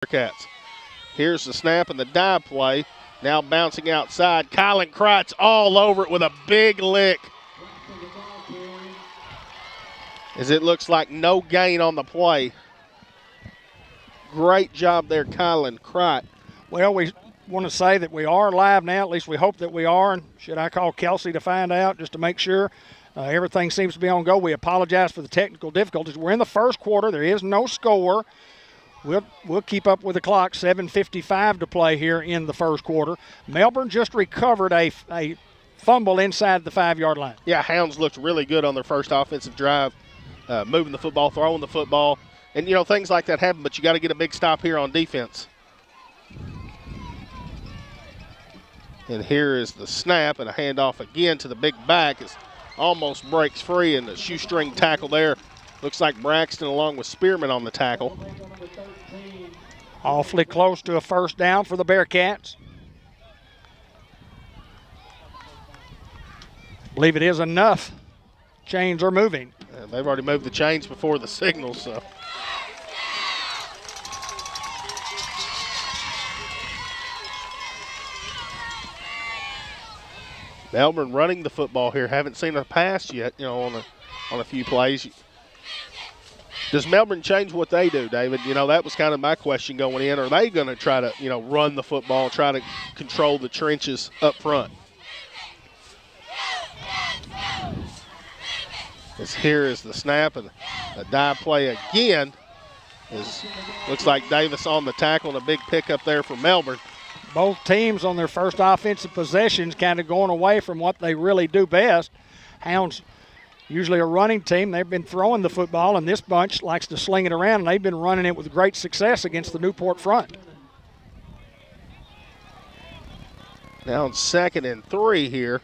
Bearkatz. Here's the snap and the dive play. Now bouncing outside. Kylan Kreitz all over it with a big lick. As it looks like no gain on the play. Great job there, Kylan Kreitz. Well, we want to say that we are live now. At least we hope that we are. And should I call Kelsey to find out just to make sure? Everything seems to be on go. We apologize for the technical difficulties. We're in the first quarter. There is no score. We'll keep up with the clock. 7:55 to play here in the first quarter. Melbourne just recovered a fumble inside the 5-yard line. Yeah, Hounds looked really good on their first offensive drive, moving the football, throwing the football. And, you know, things like that happen, but you got to get a big stop here on defense. And here is the snap and a handoff again to the big back. It almost breaks free, and the shoestring tackle there. Looks like Braxton along with Spearman on the tackle. Awfully close to a first down for the Bearkats. Believe it is enough. Chains are moving. They've already moved the chains before the signal, so. Melbourne running the football here. Haven't seen a pass yet, you know, on a few plays. Does Melbourne change what they do, David? You know, that was kind of my question going in. Are they going to try to, you know, run the football, try to control the trenches up front? As here is the snap and a dive play again. Looks like Davis on the tackle and a big pickup there for Melbourne. Both teams on their first offensive possessions kind of going away from what they really do best. Hounds usually a running team. They've been throwing the football, and this bunch likes to sling it around, and they've been running it with great success against the Newport front. Now on 2nd and 3 here.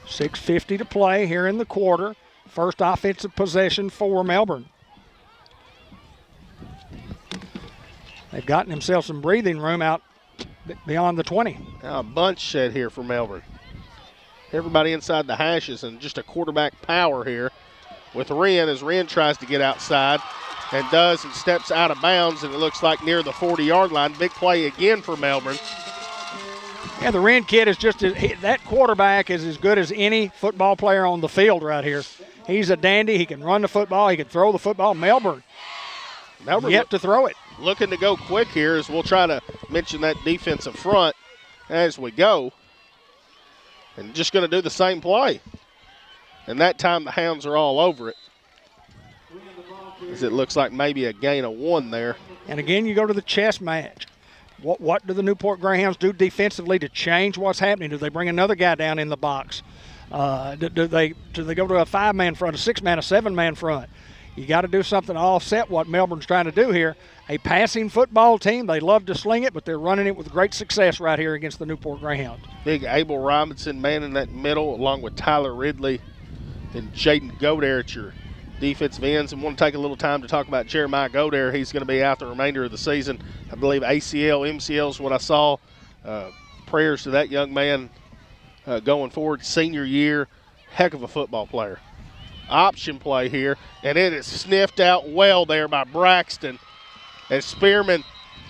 6:50 to play here in the quarter. First offensive possession for Melbourne. They've gotten themselves some breathing room out beyond the 20. Now a bunch set here for Melbourne. Everybody inside the hashes and just a quarterback power here with Wren as Wren tries to get outside and does and steps out of bounds, and it looks like near the 40-yard line. Big play again for Melbourne. Yeah, the Wren kid is just that quarterback is as good as any football player on the field right here. He's a dandy. He can run the football. He can throw the football. Melbourne yet to throw it. Looking to go quick here as we'll try to mention that defensive front as we go. And just going to do the same play. And that time the Hounds are all over it. As it looks like maybe a gain of 1 there. And again, you go to the chess match. What do the Newport Greyhounds do defensively to change what's happening? Do they bring another guy down in the box? Do they go to a 5-man front, a 6-man, a 7-man front? You got to do something to offset what Melbourne's trying to do here. A passing football team, they love to sling it, but they're running it with great success right here against the Newport Greyhounds. Big Abel Robinson man in that middle, along with Tyler Ridley and Jaden Godare at your defensive ends. And want to take a little time to talk about Jeremiah Godare. He's going to be out the remainder of the season. I believe ACL, MCL is what I saw. Prayers to that young man going forward. Senior year, heck of a football player. Option play here, and it is sniffed out well there by Braxton as Spearman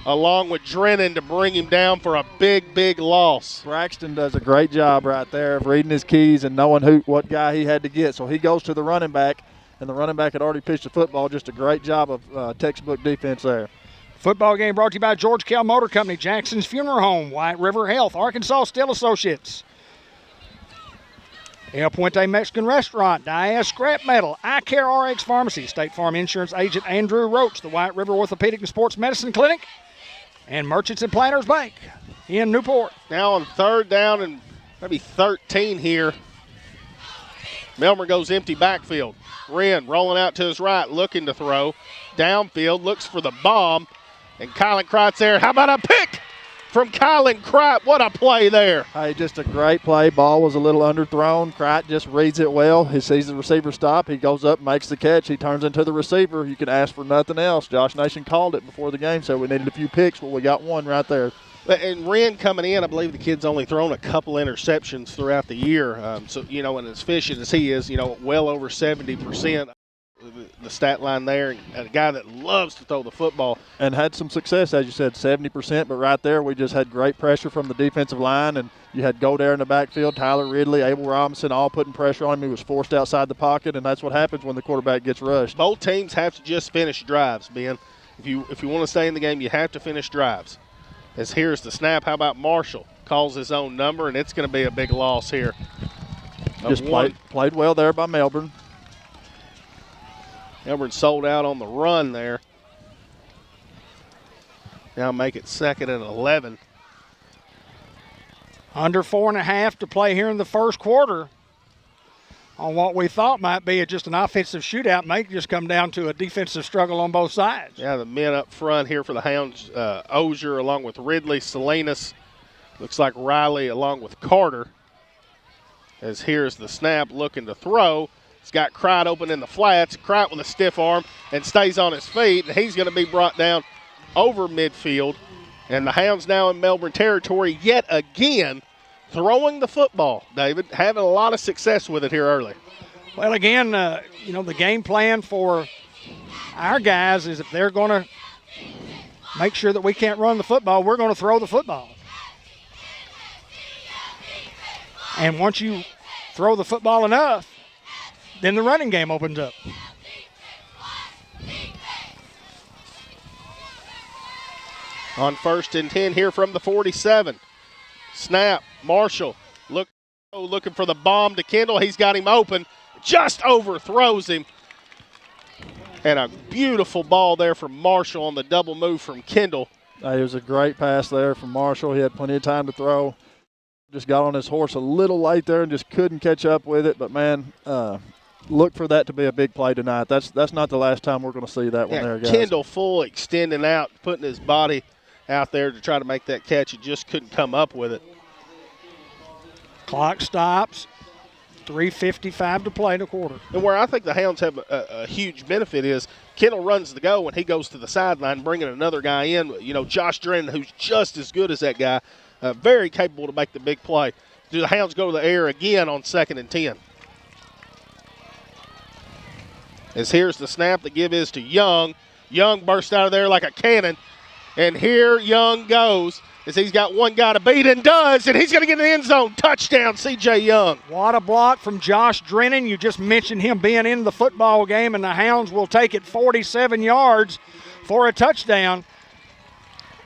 along with Drennan to bring him down for a big, big loss. Braxton does a great job right there of reading his keys and knowing what guy he had to get. So he goes to the running back, and the running back had already pitched the football. Just a great job of textbook defense there. Football game brought to you by George Kell Motor Company, Jackson's Funeral Home, White River Health, Arkansas Steel Associates, El Puente Mexican Restaurant, Diaz Scrap Metal, I Care RX Pharmacy, State Farm Insurance Agent Andrew Roach, the White River Orthopedic and Sports Medicine Clinic, and Merchants and Planters Bank in Newport. Now on 3rd down and maybe 13 here. Melbourne goes empty backfield. Wren rolling out to his right, looking to throw. Downfield, looks for the bomb, and Kylan Kreitz there. How about a pick from Kylan Kreitz? What a play there. Hey, just a great play. Ball was a little underthrown. Kreitz just reads it well. He sees the receiver stop. He goes up, makes the catch. He turns into the receiver. You can ask for nothing else. Josh Nation called it before the game, so we needed a few picks. Well, we got one right there. And Wren coming in, I believe the kid's only thrown a couple interceptions throughout the year. So, you know, and as efficient as he is, you know, well over 70%. The stat line there, and a guy that loves to throw the football. and had some success, as you said, 70%. But right there, we just had great pressure from the defensive line, and you had Godair in the backfield, Tyler Ridley, Abel Robinson, all putting pressure on him. He was forced outside the pocket, and that's what happens when the quarterback gets rushed. Both teams have to just finish drives, Ben. If you want to stay in the game, you have to finish drives. As here's the snap. How about Marshall? Calls his own number, and it's going to be a big loss here. Just played well there by Melbourne. Melbourne sold out on the run there. Now make it 2nd and 11. Under 4.5 to play here in the first quarter. On what we thought might be just an offensive shootout, may just come down to a defensive struggle on both sides. Yeah, the men up front here for the Hounds, Ozier along with Ridley, Salinas. Looks like Riley along with Carter. As here's the snap, looking to throw. He's got Cright open in the flats. Cright with a stiff arm and stays on his feet. And he's going to be brought down over midfield. And the Hounds now in Melbourne territory yet again, throwing the football, David, having a lot of success with it here early. Well, again, the game plan for our guys is if they're going to make sure that we can't run the football, we're going to throw the football. And once you throw the football enough, then the running game opens up. On 1st and 10 here from the 47. Snap, Marshall looking for the bomb to Kendall. He's got him open, just overthrows him. And a beautiful ball there from Marshall on the double move from Kendall. It was a great pass there from Marshall. He had plenty of time to throw. Just got on his horse a little late there and just couldn't catch up with it. But, man, look for that to be a big play tonight. That's not the last time we're going to see that one there, guys. Kendall full extending out, putting his body out there to try to make that catch. He just couldn't come up with it. Clock stops. 3:55 to play in the quarter. And where I think the Hounds have a huge benefit is Kendall runs the go and he goes to the sideline bringing another guy in. Josh Drennan, who's just as good as that guy, very capable to make the big play. Do the Hounds go to the air again on 2nd and 10? As here's the snap, the give is to Young. Young burst out of there like a cannon. And here Young goes as he's got one guy to beat and does, and he's going to get in the end zone. Touchdown, C.J. Young. What a block from Josh Drennan. You just mentioned him being in the football game, and the Hounds will take it 47 yards for a touchdown.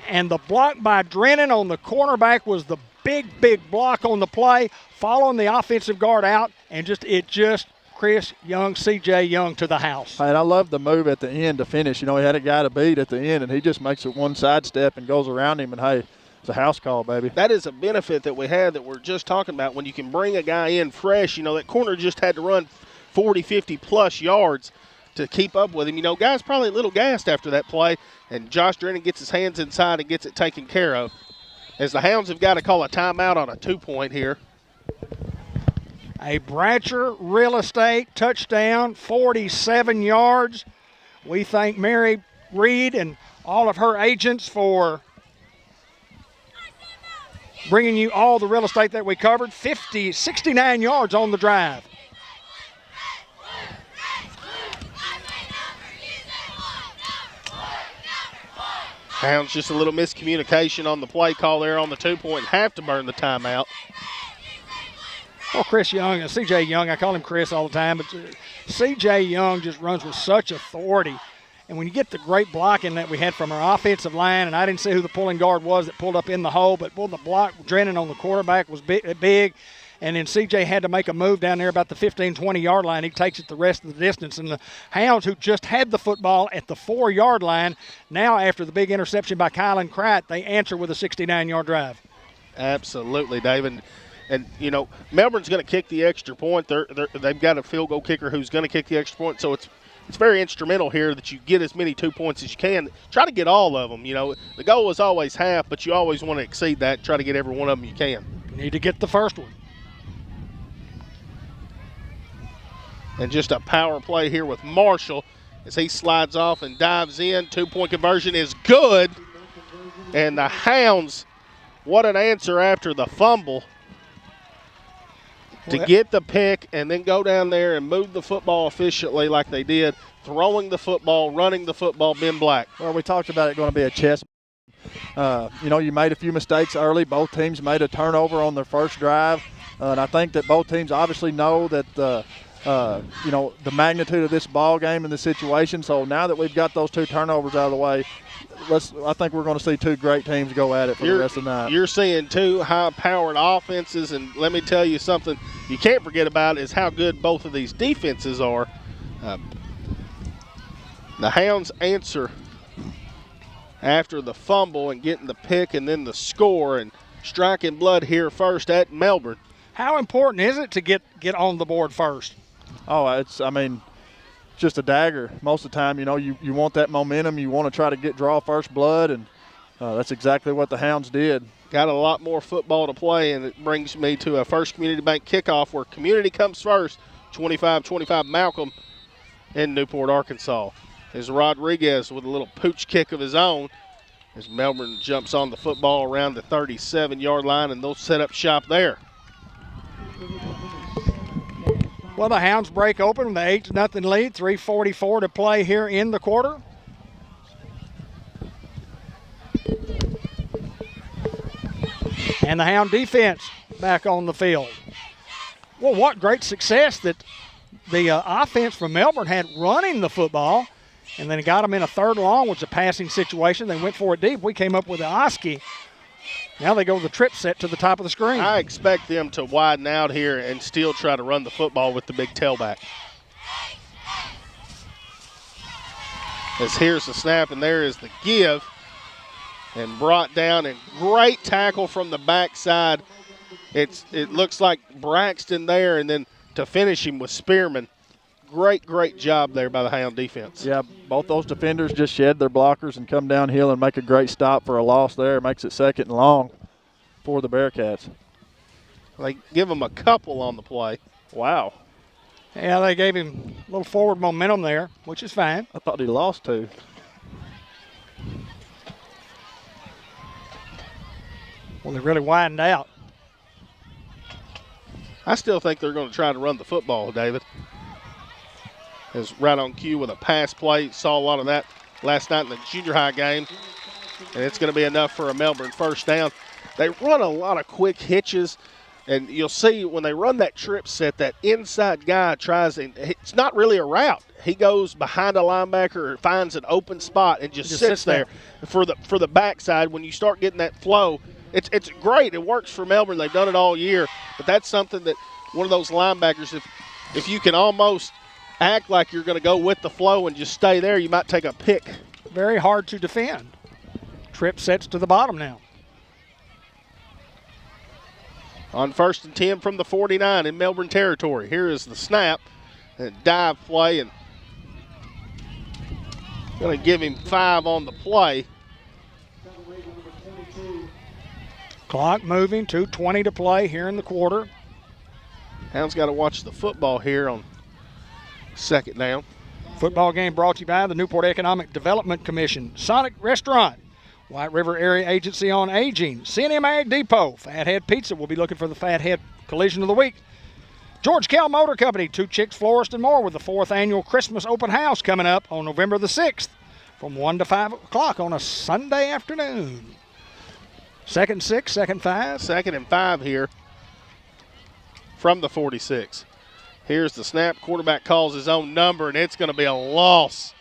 And the block by Drennan on the cornerback was the big block on the play, following the offensive guard out, and just Chris Young, C.J. Young to the house. And I love the move at the end to finish. He had a guy to beat at the end, and he just makes it one sidestep and goes around him, and, hey, it's a house call, baby. That is a benefit that we had that we're just talking about. When you can bring a guy in fresh, that corner just had to run 40, 50-plus yards to keep up with him. Guys probably a little gassed after that play, and Josh Drennan gets his hands inside and gets it taken care of. As the Hounds have got to call a timeout on a 2-point here. A Bratcher Real Estate touchdown, 47 yards. We thank Mary Reed and all of her agents for bringing you all the real estate that we covered. 69 yards on the drive. Hounds just a little miscommunication on the play call there on the 2-point and have to burn the timeout. Well, Chris Young, C.J. Young, I call him Chris all the time, but C.J. Young just runs with such authority. And when you get the great blocking that we had from our offensive line, and I didn't see who the pulling guard was that pulled up in the hole, but the block Drennan on the quarterback was big. And then C.J. had to make a move down there about the 15, 20-yard line. He takes it the rest of the distance. And the Hounds, who just had the football at the 4-yard line, now after the big interception by Kylan Cright, they answer with a 69-yard drive. Absolutely, David. And, Melbourne's going to kick the extra point. They've got a field goal kicker who's going to kick the extra point. So it's very instrumental here that you get as many 2 points as you can. Try to get all of them. The goal is always half, but you always want to exceed that. Try to get every one of them you can. You need to get the first one. And just a power play here with Marshall as he slides off and dives in. 2-point conversion is good. And the Hounds, what an answer after the fumble. to get the pick and then go down there and move the football efficiently like they did, throwing the football, running the football, Ben Black. Well, we talked about it going to be a chess. You made a few mistakes early. Both teams made a turnover on their first drive. And I think that both teams obviously know that the magnitude of this ball game and the situation. So now that we've got those 2 turnovers out of the way, I think we're going to see 2 great teams go at it for the rest of the night. You're seeing 2 high-powered offenses, and let me tell you something you can't forget about is how good both of these defenses are. The Hounds answer after the fumble and getting the pick and then the score and striking blood here first at Melbourne. How important is it to get on the board first? Oh, it's just a dagger. Most of the time, you want that momentum. You want to try to draw first blood, and that's exactly what the Hounds did. Got a lot more football to play, and it brings me to a First Community Bank kickoff where community comes first, 25-25 Malcolm in Newport, Arkansas. As Rodriguez with a little pooch kick of his own as Melbourne jumps on the football around the 37-yard line, and they'll set up shop there. Well, the Hounds break open with an 8-0 lead, 3:44 to play here in the quarter. And the Hound defense back on the field. Well, what great success that the offense from Melbourne had running the football, and then got them in a 3rd long, which was a passing situation. They went for it deep. We came up with the Oski. Now they go the trip set to the top of the screen. I expect them to widen out here and still try to run the football with the big tailback. As here's the snap, and there is the give. And brought down, and great tackle from the backside. It looks like Braxton there, and then to finish him with Spearman. Great job there by the Hound defense. Yeah, both those defenders just shed their blockers and come downhill and make a great stop for a loss there. Makes it 2nd and long for the Bearkats. They give him a couple on the play. Wow. Yeah, they gave him a little forward momentum there, which is fine. I thought he lost 2. Well, they really widened out. I still think they're going to try to run the football, David. Is right on cue with a pass play. Saw a lot of that last night in the junior high game. And it's going to be enough for a Melbourne first down. They run a lot of quick hitches. And you'll see when they run that trip set, that inside guy tries, and it's not really a route. He goes behind a linebacker or finds an open spot and just sits there for the backside. When you start getting that flow, it's great. It works for Melbourne. They've done it all year. But that's something that one of those linebackers, if you can almost act like you're going to go with the flow and just stay there, you might take a pick. Very hard to defend. Trip sets to the bottom now. On 1st and 10 from the 49 in Melbourne territory. Here is the snap and dive play, and going to give him 5 on the play. Clock moving, 2:20 to play here in the quarter. Hounds got to watch the football here on 2nd down. Football game brought to you by the Newport Economic Development Commission, Sonic Restaurant, White River Area Agency on Aging, C&M Ag Depot, Fathead Pizza. We'll be looking for the Fathead Collision of the Week. George Kell Motor Company, Two Chicks Florist and more, with the 4th annual Christmas open house coming up on November the 6th from 1 to 5 o'clock on a Sunday afternoon. 2nd and 6, 2nd and 5. 2nd and 5 here from the 46. Here's the snap. Quarterback calls his own number, and it's going to be a loss.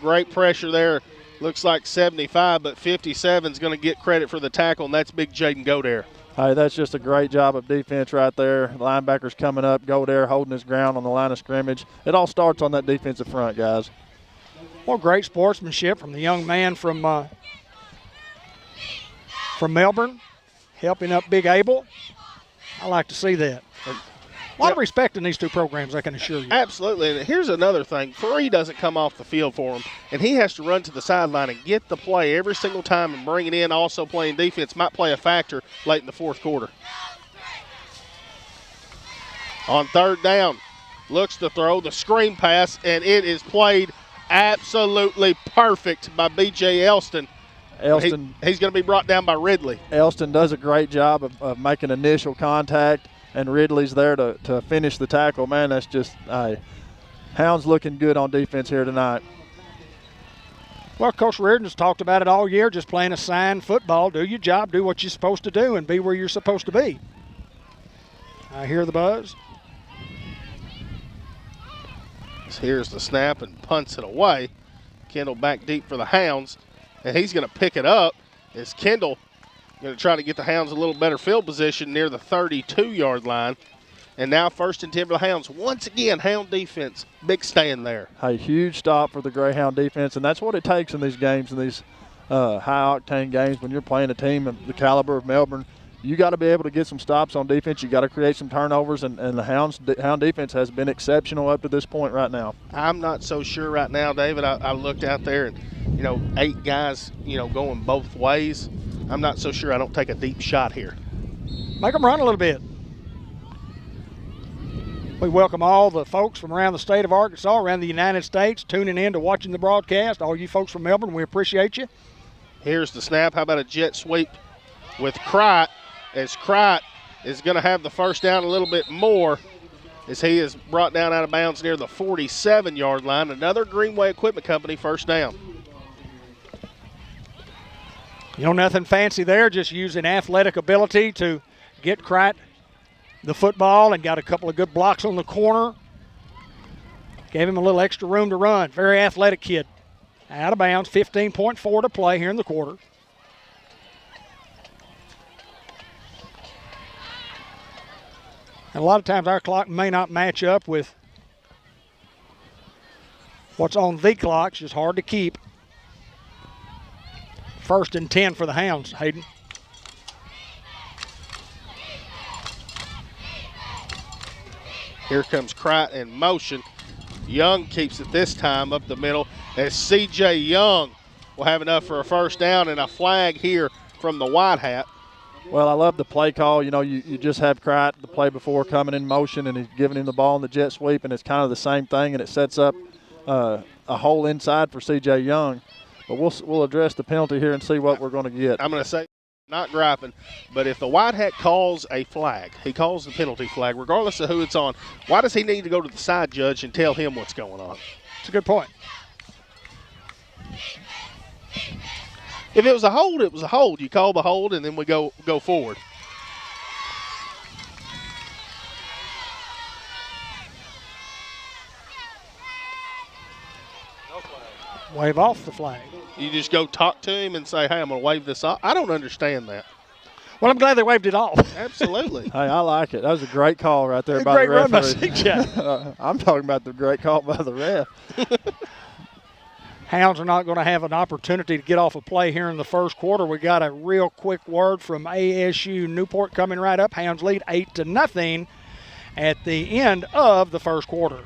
Great pressure there. Looks like 75, but 57 is going to get credit for the tackle, and that's big Jaden Godare. Hey, that's just a great job of defense right there. Linebackers coming up, Godare holding his ground on the line of scrimmage. It all starts on that defensive front, guys. Well, great sportsmanship from the young man from Melbourne, helping up Big Abel. I like to see that. A lot of respect in these two programs, I can assure you. Absolutely. And here's another thing. Free doesn't come off the field for him, and he has to run to the sideline and get the play every single time and bring it in. Also playing defense might play a factor late in the 4th quarter. On 3rd down, looks to throw the screen pass, and it is played absolutely perfect by B.J. Elston. He's going to be brought down by Ridley. Elston does a great job of making initial contact. and Ridley's there to finish the tackle. Man, that's just Hounds looking good on defense here tonight. Well, Coach Reardon's talked about it all year, just playing assigned football. Do your job, do what you're supposed to do, and be where you're supposed to be. I hear the buzz. Here's the snap and punts it away. Kendall back deep for the Hounds, and he's going to pick it up. Is Kendall going to try to get the Hounds a little better field position near the 32-yard line. And now 1st and 10 for the Hounds. Once again, Hound defense, big stand there. A huge stop for the Greyhound defense, and that's what it takes in these games, in these high-octane games when you're playing a team of the caliber of Melbourne. You got to be able to get some stops on defense. You got to create some turnovers, and the Hound defense has been exceptional up to this point right now. I'm not so sure right now, David. I looked out there and, 8 guys, going both ways. I'm not so sure I don't take a deep shot here. Make them run a little bit. We welcome all the folks from around the state of Arkansas, around the United States, tuning in to watching the broadcast. All you folks from Melbourne, we appreciate you. Here's the snap. How about a jet sweep with Crite, as Crite is going to have the first down a little bit more as he is brought down out of bounds near the 47-yard line. Another Greenway Equipment Company first down. Nothing fancy there, just using athletic ability to get Crite the football and got a couple of good blocks on the corner. Gave him a little extra room to run. Very athletic kid. Out of bounds, 15.4 to play here in the quarter. And a lot of times our clock may not match up with what's on the clock. It's just hard to keep. 1st and 10 for the Hounds, Hayden. Here comes Crite in motion. Young keeps it this time up the middle as C.J. Young will have enough for a first down and a flag here from the White Hat. Well, I love the play call. You just have Crite the play before coming in motion, and he's giving him the ball in the jet sweep, and it's kind of the same thing, and it sets up a hole inside for C.J. Young. But we'll address the penalty here and see what we're going to get. I'm going to say, not griping, but if the White Hat calls a flag, he calls the penalty flag, regardless of who it's on, why does he need to go to the side judge and tell him what's going on? It's a good point. If it was a hold, it was a hold. You call the hold, and then we go forward. Wave off the flag. You just go talk to him and say, hey, I'm going to wave this off. I don't understand that. Well, I'm glad they waved it off. Absolutely. Hey, I like it. That was a great call right there by the referee. Great run by CJ. I'm talking about the great call by the ref. Hounds are not going to have an opportunity to get off a play here in the first quarter. We got a real quick word from ASU Newport coming right up. Hounds lead 8-0 at the end of the first quarter.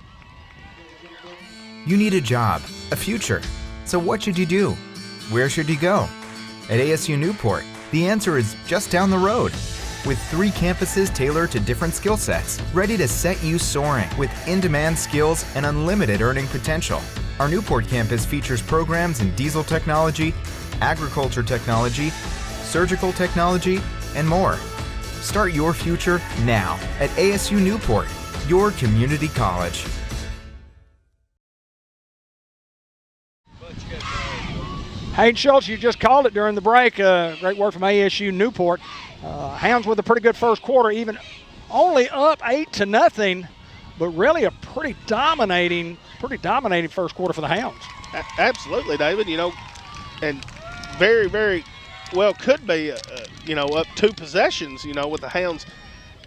You need a job, a future. So what should you do? Where should you go? At ASU Newport, the answer is just down the road. With 3 campuses tailored to different skill sets, ready to set you soaring with in-demand skills and unlimited earning potential. Our Newport campus features programs in diesel technology, agriculture technology, surgical technology, and more. Start your future now at ASU Newport, your community college. Hayden Schultz, you just called it during the break. Great work from ASU Newport. Hounds with a pretty good first quarter, even only up 8-0, but really a pretty dominating first quarter for the Hounds. Absolutely, David. And very, very well could be, up 2 possessions, with the Hounds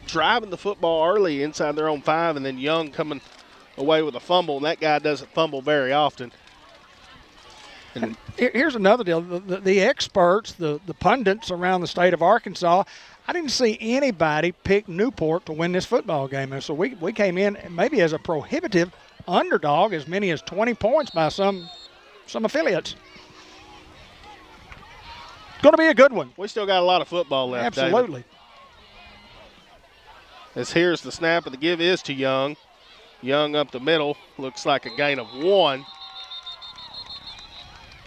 driving the football early inside their own 5 and then Young coming away with a fumble, and that guy doesn't fumble very often. And here's another deal. The experts, the pundits around the state of Arkansas, I didn't see anybody pick Newport to win this football game. And so we came in maybe as a prohibitive underdog, as many as 20 points by some affiliates. Going to be a good one. We still got a lot of football left, Absolutely. David. As here's the snap, and the give is to Young. Young up the middle. Looks like a gain of 1.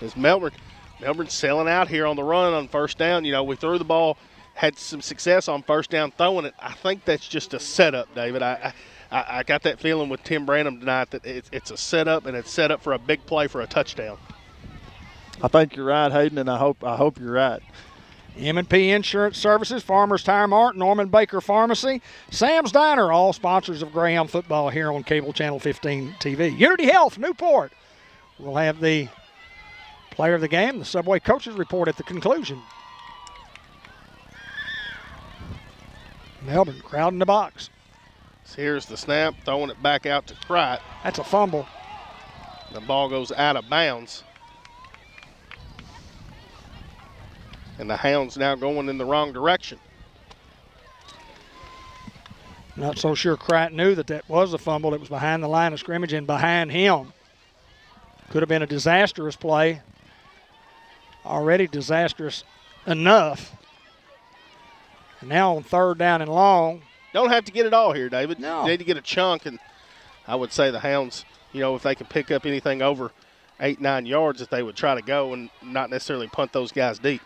As Melbourne's selling out here on the run on first down. We threw the ball had some success on first down throwing it. I think that's just a setup, David. I got that feeling with Tim Branham tonight that it's a setup, and it's set up for a big play for a touchdown. I think you're right, Hayden, and I hope you're right. M&P Insurance Services, Farmers Tire Mart, Norman Baker Pharmacy, Sam's Diner, all sponsors of Greyhound football here on Cable Channel 15 TV. Unity Health, Newport. We'll have the player of the game, the Subway coaches report at the conclusion. Melbourne crowding the box. So here's the snap, throwing it back out to Crite. That's a fumble. The ball goes out of bounds. And the Hounds now going in the wrong direction. Not so sure Crite knew that was a fumble. It was behind the line of scrimmage and behind him. Could have been a disastrous play. Already disastrous enough. And now on third down and long. Don't have to get it all here, David. No. You need to get a chunk, and I would say the Hounds, if they can pick up anything over 8-9 yards, that they would try to go and not necessarily punt those guys deep.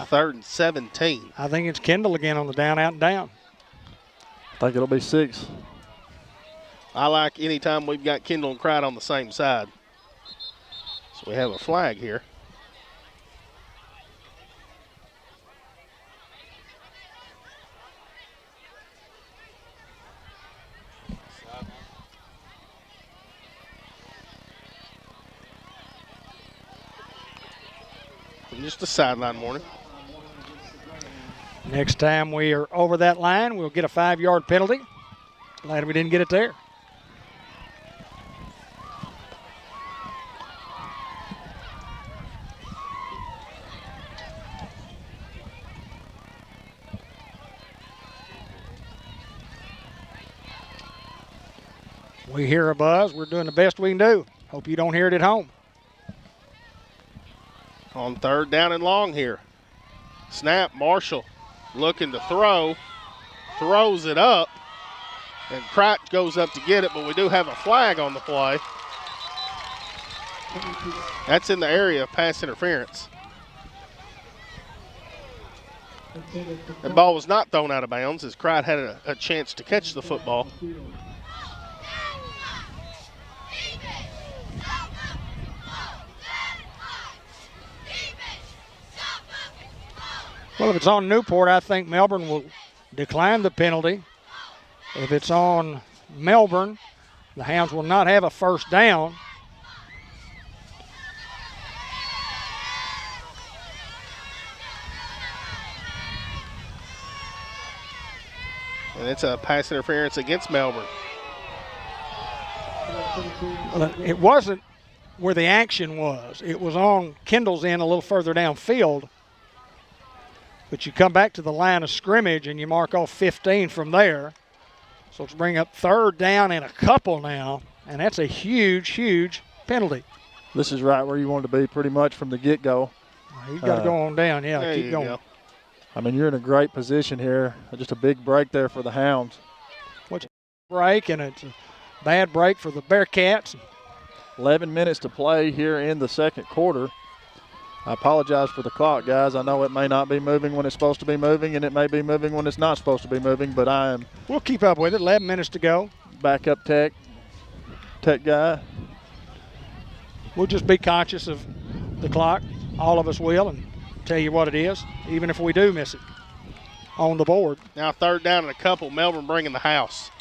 Third and 17. I think it's Kendall again on the down, out, and down. I think it'll be 6. I like any time we've got Kendall and Crite on the same side. So we have a flag here. Just a sideline warning. Next time we are over that line, we'll get a 5-yard penalty. Glad we didn't get it there. We hear a buzz. We're doing the best we can do. Hope you don't hear it at home. On third down and long here. Snap, Marshall looking to throw. Throws it up. And Crite goes up to get it, but we do have a flag on the play. That's in the area of pass interference. The ball was not thrown out of bounds as Crite had a chance to catch the football. Well, if it's on Newport, I think Melbourne will decline the penalty. If it's on Melbourne, the Hounds will not have a first down. And it's a pass interference against Melbourne. Well, it wasn't where the action was. It was on Kendall's end a little further downfield. But you come back to the line of scrimmage and you mark off 15 from there. So let's bring up third down and a couple now. And that's a huge, huge penalty. This is right where you want to be pretty much from the get-go. You've got to go on down. Yeah, keep going. Go. I mean, you're in a great position here. Just a big break there for the Hounds. What's a break, and it's a bad break for the Bearkatz. 11 minutes to play here in the second quarter. I apologize for the clock, guys. I know it may not be moving when it's supposed to be moving, and it may be moving when it's not supposed to be moving, but I am. We'll keep up with it. 11 minutes to go. Backup tech guy. We'll just be conscious of the clock. All of us will, and tell you what it is, even if we do miss it on the board. Now third down and a couple. Melbourne bringing the house.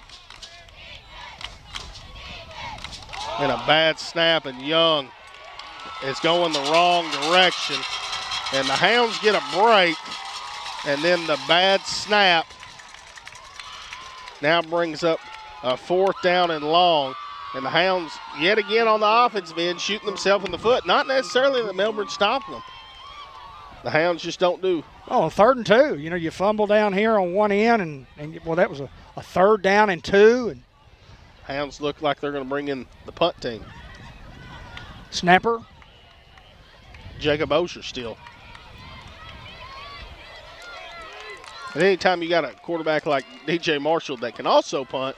And a bad snap, and Young is going the wrong direction. And the Hounds get a break, and then the bad snap now brings up a fourth down and long. And the Hounds, yet again on the offensive end, shooting themselves in the foot. Not necessarily that Melbourne stopped them. The Hounds just don't do. Oh, 3rd and 2. You know, you fumble down here on one end, and well, that was a 3rd down and 2. And Hounds look like they're going to bring in the punt team. Snapper. Jacob Osher still. And anytime you got a quarterback like DJ Marshall that can also punt,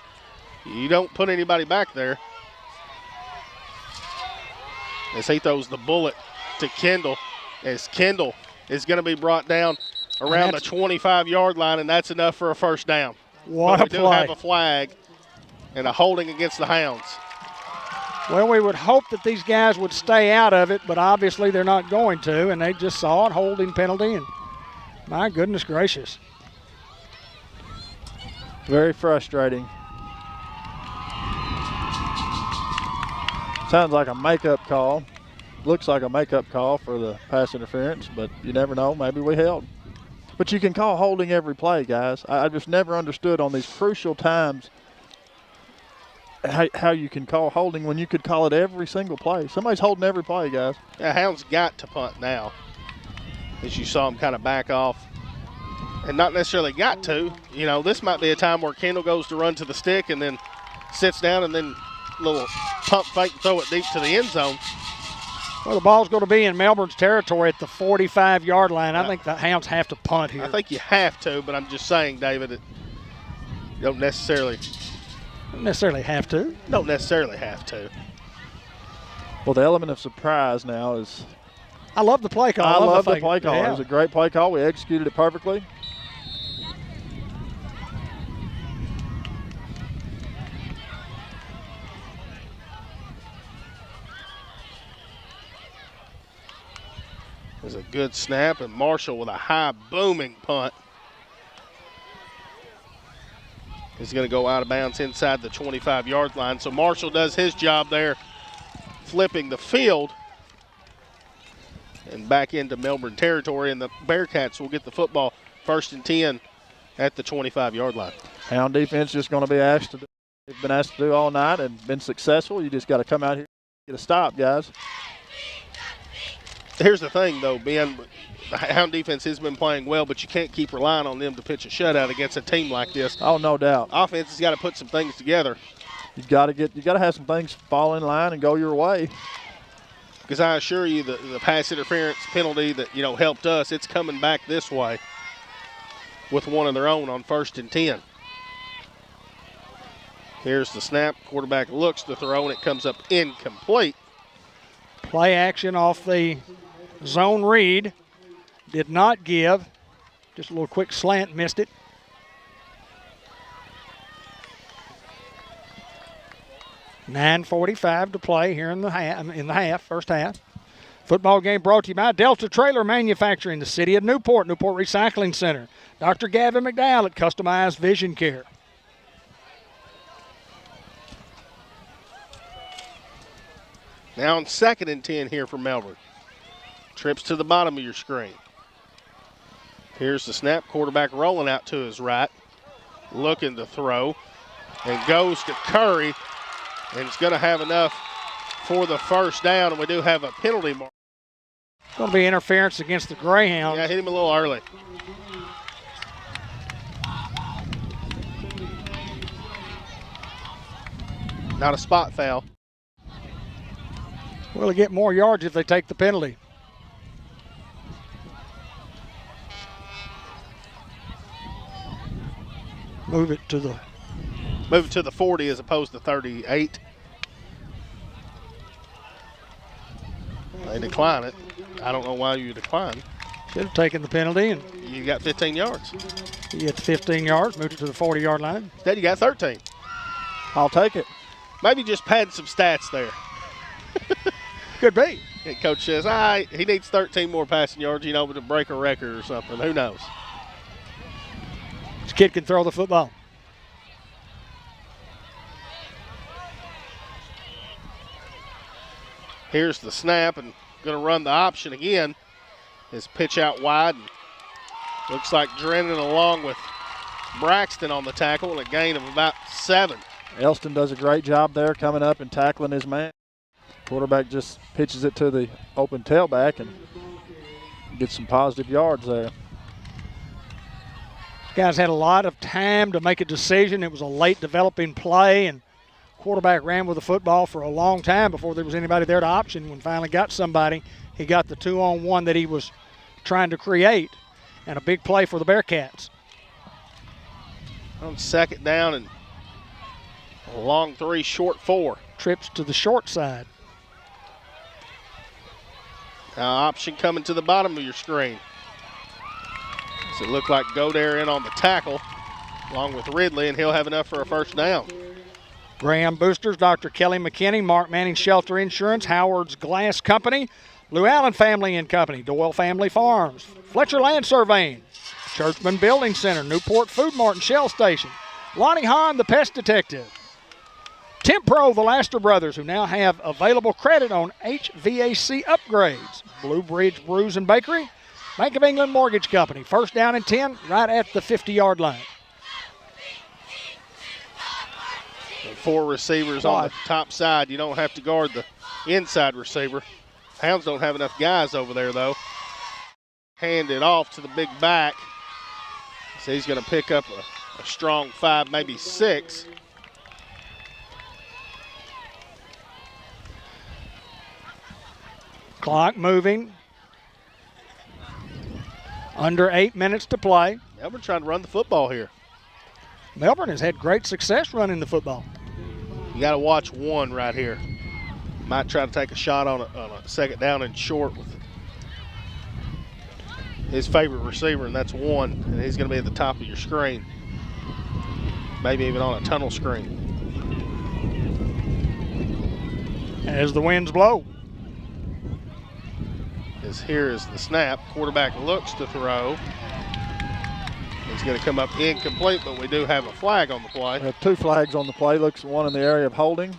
you don't put anybody back there. As he throws the bullet to Kendall. as Kendall is going to be brought down around the 25-yard line, and that's enough for a first down. What but a we do play. have a flag and a holding against the Hounds. Well, we would hope that these guys would stay out of it, but obviously they're not going to, and they just saw it, holding penalty, and my goodness gracious. Very frustrating. Sounds like a makeup call. Looks like a makeup call for the pass interference, but you never know. Maybe we held. But you can call holding every play, guys. I just never understood on these crucial times how you can call holding when you could call it every single play. Somebody's holding every play, guys. Yeah, Hounds got to punt now, as you saw him kind of back off. And not necessarily got to. You know, this might be a time where Kendall goes to run to the stick and then sits down and then a little pump fake and throw it deep to the end zone. Well, the ball's going to be in Melbourne's territory at the 45-yard line. I think the Hounds have to punt here. I think you have to, but I'm just saying, David, you don't necessarily have to. Don't necessarily have to. Well, the element of surprise now is. I love the play call. I love the play call. Yeah. It was a great play call. We executed it perfectly. It was a good snap, and Marshall with a high booming punt. He's going to go out of bounds inside the 25-yard line. So Marshall does his job there, flipping the field and back into Melbourne territory. And the Bearkats will get the football 1st and 10 at the 25-yard line. Hound defense just going to be asked to do. They've been asked to do all night and been successful. You just got to come out here and get a stop, guys. Here's the thing, though, Ben. The Hound defense has been playing well, but you can't keep relying on them to pitch a shutout against a team like this. Oh, no doubt. Offense has got to put some things together. You got to have some things fall in line and go your way. Because I assure you, the pass interference penalty that helped us, it's coming back this way with one of their own on 1st and 10. Here's the snap. Quarterback looks to throw, and it comes up incomplete. Play action off the zone read. Did not give. Just a little quick slant, missed it. $9:45 to play here in the first half. Football game brought to you by Delta Trailer Manufacturing, the City of Newport, Newport Recycling Center. Dr. Gavin McDowell at Customized Vision Care. Now on 2nd and 10 here for Melbourne. Trips to the bottom of your screen. Here's the snap. Quarterback rolling out to his right. Looking to throw. And goes to Curry. And it's going to have enough for the first down. And we do have a penalty mark. It's going to be interference against the Greyhounds. Yeah, hit him a little early. Not a spot foul. Will they get more yards if they take the penalty? Move it to the 40 as opposed to 38. They decline it. I don't know why you decline. Should have taken the penalty, and You got 15 yards. you get to 15 yards, moved it to the 40-yard line. Instead, you got 13. I'll take it. Maybe just padding some stats there. Could be. And coach says, he needs 13 more passing yards, to break a record or something. Who knows? This kid can throw the football. Here's the snap, and going to run the option again. His pitch out wide. And looks like Drennan along with Braxton on the tackle, and a gain of about 7. Elston does a great job there coming up and tackling his man. Quarterback just pitches it to the open tailback and gets some positive yards there. Guys had a lot of time to make a decision. It was a late developing play, and quarterback ran with the football for a long time before there was anybody there to option. When finally got somebody, he got the 2-on-1 that he was trying to create, and a big play for the Bearkats. On 2nd down and a long 3, short 4. Trips to the short side. Now option coming to the bottom of your screen. Does it look like Godare in on the tackle along with Ridley, and he'll have enough for a first down. Graham Boosters, Dr. Kelly McKinney, Mark Manning Shelter Insurance, Howard's Glass Company, Lou Allen Family and Company, Doyle Family Farms, Fletcher Land Surveying, Churchman Building Center, Newport Food Mart and Shell Station, Lonnie Hahn, the Pest Detective, Tempro, the Laster Brothers, who now have available credit on HVAC upgrades, Blue Bridge Brews and Bakery, Bank of England Mortgage Company, first down and 10 right at the 50-yard line. And 4 receivers on the top side. You don't have to guard the inside receiver. Hounds don't have enough guys over there, though. Hand it off to the big back. So he's going to pick up a strong 5, maybe 6. Clock moving. Under 8 minutes to play. Melbourne trying to run the football here. Melbourne has had great success running the football. You got to watch one right here. Might try to take a shot on a second down and short with his favorite receiver, and that's 1. And he's going to be at the top of your screen. Maybe even on a tunnel screen. As the winds blow. As here is the snap. Quarterback looks to throw. He's going to come up incomplete, but we do have a flag on the play. We have 2 flags on the play. Looks one in the area of holding,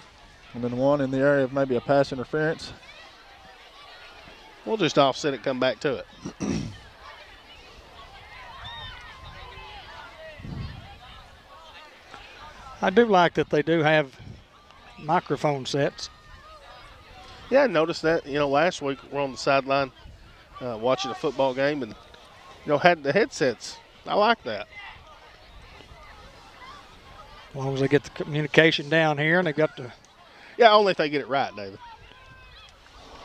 and then one in the area of maybe a pass interference. We'll just offset it, come back to it. I do like that they do have microphone sets. Yeah, I noticed that. Last week we're on the sideline watching a football game and, had the headsets. I like that. As long as they get the communication down here and they got the Yeah, only if they get it right, David.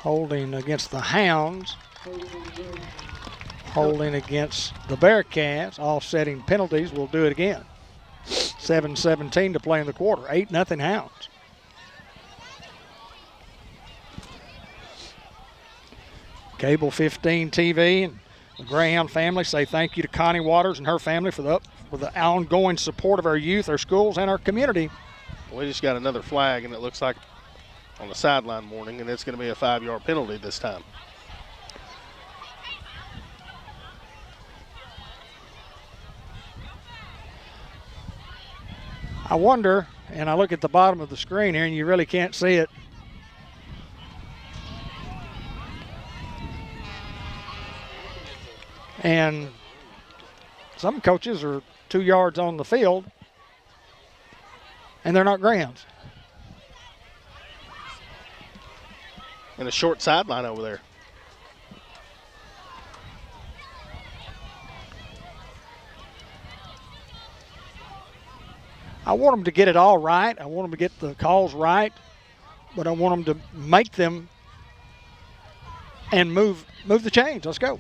holding against the Hounds, holding against the Bearcats, offsetting penalties. We'll do it again. 7:17 to play in the quarter. 8-0 Hounds. Cable 15 TV and the Greyhound family say thank you to Connie Waters and her family for the ongoing support of our youth, our schools, and our community. We just got another flag, and it looks like on the sideline warning, and it's going to be a 5-yard penalty this time. I wonder, and I look at the bottom of the screen here, and you really can't see it. And some coaches are 2 yards on the field, and they're not Greyhounds. And a short sideline over there. I want them to get it all right. I want them to get the calls right, but I want them to make them and move the chains. Let's go.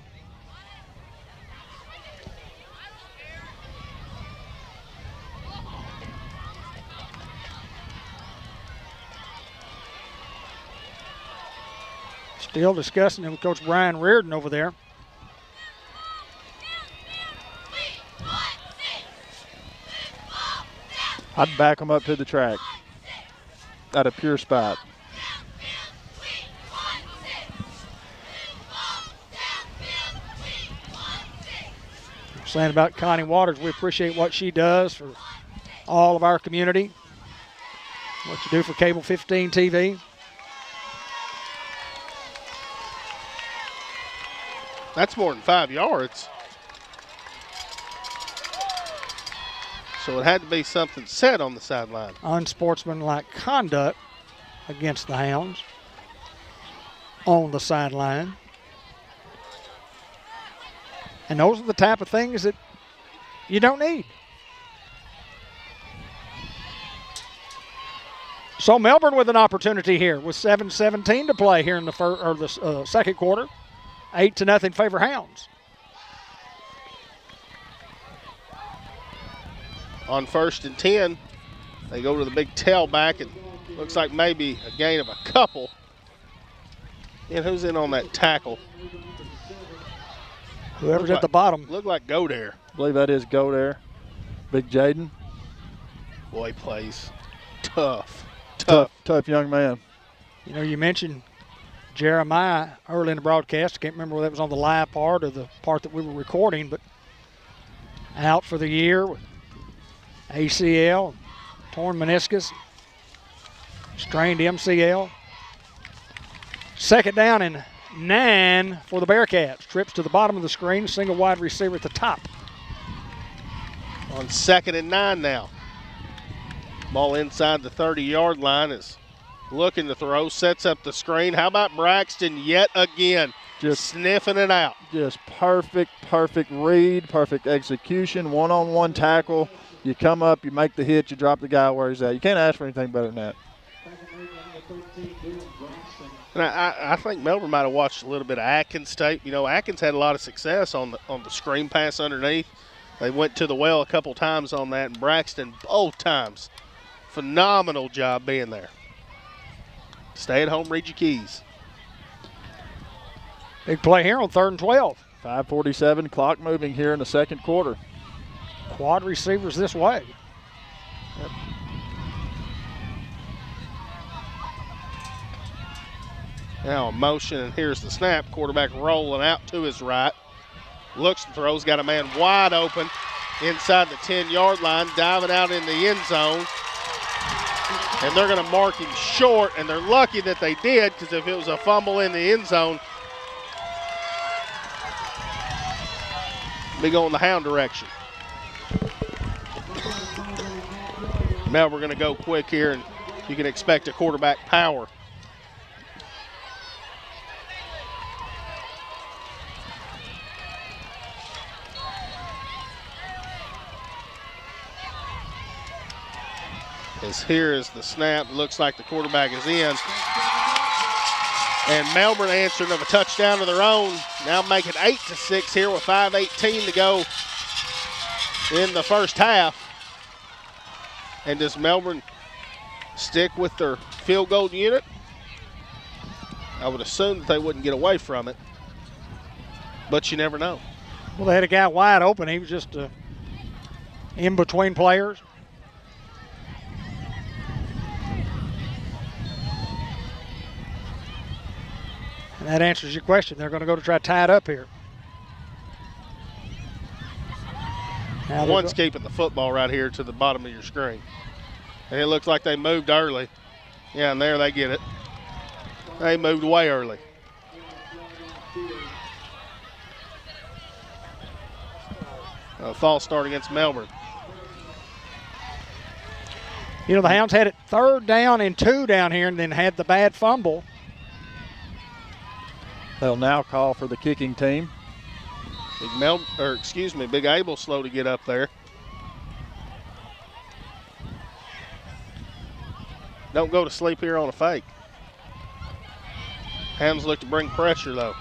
Still discussing it with Coach Brian Reardon over there. I'd back them up to the track at a pure spot. Saying about Connie Waters, we appreciate what she does for all of our community, what you do for Cable 15 TV. That's more than 5 yards. So it had to be something said on the sideline. Unsportsmanlike conduct against the Hounds on the sideline. And those are the type of things that you don't need. So Melbourne with an opportunity here with 7:17 to play here in the second quarter. 8-0 favor Hounds. On 1st and 10, they go to the big tailback, and looks like maybe a gain of a couple And who's in on that tackle? Whoever's at the bottom. Look like Godare. I believe that is Godare. Big Jaden. Boy, he plays tough. Tough young man. You know, you mentioned Jeremiah early in the broadcast. I can't remember whether that was on the live part or the part that we were recording, but out for the year with ACL, torn meniscus, strained MCL. Second down and 9 for the Bearkats. Trips to the bottom of the screen, single wide receiver at the top. On 2nd and 9 now. Ball inside the 30-yard line is looking to throw, sets up the screen. How about Braxton yet again? Just sniffing it out. Just perfect read, perfect execution, one-on-one tackle. You come up, you make the hit, you drop the guy where he's at. You can't ask for anything better than that. And I think Melbourne might have watched a little bit of Atkins tape. You know, Atkins had a lot of success on the screen pass underneath. They went to the well a couple times on that, and Braxton both times. Phenomenal job being there. Stay at home, read your keys. Big play here on 3rd and 12. 5:47, clock moving here in the second quarter. Quad receivers this way. Yep. Now a motion, and here's the snap. Quarterback rolling out to his right. Looks and throws, got a man wide open inside the 10-yard line, diving out in the end zone. And they're going to mark him short, and they're lucky that they did, because if it was a fumble in the end zone, be going the Hound direction. Now we're going to go quick here, and you can expect a quarterback power. As here is the snap. Looks like the quarterback is in. And Melbourne answered of a touchdown of their own. Now make it 8-6 here with 5:18 to go in the first half. And does Melbourne stick with their field goal unit? I would assume that they wouldn't get away from it, but you never know. Well, they had a guy wide open. He was just in between players. And that answers your question. They're going to go to try to tie it up here. One's keeping the football right here to the bottom of your screen. And it looks like they moved early. Yeah, and there they get it. They moved way early. A false start against Melbourne. You know, the Hounds had it 3rd down and 2 down here and then had the bad fumble. They'll now call for the kicking team. Big Abel slow to get up there. Don't go to sleep here on a fake. Hounds look to bring pressure though.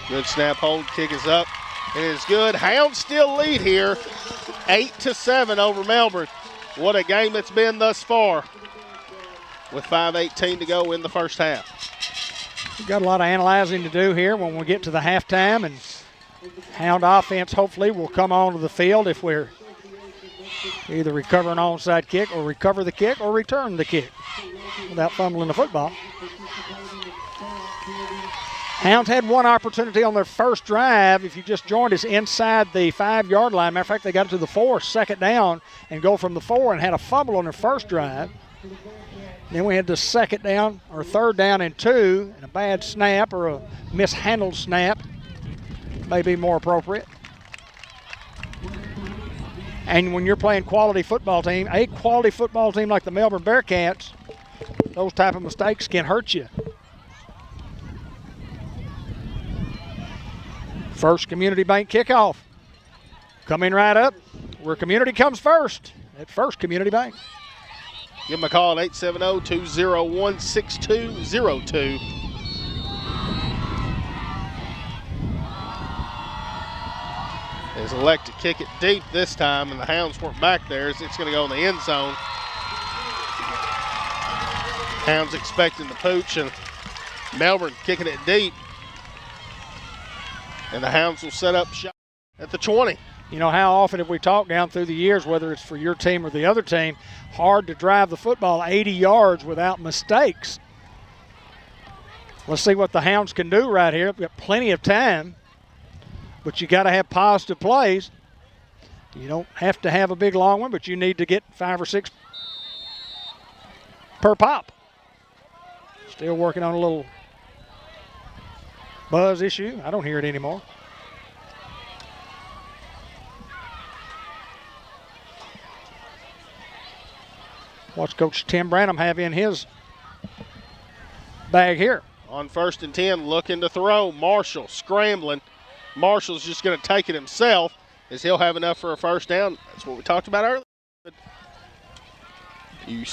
Good snap, hold, kick is up. It is good. Hounds still lead here, 8-7 over Melbourne. What a game it's been thus far with 5:18 to go in the first half. We've got a lot of analyzing to do here when we get to the halftime, and Hound offense hopefully will come onto the field if we're either recover an onside kick or recover the kick or return the kick without fumbling the football. Hounds had one opportunity on their first drive. If you just joined us, inside the 5-yard line. Matter of fact, they got it to the 4, 2nd down, and go from the 4 and had a fumble on their first drive. Then we had the 2nd down or 3rd down and 2, and a bad snap or a mishandled snap may be more appropriate. And when you're playing a quality football team like the Melbourne Bearkats, those type of mistakes can hurt you. First Community Bank kickoff. Coming right up where community comes first at First Community Bank. Give them a call at 870-201-6202. They elect to kick it deep this time, and the Hounds weren't back there, as it's going to go in the end zone. Hounds expecting the pooch, and Melbourne kicking it deep. And the Hounds will set up shot at the 20. You know, how often have we talked down through the years, whether it's for your team or the other team, hard to drive the football 80 yards without mistakes. Let's see what the Hounds can do right here. We've got plenty of time, but you got to have positive plays. You don't have to have a big long one, but you need to get 5 or 6 per pop. Still working on a little buzz issue. I don't hear it anymore. What's Coach Tim Branham have in his bag here? On 1st and 10, looking to throw. Marshall scrambling. Marshall's just going to take it himself, as he'll have enough for a first down. That's what we talked about earlier. You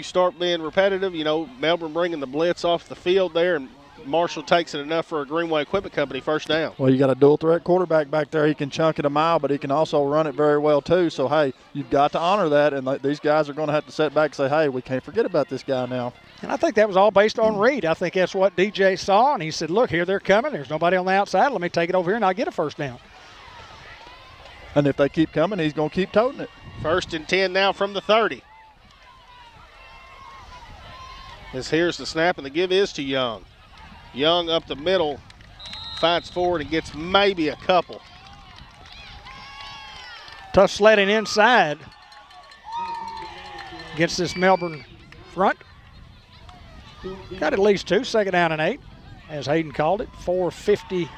start being repetitive. You know, Melbourne bringing the blitz off the field there, and Marshall takes it enough for a Greenway Equipment Company first down. Well, you got a dual threat quarterback back there. He can chunk it a mile, but he can also run it very well too. So, hey, you've got to honor that, and these guys are going to have to sit back and say, hey, we can't forget about this guy now. And I think that was all based on Reed. I think that's what DJ saw, and he said, look, here they're coming. There's nobody on the outside. Let me take it over here, and I'll get a first down. And if they keep coming, he's going to keep toting it. 1st and 10 now from the 30. As here's the snap, and the give is to Young. Young up the middle, fights forward and gets maybe a couple. Tough sledding inside against this Melbourne front. Got at least 2, 2nd down and 8, as Hayden called it. 4:50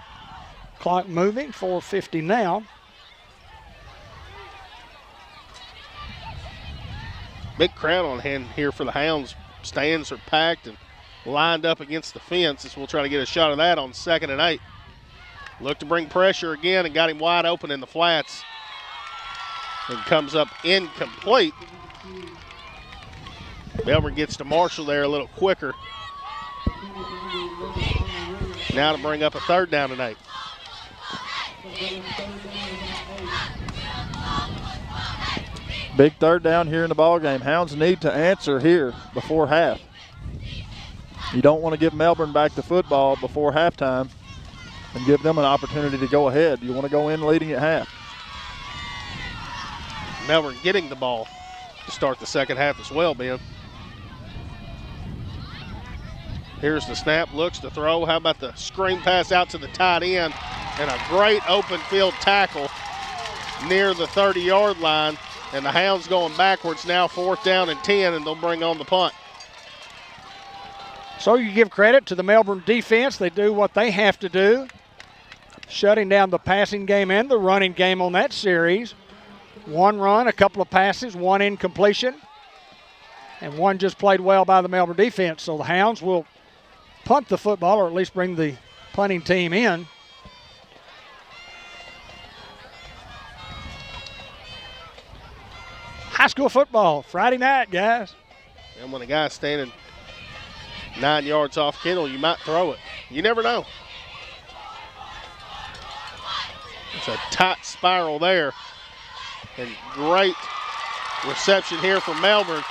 clock moving, 4:50 now. Big crowd on hand here for the Hounds. Stands are packed and lined up against the fence, as we'll try to get a shot of that on 2nd and 8. Look to bring pressure again and got him wide open in the flats. And comes up incomplete. Melbourne gets to Marshall there a little quicker. Now to bring up a 3rd down and 8. Big 3rd down here in the ball game. Hounds need to answer here before half. You don't want to give Melbourne back the football before halftime and give them an opportunity to go ahead. You want to go in leading at half. Melbourne getting the ball to start the 2nd half as well, Ben. Here's the snap, looks to throw. How about the screen pass out to the tight end, and a great open field tackle near the 30-yard line. And the Hounds going backwards now, 4th down and 10, and they'll bring on the punt. So you give credit to the Melbourne defense. They do what they have to do, shutting down the passing game and the running game on that series. 1 run, a couple of passes, 1 incompletion, and 1 just played well by the Melbourne defense. So the Hounds will punt the football, or at least bring the punting team in. High school football, Friday night, guys. And when a guy's standing 9 yards off Kendall, you might throw it. You never know. It's a tight spiral there. And great reception here from Melbourne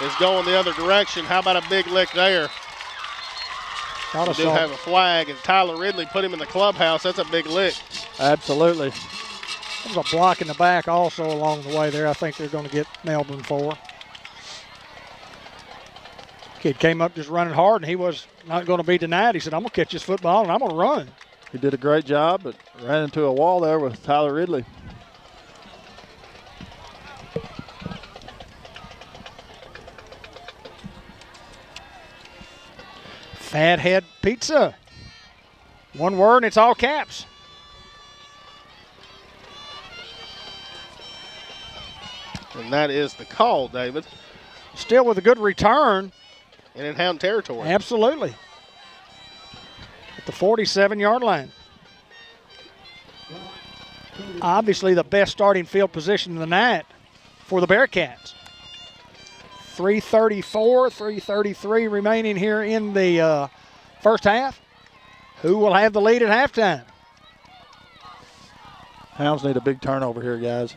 is going the other direction. How about a big lick there? We do have a flag, and Tyler Ridley put him in the clubhouse. That's a big lick. Absolutely. There's a block in the back also along the way there. I think they're going to get Melbourne for. Kid came up just running hard, and he was not going to be denied. He said, I'm going to catch this football, and I'm going to run. He did a great job, but ran into a wall there with Tyler Ridley. Fathead Pizza. 1 word, and it's all caps. And that is the call, David. Still with a good return. And in Hound territory. Absolutely. At the 47-yard line. Obviously the best starting field position of the night for the Bearkats. 3:34, 3:33 remaining here in the first half. Who will have the lead at halftime? Hounds need a big turnover here, guys.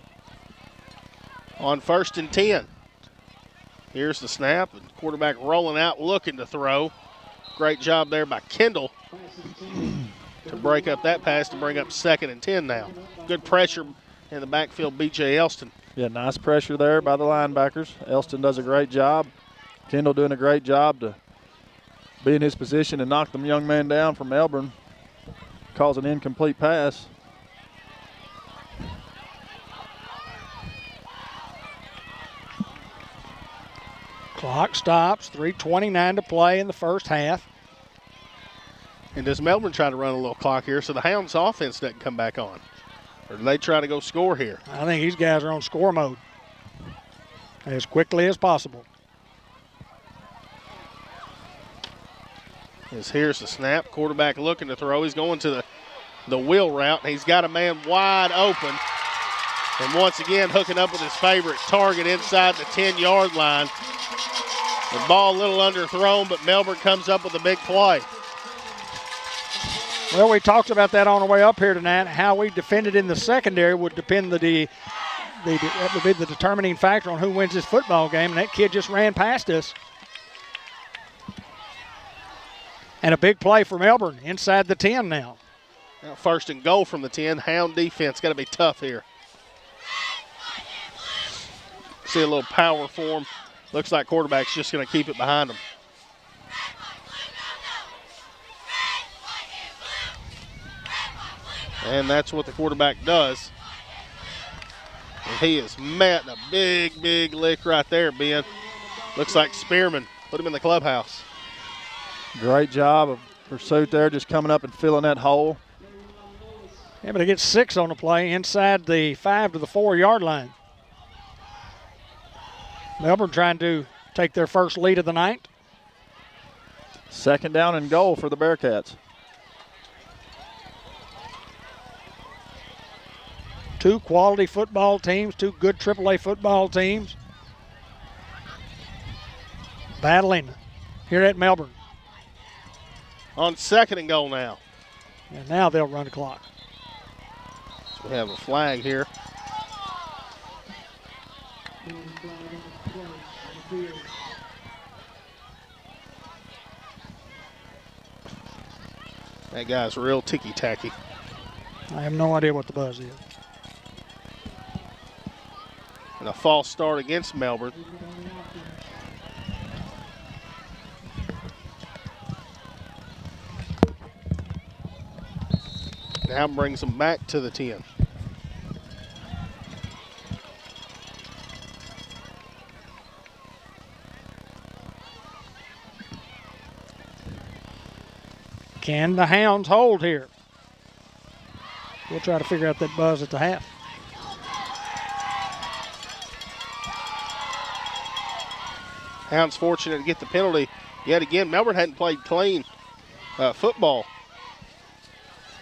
On 1st and 10. Here's the snap, and quarterback rolling out, looking to throw. Great job there by Kendall to break up that pass to bring up 2nd and 10 now. Good pressure in the backfield, B.J. Elston. Yeah, nice pressure there by the linebackers. Elston does a great job. Kendall doing a great job to be in his position and knock them young man down from Melbourne. Calls an incomplete pass. Clock stops, 3:29 to play in the first half. And does Melbourne try to run a little clock here so the Hounds offense doesn't come back on? Or do they try to go score here? I think these guys are on score mode as quickly as possible. Here's the snap. Quarterback looking to throw. He's going to the wheel route. He's got a man wide open. And once again, hooking up with his favorite target inside the 10-yard line. The ball a little underthrown, but Melbourne comes up with a big play. Well, we talked about that on the way up here tonight. How we defended in the secondary would depend that would be the determining factor on who wins this football game. And that kid just ran past us. And a big play for Melbourne inside the 10 now. Now 1st and goal from the 10. Hound defense got to be tough here. See a little power for him. Looks like quarterback's just going to keep it behind him. And that's what the quarterback does. And he is met a big, big lick right there, Ben. Looks like Spearman put him in the clubhouse. Great job of pursuit there, just coming up and filling that hole. Yeah, but he gets 6 on the play inside the 5 to the 4-yard line. Melbourne trying to take their first lead of the night. 2nd down and goal for the Bearkats. Two quality football teams, two good AAA football teams battling here at Melbourne. On 2nd and goal now. And now they'll run the clock. So we have a flag here. That guy's real ticky-tacky. I have no idea what the buzz is. And a false start against Melbourne. Now brings them back to the 10. Can the Hounds hold here? We'll try to figure out that buzz at the half. Hounds fortunate to get the penalty. Yet again, Melbourne hadn't played clean football.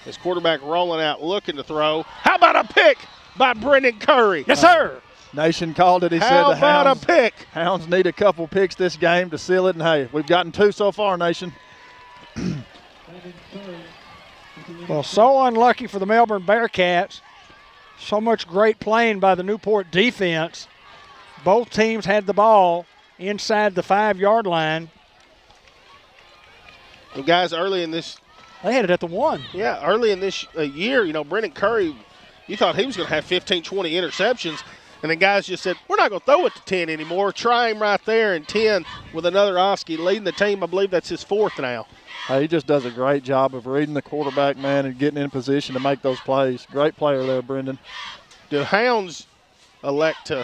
His quarterback rolling out, looking to throw. How about a pick by Brendan Curry? Yes, sir. Nation called it. He said How the about Hounds, a pick? Hounds need a couple picks this game to seal it. And, hey, we've gotten 2 so far, Nation. Well, so unlucky for the Melbourne Bearkats. So much great playing by the Newport defense. Both teams had the ball inside the 5-yard line. And guys, early in this, They had it at the 1. yeah, early in this year, you know, Brendan Curry, you thought he was going to have 15, 20 interceptions. And the guys just said, we're not going to throw it to 10 anymore. Try him right there in 10 with another Oski leading the team. I believe that's his 4th now. He just does a great job of reading the quarterback, man, and getting in position to make those plays. Great player there, Brendan. The Hounds elect to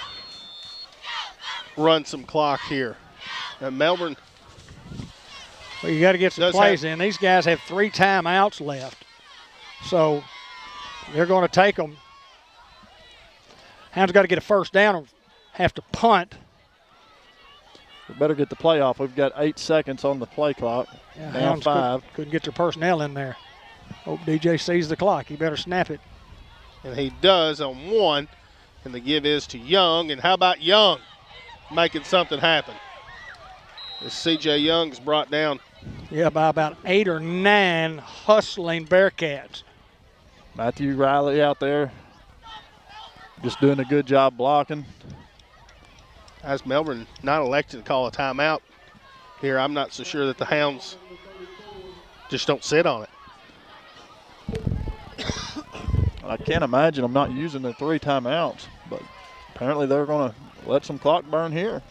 run some clock here. And Melbourne, Well, you got to get some plays in. These guys have 3 timeouts left. So they're going to take them. Hounds got to get a first down and have to punt. We better get the play off. We've got 8 seconds on the play clock. Yeah, now Hounds 5. couldn't get their personnel in there. Hope DJ sees the clock. He better snap it. and he does on 1, and the give is to Young. And how about Young making something happen? As C.J. Young's brought down. Yeah, by about 8 or 9 hustling Bearkats. Matthew Riley out there just doing a good job blocking. As Melbourne not elected to call a timeout here, I'm not so sure that the Hounds Just don't sit on it. I can't imagine them not using their 3 timeouts, but apparently they're going to let some clock burn here,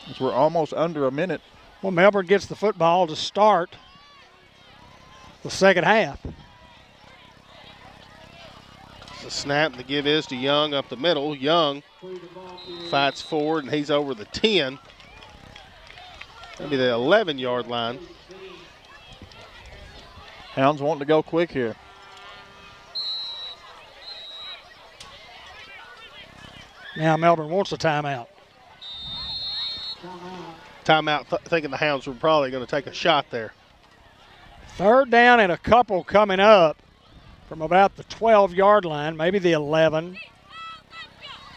as we're almost under a minute. Well, Melbourne gets the football to start the second half. The snap, the give is to Young up the middle. Young fights forward, and he's over the 10. Maybe the 11-yard line. Hounds wanting to go quick here. Now Melbourne wants a timeout. Timeout, thinking the Hounds were probably going to take a shot there. 3rd down and a couple coming up from about the 12-yard line, maybe the 11.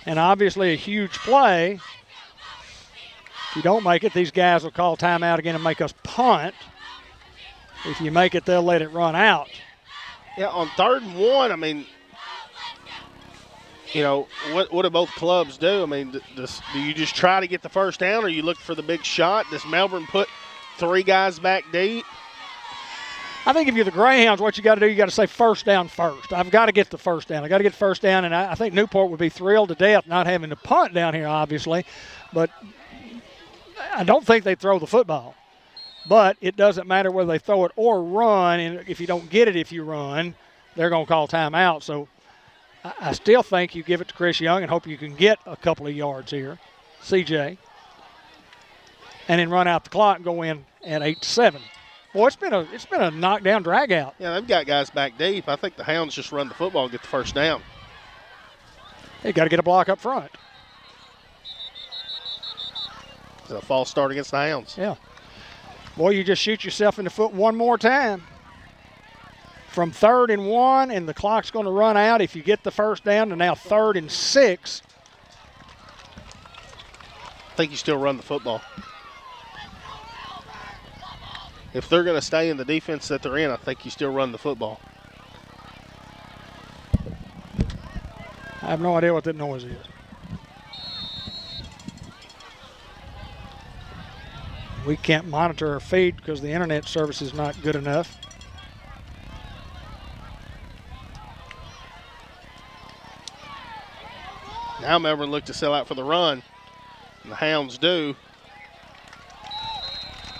And obviously a huge play. If you don't make it, these guys will call timeout again and make us punt. If you make it, they'll let it run out. Yeah, on 3rd and 1, I mean, you know, what do both clubs do? I mean, do you just try to get the first down, or you look for the big shot? Does Melbourne put 3 guys back deep? I think if you're the Greyhounds, what you got to do, you got to say first down first. I've got to get the first down. I got to get the first down, and I think Newport would be thrilled to death not having to punt down here, obviously. But I don't think they throw the football. But it doesn't matter whether they throw it or run, and if you don't get it if you run, they're going to call timeout. So I still think you give it to Chris Young and hope you can get a couple of yards here, CJ, and then run out the clock and go in at 8-7. Boy, it's been a knockdown drag out. Yeah, they've got guys back deep. I think the Hounds just run the football and get the first down. They got to get a block up front. It's a false start against the Hounds. Yeah. Boy, you just shoot yourself in the foot one more time. From 3rd and 1, and the clock's going to run out if you get the first down, to now 3rd and 6. I think you still run the football. If they're going to stay in the defense that they're in, I think you still run the football. I have no idea what that noise is. We can't monitor our feed because the internet service is not good enough. Now Melbourne look to sell out for the run, and the Hounds do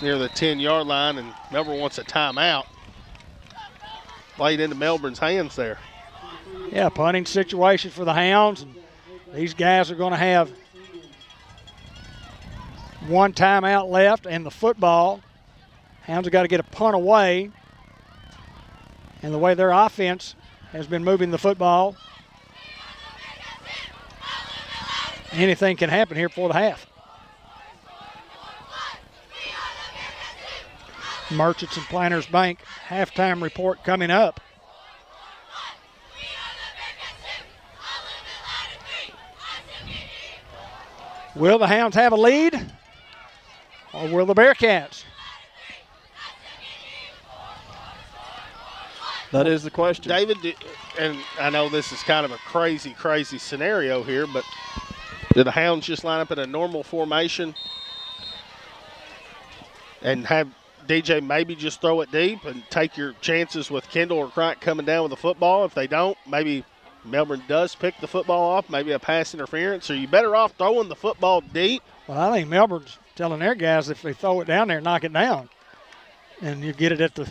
near the 10-yard line, and Melbourne wants a timeout. Played into Melbourne's hands there. Yeah, punting situation for the Hounds. And these guys are going to have one timeout left and the football. Hounds have got to get a punt away. And the way their offense has been moving the football, anything can happen here before the half. Merchants and Planters Bank halftime report coming up. Will the Hounds have a lead, or will the Bearkats? That is the question. David, and I know this is kind of a crazy scenario here, but do the Hounds just line up in a normal formation and have DJ maybe just throw it deep and take your chances with Kendall or Crichton coming down with the football? If they don't, maybe Melbourne does pick the football off, maybe a pass interference. Are you better off throwing the football deep? Well, I think Melbourne's telling their guys if they throw it down there, knock it down, and you get it at the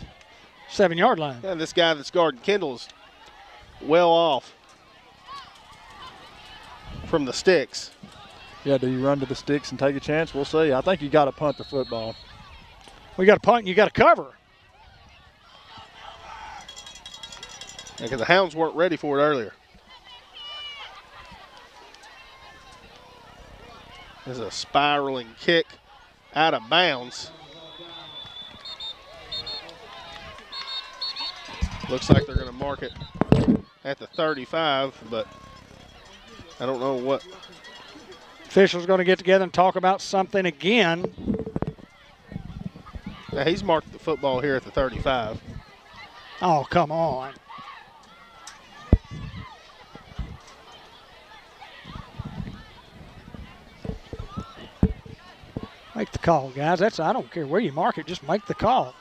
7-yard line. Yeah, this guy that's guarding Kendall is well off from the sticks. Yeah, do you run to the sticks and take a chance? We'll see. I think you got to punt the football. We got to punt and you got to cover. Because the Hounds weren't ready for it earlier. There's a spiraling kick out of bounds. Looks like they're going to mark it at the 35, but I don't know what. Officials going to get together and talk about something again. Now he's marked the football here at the 35. Oh, come on. Make the call, guys. I don't care where you mark it, just make the call.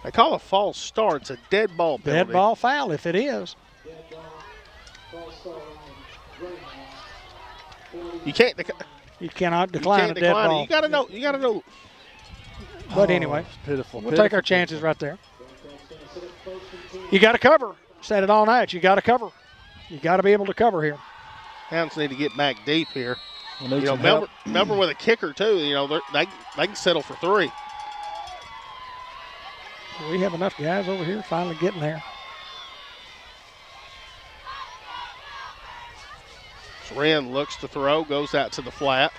They call a false start. It's a dead ball penalty. Dead ball foul if it is. You can't. You cannot decline a dead ball. You gotta know. You gotta know. But anyway, pitiful. We'll take our chances right there. You got to cover. Said it all night. You got to cover. You got to be able to cover here. Hounds need to get back deep here. We'll need some help. Melbourne with a kicker too. They can settle for 3. We have enough guys over here finally getting there. Wren looks to throw, goes out to the flat.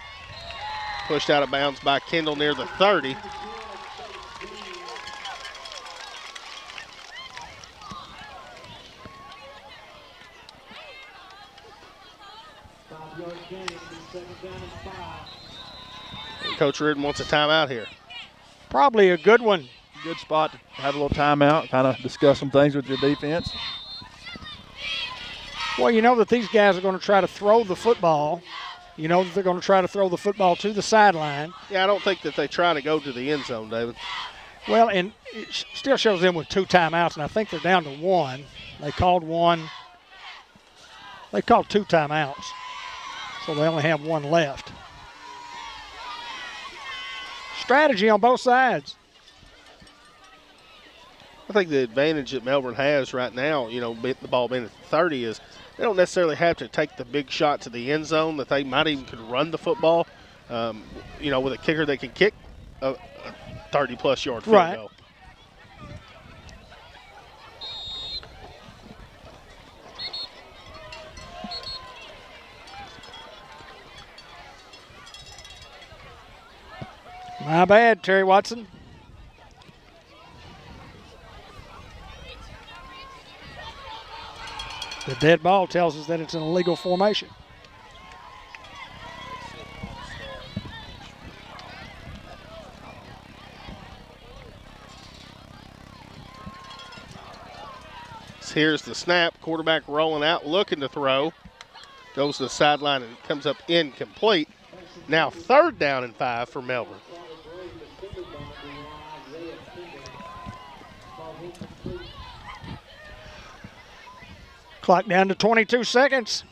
Pushed out of bounds by Kendall near the 30. And Coach Ridden wants a timeout here. Probably a good one. Good spot to have a little timeout, kind of discuss some things with your defense. Well, you know that these guys are going to try to throw the football. You know that they're going to try to throw the football to the sideline. Yeah, I don't think that they try to go to the end zone, David. Well, and it still shows them with 2 timeouts, and I think they're down to 1. They called 1. They called 2 timeouts, so they only have 1 left. Strategy on both sides. I think the advantage that Melbourne has right now, the ball being at 30, is they don't necessarily have to take the big shot to the end zone, that they might even could run the football. With a kicker that can kick a 30-plus yard field goal. My bad, Terry Watson. The dead ball tells us that it's an illegal formation. Here's the snap. Quarterback rolling out, looking to throw. Goes to the sideline and comes up incomplete. Now 3rd down and 5 for Melbourne. Clock down to 22 seconds.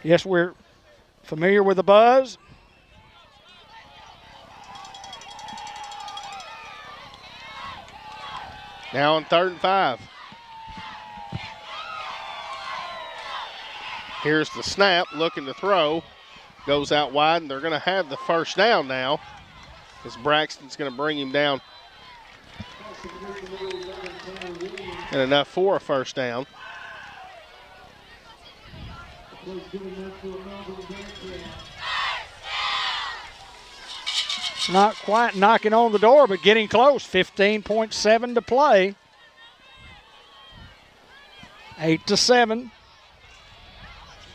Yes, we're familiar with the buzz. Now on 3rd and 5. Here's the snap, looking to throw. Goes out wide, and they're going to have the 1st down now, as Braxton's going to bring him down. And enough for a 1st down. Not quite knocking on the door, but getting close. 15.7 to play. 8-7.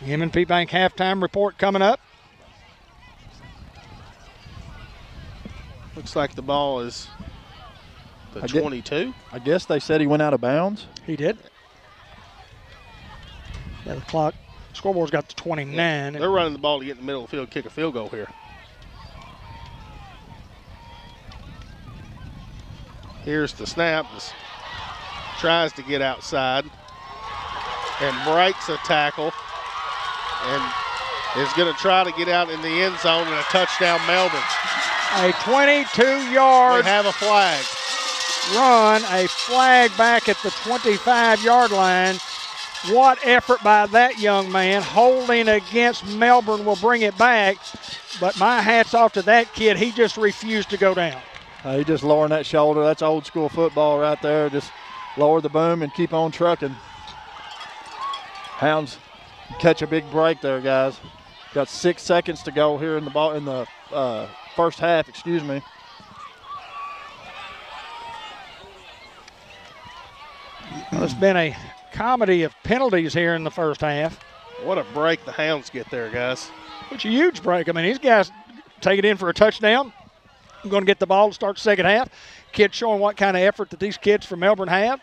M&P Bank halftime report coming up. Looks like the ball is the 22. I guess they said he went out of bounds. He did. Yeah, the scoreboard's got the 29. Yeah, they're running the ball to get in the middle of the field, kick a field goal here. Here's the snap. Tries to get outside and breaks a tackle and is going to try to get out in the end zone, and a touchdown Melbourne. A 22-yard. We have a flag. Run, a flag back at the 25-yard line. What effort by that young man. Holding against Melbourne will bring it back, but my hat's off to that kid. He just refused to go down. He just lowering that shoulder. That's old school football right there. Just lower the boom and keep on trucking. Hounds catch a big break there, guys. Got 6 seconds to go here in the first half. Excuse me. Well, it's been a comedy of penalties here in the first half. What a break the Hounds get there, guys. It's a huge break. I mean, these guys take it in for a touchdown. I'm going to get the ball to start the second half. Kids showing what kind of effort that these kids from Melbourne have.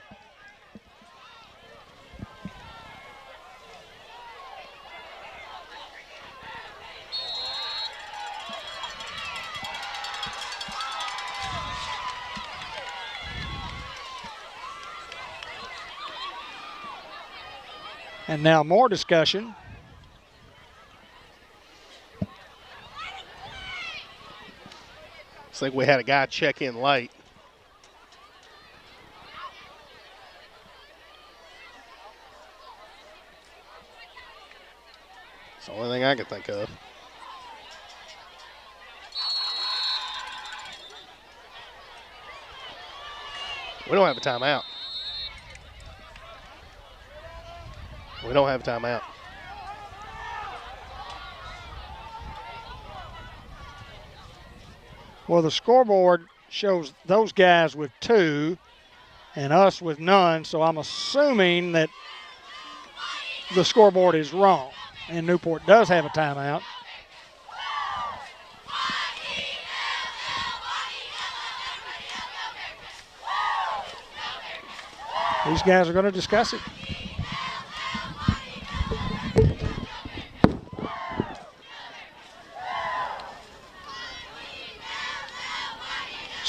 And now more discussion. Looks like we had a guy check in late. It's the only thing I can think of. We don't have a timeout. We don't have a timeout. Well, the scoreboard shows those guys with 2 and us with none, so I'm assuming that the scoreboard is wrong, and Newport does have a timeout. These guys are going to discuss it.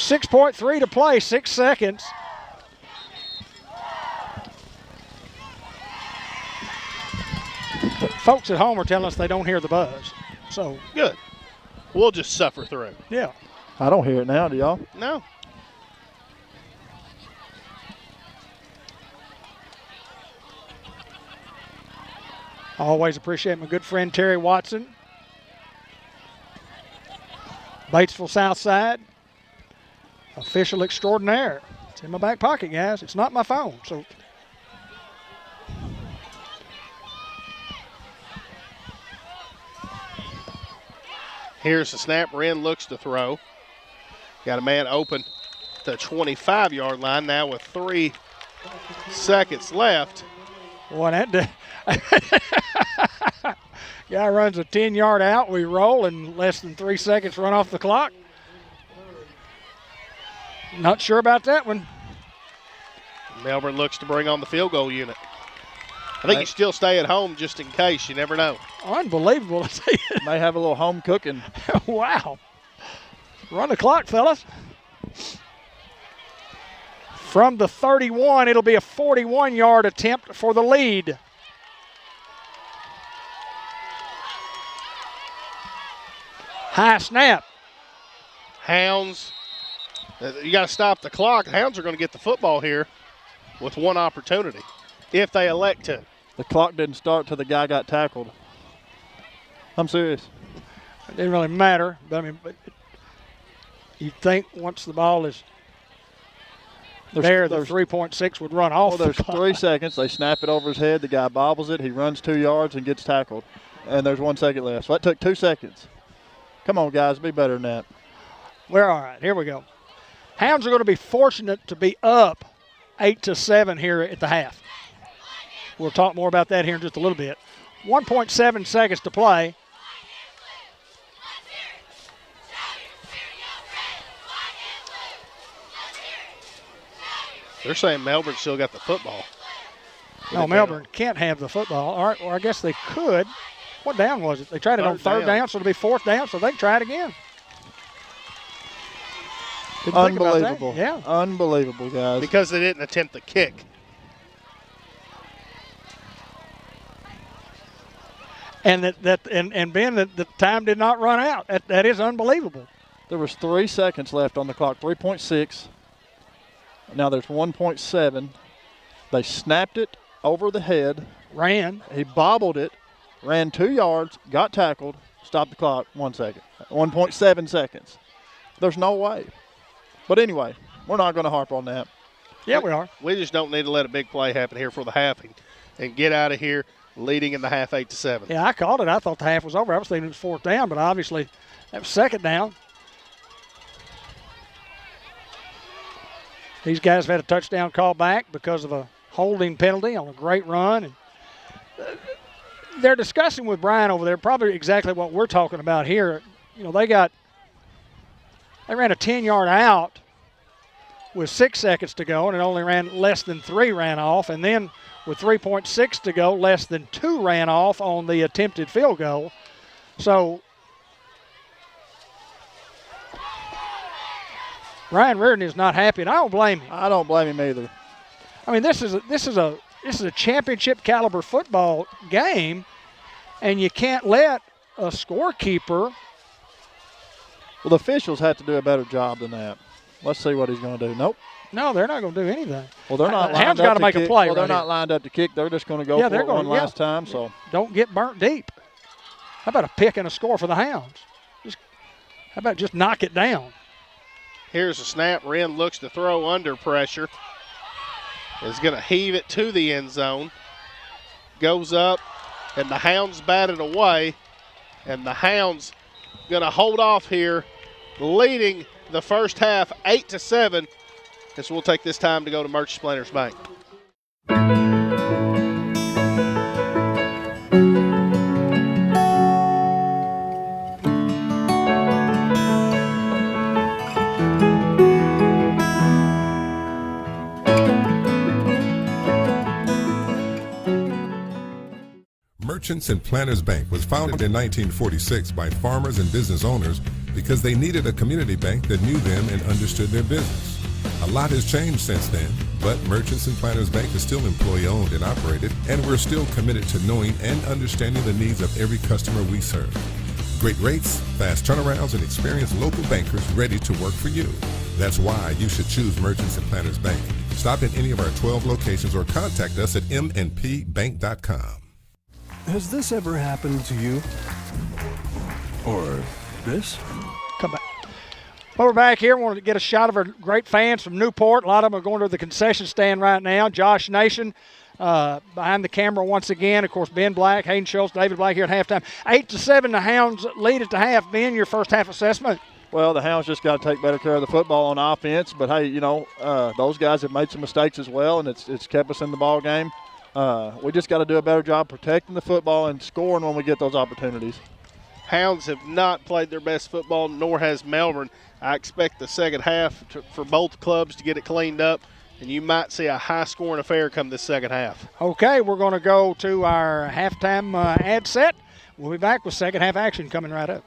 .3 to play, 6 seconds. Folks at home are telling us they don't hear the buzz. So good. We'll just suffer through. Yeah. I don't hear it now, do y'all? No. Always appreciate my good friend Terry Watson. Batesville Southside. Official extraordinaire. It's in my back pocket, guys. It's not my phone. So here's the snap. Wren looks to throw. Got a man open to the 25-yard line now with 3 seconds left. Boy, that guy runs a 10-yard out. We roll in less than 3 seconds run off the clock. Not sure about that one. Melbourne looks to bring on the field goal unit. I think you still stay at home just in case. You never know. Unbelievable. May have a little home cooking. Wow. Run the clock, fellas. From the 31, it'll be a 41-yard attempt for the lead. High snap. Hounds. You got to stop the clock. Hounds are going to get the football here with one opportunity if they elect to. The clock didn't start till the guy got tackled. I'm serious. It didn't really matter, but you'd think once the ball is the 3.6 would run off. Well, there's 3 seconds. They snap it over his head. The guy bobbles it. He runs 2 yards and gets tackled. And there's 1 second left. So that took 2 seconds. Come on, guys. Be better than that. We're all right. Here we go. Hounds are going to be fortunate to be up 8-7 here at the half. We'll talk more about that here in just a little bit. 1.7 seconds to play. They're saying Melbourne still got the football. No, Melbourne can't have the football. All right, or I guess they could. What down was it? They tried it on third down, so it'll be 4th down, so they can try it again. Unbelievable. Yeah. Unbelievable, guys. Because they didn't attempt the kick. And Ben, the time did not run out. That is unbelievable. There was 3 seconds left on the clock, 3.6. Now there's 1.7. They snapped it over the head. Ran. He bobbled it, ran 2 yards, got tackled, stopped the clock 1 second. 1.7 seconds. There's no way. But anyway, we're not going to harp on that. Yeah, we are. We just don't need to let a big play happen here for the half and get out of here leading in the half 8-7. Yeah, I called it. I thought the half was over. I was thinking it was 4th down, but obviously that was 2nd down. These guys have had a touchdown call back because of a holding penalty on a great run. And they're discussing with Brian over there probably exactly what we're talking about here. You know, they ran a 10-yard out with 6 seconds to go, and it only ran less than 3 ran off. And then with 3.6 to go, less than 2 ran off on the attempted field goal. So Ryan Reardon is not happy, and I don't blame him. I don't blame him either. I mean, this is a this is a championship caliber football game, and you can't let a scorekeeper. Well, the officials have to do a better job than that. Let's see what he's going to do. Nope. No, they're not going to do anything. Well, they're not. Hound's got to make a play. Well, they're right not here. lined up to kick. They're just going to go for it one last time. So don't get burnt deep. How about a pick and a score for the Hounds? How about just knock it down? Here's a snap. Wren looks to throw under pressure. Is going to heave it to the end zone. Goes up, and the Hounds bat it away. And the Hounds going to hold off here, leading the first half 8-7. As we'll take this time to go to Merchant Splinters Bank. Merchants and Planters Bank was founded in 1946 by farmers and business owners because they needed a community bank that knew them and understood their business. A lot has changed since then, but Merchants and Planters Bank is still employee-owned and operated, and we're still committed to knowing and understanding the needs of every customer we serve. Great rates, fast turnarounds, and experienced local bankers ready to work for you. That's why you should choose Merchants and Planters Bank. Stop in any of our 12 locations or contact us at mnpbank.com. Has this ever happened to you? Or this? Come back. Well, we're back here. Wanted to get a shot of our great fans from Newport. A lot of them are going to the concession stand right now. Josh Nation behind the camera once again. Of course, Ben Black, Hayden Schultz, David Black here at halftime. 8-7, the Hounds lead at the half. Ben, your first half assessment? Well, the Hounds just got to take better care of the football on offense. But, hey, you know, those guys have made some mistakes as well, and it's kept us in the ball game. We just got to do a better job protecting the football and scoring when we get those opportunities. Hounds have not played their best football, nor has Melbourne. I expect the second half for both clubs to get it cleaned up, and you might see a high-scoring affair come this second half. Okay, we're going to go to our halftime ad set. We'll be back with second half action coming right up.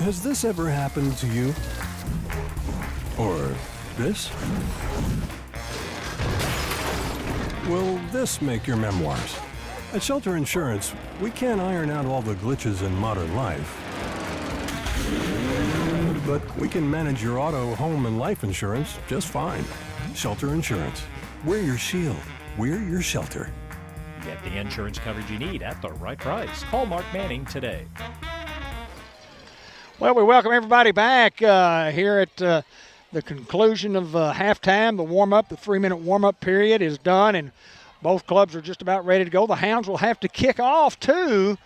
Has this ever happened to you? Or this? Will this make your memoirs? At Shelter Insurance, we can't iron out all the glitches in modern life. But we can manage your auto, home, and life insurance just fine. Shelter Insurance. We're your shield. We're your shelter. Get the insurance coverage you need at the right price. Call Mark Manning today. Well, we welcome everybody back here at the conclusion of halftime. The warm-up, the 3-minute warm-up period is done, and both clubs are just about ready to go. The Hounds will have to kick off, too.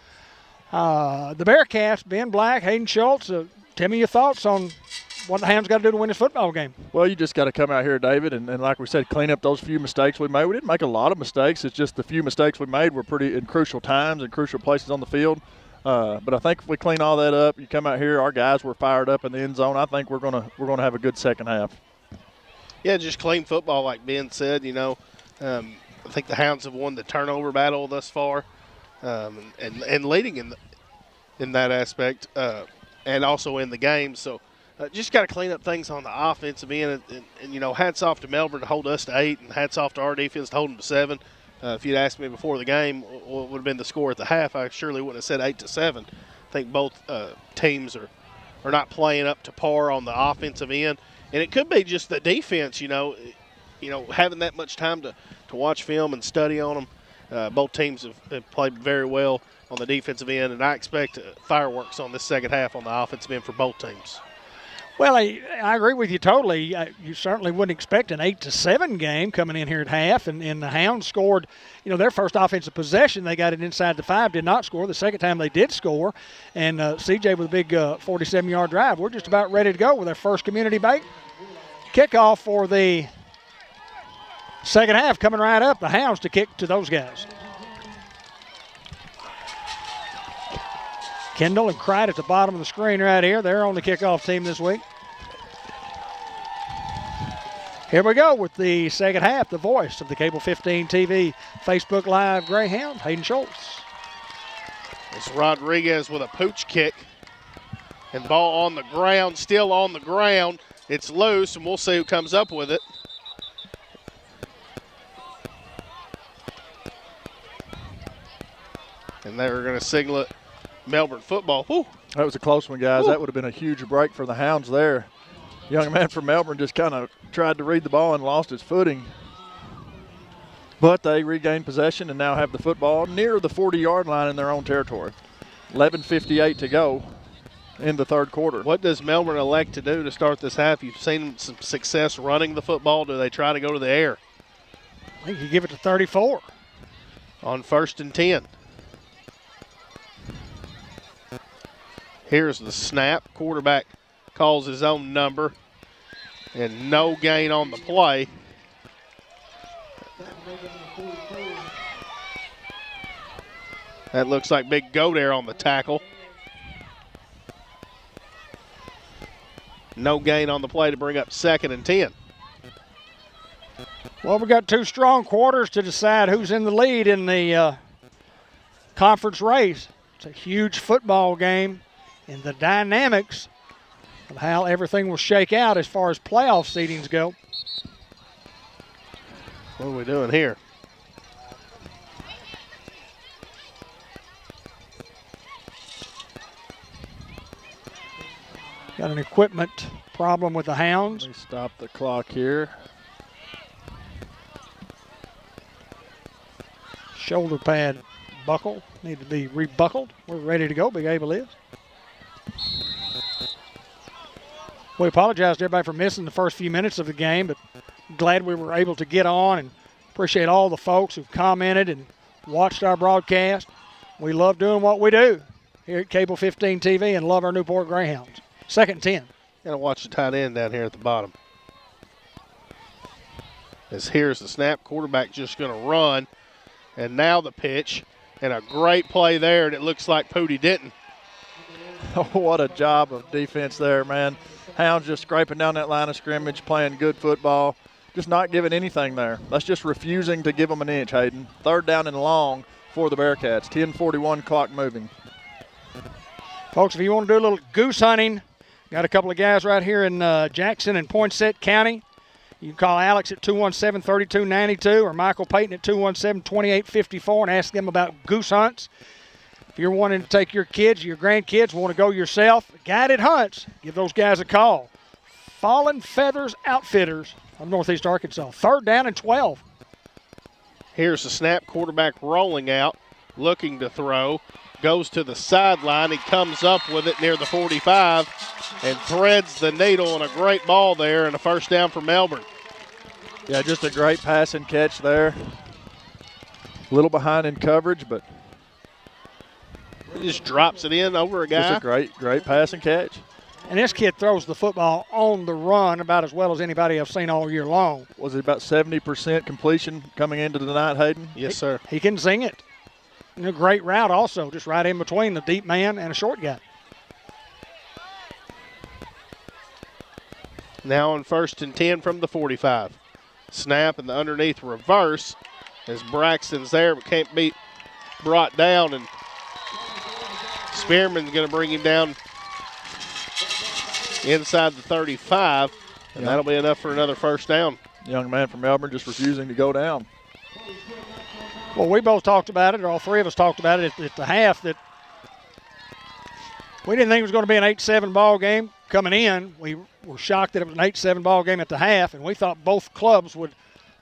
The Bearkatz, Ben Black, Hayden Schultz, tell me your thoughts on what the Hounds got to do to win this football game. Well, you just got to come out here, David, and like we said, clean up those few mistakes we made. We didn't make a lot of mistakes. It's just the few mistakes we made were pretty in crucial times and crucial places on the field. But I think if we clean all that up, you come out here, our guys were fired up in the end zone. I think we're gonna have a good second half. Yeah, just clean football, like Ben said. You know, I think the Hounds have won the turnover battle thus far, and leading in that aspect, and also in the game. So just got to clean up things on the offensive end, and you know, hats off to Melbourne to hold us to 8, and hats off to our defense to hold them to 7. If you'd asked me before the game what would have been the score at the half, I surely wouldn't have said 8-7. I think both teams are not playing up to par on the offensive end, and it could be just the defense. You know, having that much time to watch film and study on them. Both teams have played very well on the defensive end, and I expect fireworks on this second half on the offensive end for both teams. Well, I agree with you totally. You certainly wouldn't expect an 8-7 game coming in here at half, and the Hounds scored, their first offensive possession. They got it inside the 5, did not score. The second time they did score, and CJ with a big 47-yard drive. We're just about ready to go with our first community bank kickoff for the second half coming right up. The Hounds to kick to those guys. Kendall and Cried at the bottom of the screen right here. They're on the kickoff team this week. Here we go with the second half. The voice of the Cable 15 TV Facebook Live Greyhound, Hayden Schultz. It's Rodriguez with a pooch kick. And ball on the ground, still on the ground. It's loose, and we'll see who comes up with it. And they're going to signal it Melbourne football. Whew. That was a close one, guys. Whew. That would have been a huge break for the Hounds there. Young man from Melbourne just kind of tried to read the ball and lost his footing. But they regained possession and now have the football near the 40-yard line in their own territory. 11:58 to go in the third quarter. What does Melbourne elect to do to start this half? You've seen some success running the football. Do they try to go to the air? I think you give it to 34. On 1st and 10. Here's the snap. Quarterback calls his own number, and no gain on the play. That looks like Big Godair on the tackle. No gain on the play to bring up 2nd and 10. Well, we got 2 strong quarters to decide who's in the lead in the conference race. It's a huge football game. And the dynamics of how everything will shake out as far as playoff seedings go. What are we doing here? Got an equipment problem with the Hounds. Let me stop the clock here. Shoulder pad buckle need to be rebuckled. We're ready to go. Big Abel is. We apologize to everybody for missing the first few minutes of the game, but glad we were able to get on, and appreciate all the folks who've commented and watched our broadcast. We love doing what we do here at Cable 15 TV and love our Newport Greyhounds. 2nd and 10. Got to watch the tight end down here at the bottom. As here's the snap, quarterback just going to run, and now the pitch, and a great play there, and it looks like Pooty Denton. Oh, what a job of defense there, man. Hounds just scraping down that line of scrimmage, playing good football, just not giving anything there. That's just refusing to give them an inch, Hayden. 3rd down and long for the Bearkats. 10:41 clock moving. Folks, if you want to do a little goose hunting, got a couple of guys right here in Jackson and Poinsett County. You can call Alex at 217-3292 or Michael Payton at 217-2854 and ask them about goose hunts. If you're wanting to take your kids, your grandkids, want to go yourself, guided hunts, give those guys a call. Fallen Feathers Outfitters of Northeast Arkansas. 3rd down and 12. Here's the snap. Quarterback rolling out, looking to throw. Goes to the sideline. He comes up with it near the 45 and threads the needle, and a great ball there and a first down for Melbourne. Yeah, just a great pass and catch there. A little behind in coverage, but he just drops it in over a guy. just a great pass and catch. And this kid throws the football on the run about as well as anybody I've seen all year long. Was it about 70% completion coming into the night, Hayden? Yes, sir. He can zing it. And a great route also, just right in between the deep man and a short guy. Now on 1st and 10 from the 45. Snap and the underneath reverse as Braxton's there but can't be brought down, and Spearman's going to bring him down inside the 35, and that'll be enough for another first down. Young man from Melbourne just refusing to go down. Well, we both talked about it, or all three of us talked about it at the half, that we didn't think it was going to be an 8-7 ball game coming in. We were shocked that it was an 8-7 ball game at the half, and we thought both clubs would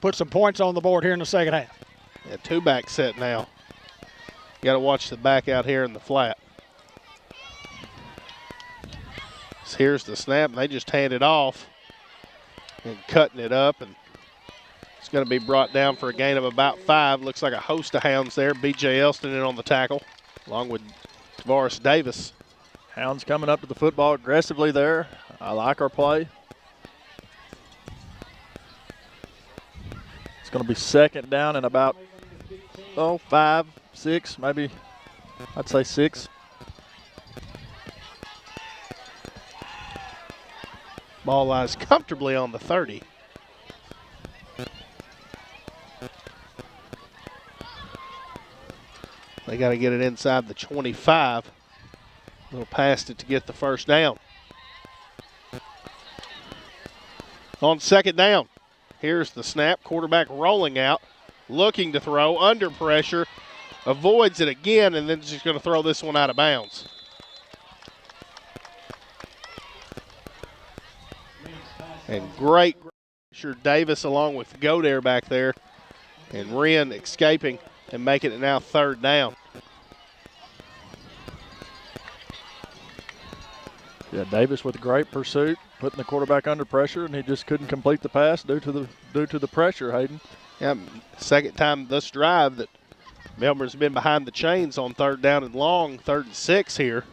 put some points on the board here in the second half. Yeah, 2-back set now. You got to watch the back out here in the flat. So here's the snap, and they just hand it off and cutting it up, and it's going to be brought down for a gain of about 5. Looks like a host of hounds there. B.J. Elston in on the tackle, along with Tavares Davis. Hounds coming up to the football aggressively there. I like our play. It's going to be 2nd down and about, 5, 6, maybe, I'd say 6. Ball lies comfortably on the 30. They got to get it inside the 25. A little past it to get the first down. On 2nd down, here's the snap. Quarterback rolling out, looking to throw, under pressure, avoids it again, and then just going to throw this one out of bounds. And great pressure, Davis along with Godare back there, and Wren escaping and making it now 3rd down. Yeah, Davis with a great pursuit, putting the quarterback under pressure, and he just couldn't complete the pass due to the pressure, Hayden. Yeah, second time this drive that Melbourne's been behind the chains on 3rd down and long, 3rd and 6 here.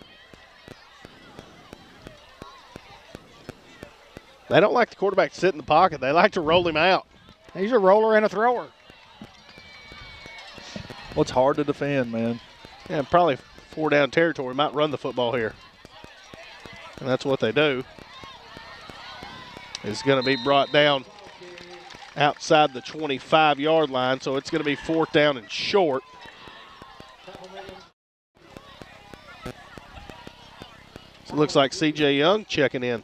They don't like the quarterback to sit in the pocket. They like to roll him out. He's a roller and a thrower. Well, it's hard to defend, man. Yeah, probably 4 down territory. Might run the football here. And that's what they do. It's going to be brought down outside the 25-yard line, so it's going to be 4th down and short. So it looks like C.J. Young checking in.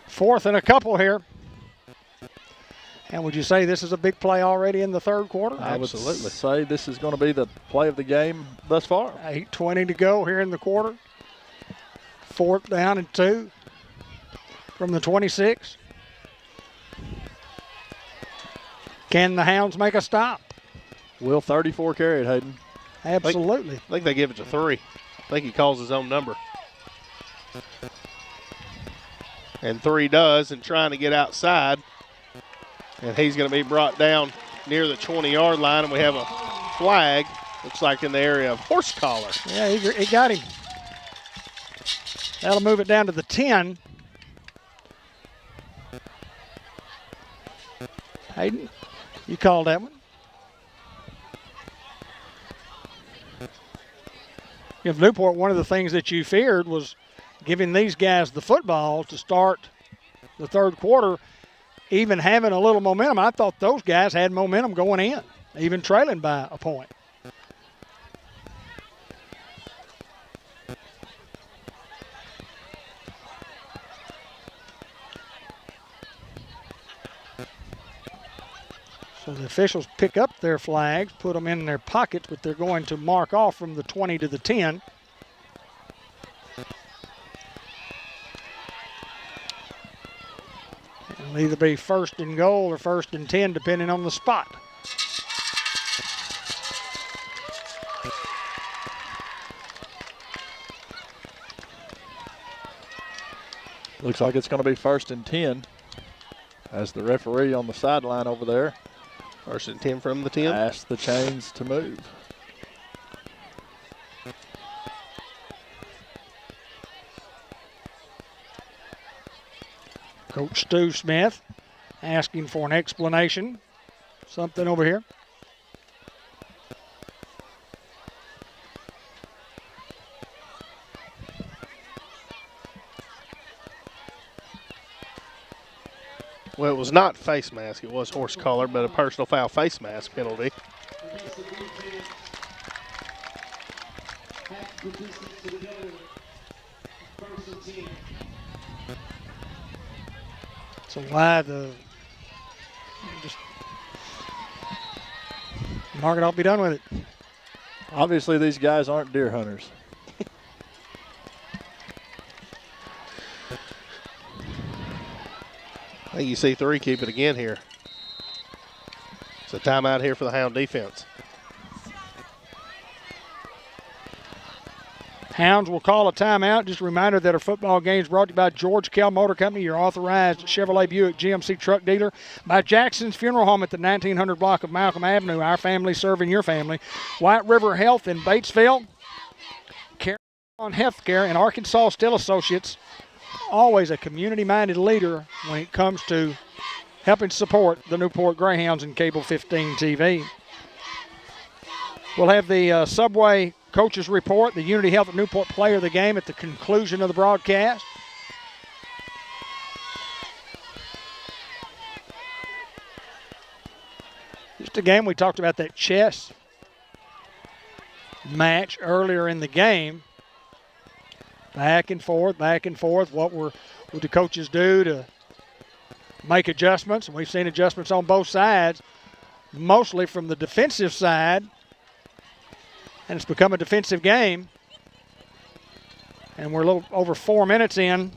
4th and a couple here. And would you say this is a big play already in the 3rd quarter? I would say this is going to be the play of the game thus far. 8:20 to go here in the quarter. 4th down and 2 from the 26. Can the Hounds make a stop? Will 34 carry it, Hayden? Absolutely. I think they give it to 3. I think he calls his own number. And 3 does, and trying to get outside. And he's going to be brought down near the 20-yard line, and we have a flag, looks like in the area of horse collar. Yeah, he got him. That'll move it down to the 10. Hayden, you called that one. If Newport, one of the things that you feared was giving these guys the football to start the 3rd quarter, even having a little momentum. I thought those guys had momentum going in, even trailing by a point. So the officials pick up their flags, put them in their pockets, but they're going to mark off from the 20 to the 10. It'll either be 1st and goal or 1st and 10, depending on the spot. Looks like it's going to be 1st and 10 as the referee on the sideline over there 1st and 10 from the 10. asks the chains to move. Coach Stu Smith asking for an explanation. Something over here. Well, it was not face mask. It was horse collar, but a personal foul face mask penalty. So why the just mark it off, be done with it. Obviously, these guys aren't deer hunters. I think you see 3 keep it again here. It's a timeout here for the Hound defense. Hounds will call a timeout. Just a reminder that our football game is brought to you by George Kell Motor Company, your authorized Chevrolet Buick GMC truck dealer, by Jackson's Funeral Home at the 1900 block of Malcolm Avenue, our family serving your family, White River Health in Batesville, Carolyn Healthcare, and Arkansas Steel Associates, always a community-minded leader when it comes to helping support the Newport Greyhounds and Cable 15 TV. We'll have the Subway Coaches Report, the Unity Health at Newport Player of the Game at the conclusion of the broadcast. Just a game, we talked about that chess match earlier in the game. Back and forth, back and forth. What would the coaches do to make adjustments? And we've seen adjustments on both sides, mostly from the defensive side. And it's become a defensive game. And we're a little over 4 minutes in.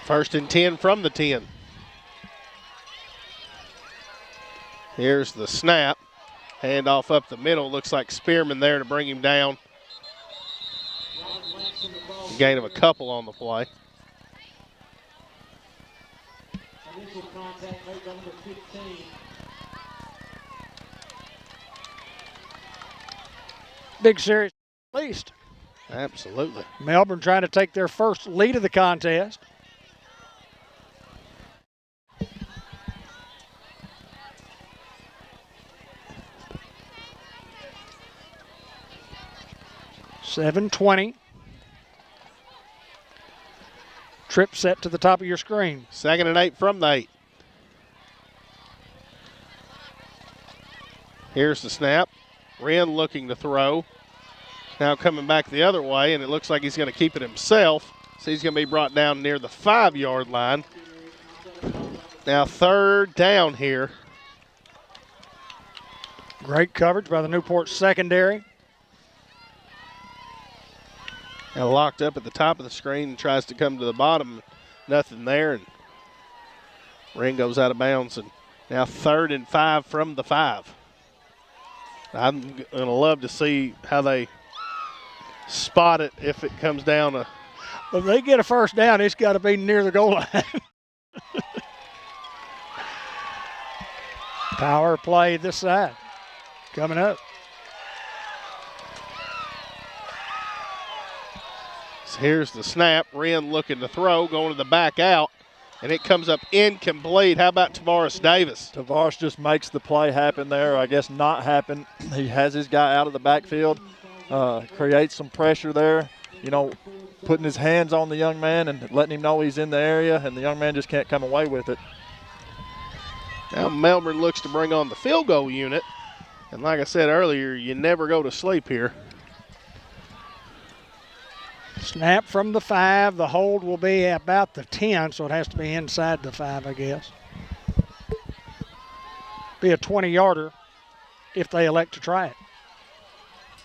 First and 10 from the 10. Here's the snap. Handoff up the middle. Looks like Spearman there to bring him down. Gain of a couple on the play. Initial contact made by number 15. Big series, at least. Absolutely. Melbourne trying to take their first lead of the contest. .720. Trip set to the top of your screen. 2nd and 8 from the 8. Here's the snap. Wren looking to throw. Now coming back the other way, and it looks like he's going to keep it himself. So he's going to be brought down near the 5-yard line. Now 3rd down here. Great coverage by the Newport secondary. Now locked up at the top of the screen and tries to come to the bottom. Nothing there. And Wren goes out of bounds. And now 3rd and 5 from the 5. I'm going to love to see how they spot it if it comes down a. If they get a first down, it's got to be near the goal line. Power play this side coming up. So here's the snap. Wren looking to throw, going to the back out, and it comes up incomplete. How about Tavares Davis? Tavares just makes the play happen there. I guess not happen. He has his guy out of the backfield, creates some pressure there, putting his hands on the young man and letting him know he's in the area, and the young man just can't come away with it. Now Melbourne looks to bring on the field goal unit. And like I said earlier, you never go to sleep here. Snap from the 5. The hold will be about the 10, so it has to be inside the 5, I guess. Be a 20-yarder if they elect to try it.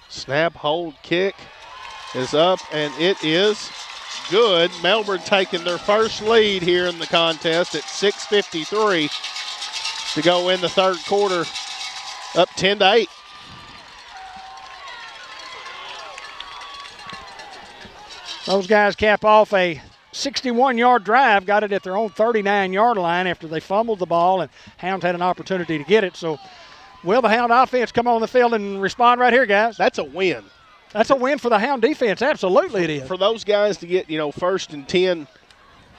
Snap, hold, kick is up, and it is good. Melbourne taking their first lead here in the contest at 6:53 to go in the third quarter, up 10-8. Those guys cap off a 61-yard drive, got it at their own 39-yard line after they fumbled the ball, and Hounds had an opportunity to get it. So will the Hound offense come on the field and respond right here, guys? That's a win. That's a win for the Hound defense. Absolutely it is. For those guys to get, first and 10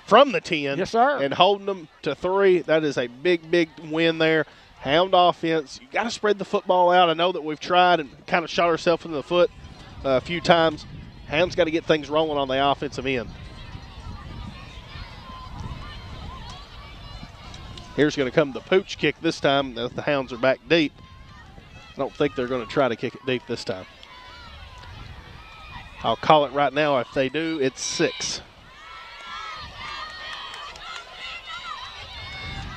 from the 10. Yes, sir. And holding them to 3, that is a big, big win there. Hound offense, you got to spread the football out. I know that we've tried and kind of shot ourselves in the foot a few times. Hounds got to get things rolling on the offensive end. Here's going to come the pooch kick this time. The Hounds are back deep. I don't think they're going to try to kick it deep this time. I'll call it right now. If they do, it's 6.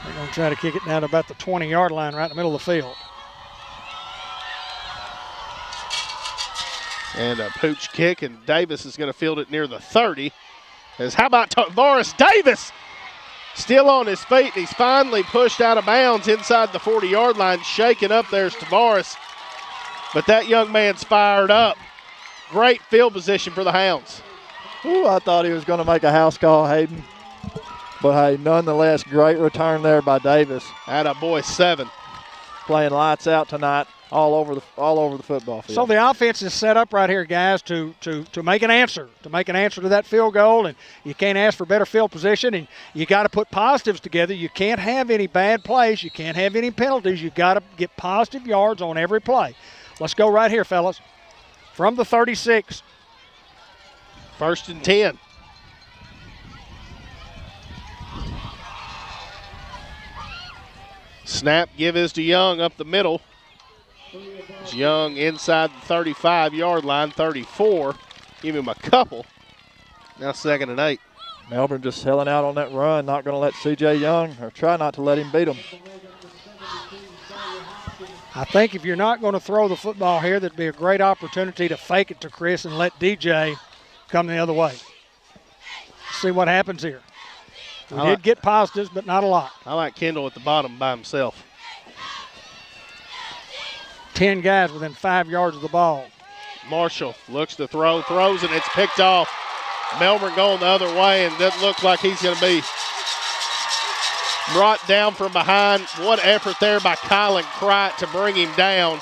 They're going to try to kick it down to about the 20-yard line right in the middle of the field. And a pooch kick, and Davis is going to field it near the 30. How about Tavares Davis? Still on his feet, and he's finally pushed out of bounds inside the 40-yard line. Shaking up there's Tavares. But that young man's fired up. Great field position for the Hounds. Ooh, I thought he was going to make a house call, Hayden. But, hey, nonetheless, great return there by Davis. Attaboy, 7. Playing lights out tonight all over the football field. So the offense is set up right here, guys, to make an answer, to that field goal, and you can't ask for better field position, and you got to put positives together. You can't have any bad plays. You can't have any penalties. You've got to get positive yards on every play. Let's go right here, fellas. From the 36. First and 10. Snap, give is to Young up the middle. It's Young inside the 35-yard line, 34. Give him a couple. Now 2nd and 8. Melbourne just selling out on that run, not going to let C.J. Young, or try not to let him beat them. I think if you're not going to throw the football here, that'd be a great opportunity to fake it to Chris and let DJ come the other way. See what happens here. We did get positives, but not a lot. I like Kendall at the bottom by himself. 10 guys within 5 yards of the ball. Marshall looks to throw, throws, and it's picked off. Melbourne going the other way, and doesn't look like he's going to be brought down from behind. What effort there by Kylan Cright to bring him down.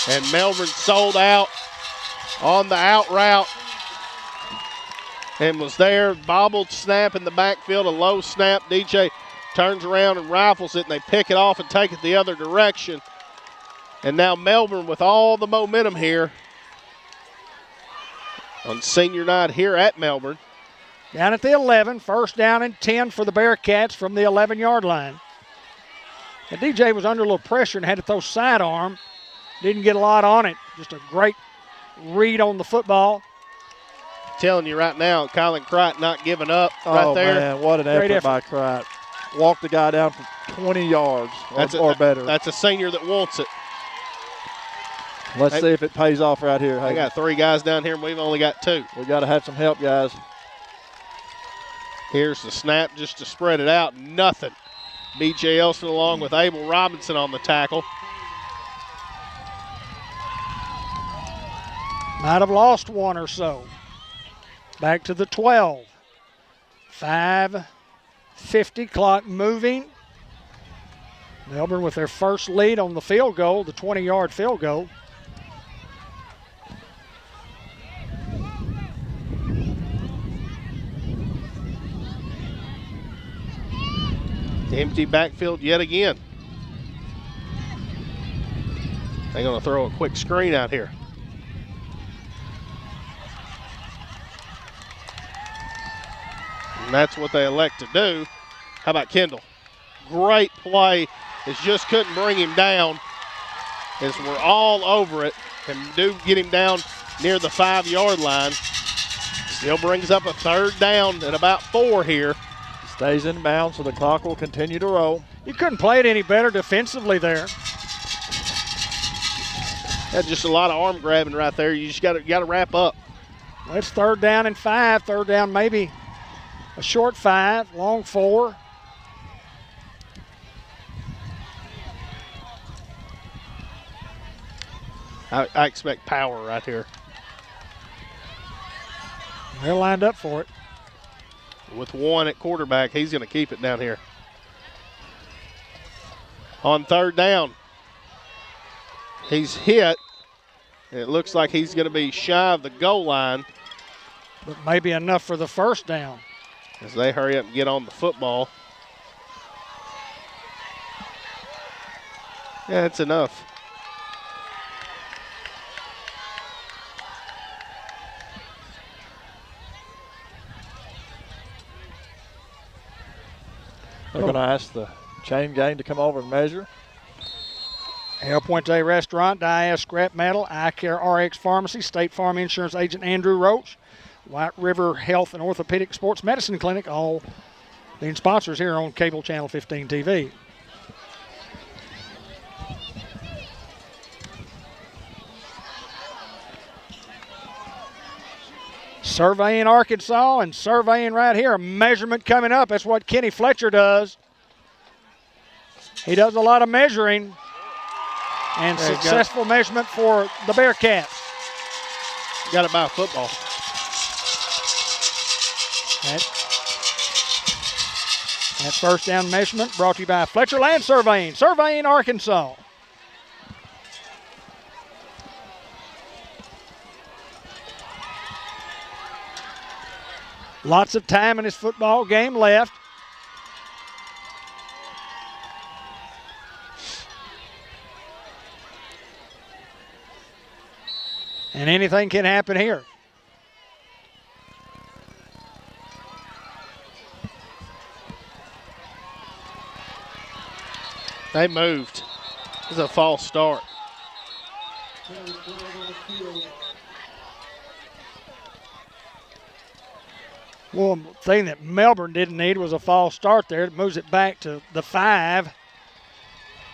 And Melbourne sold out on the out route and was there. Bobbled snap in the backfield, a low snap. DJ turns around and rifles it, and they pick it off and take it the other direction. And now Melbourne with all the momentum here on senior night here at Melbourne. Down at the 11, first down and 10 for the Bearkats from the 11-yard line. And DJ was under a little pressure and had to throw sidearm. Didn't get a lot on it. Just a great read on the football. Telling you right now, Colin Cright not giving up right there. Oh, man, what an effort by Cright. Walked the guy down for 20 yards or better. That's a senior that wants it. Let's see if it pays off right here. I got 3 guys down here, and we've only got 2. We got to have some help, guys. Here's the snap just to spread it out. Nothing. B.J. Elson along with Abel Robinson on the tackle. Might have lost one or so. Back to the 12. 5:50, clock moving. Melbourne with their first lead on the field goal, the 20-yard field goal. Empty backfield yet again. They're going to throw a quick screen out here. And that's what they elect to do. How about Kendall? Great play. It just couldn't bring him down. as we're all over it. Can do get him down near the 5-yard line. Still brings up a 3rd down at about 4 here. Stays in bounds, so the clock will continue to roll. You couldn't play it any better defensively there. That's just a lot of arm grabbing right there. You just got to wrap up. Well, it's 3rd down and 5. 3rd down, maybe a short 5, long 4. I expect power right here. They're lined up for it. With 1 at quarterback, he's going to keep it down here. On 3rd down, he's hit. It looks like he's going to be shy of the goal line. But maybe enough for the 1st down. As they hurry up and get on the football. Yeah, it's enough. They're going to ask the chain gang to come over and measure. El Puente Restaurant, Diaz Scrap Metal, Eye Care RX Pharmacy, State Farm Insurance Agent Andrew Roach, White River Health and Orthopedic Sports Medicine Clinic, all being sponsors here on Cable Channel 15 TV. Surveying Arkansas and surveying right here. A measurement coming up. That's what Kenny Fletcher does. He does a lot of measuring. And successful measurement for the Bearkats. Got it by a football. That 1st down measurement brought to you by Fletcher Land Surveying. Surveying Arkansas. Lots of time in this football game left. And anything can happen here. They moved. This is a false start. Well, the thing that Melbourne didn't need was a false start there. It moves it back to the 5,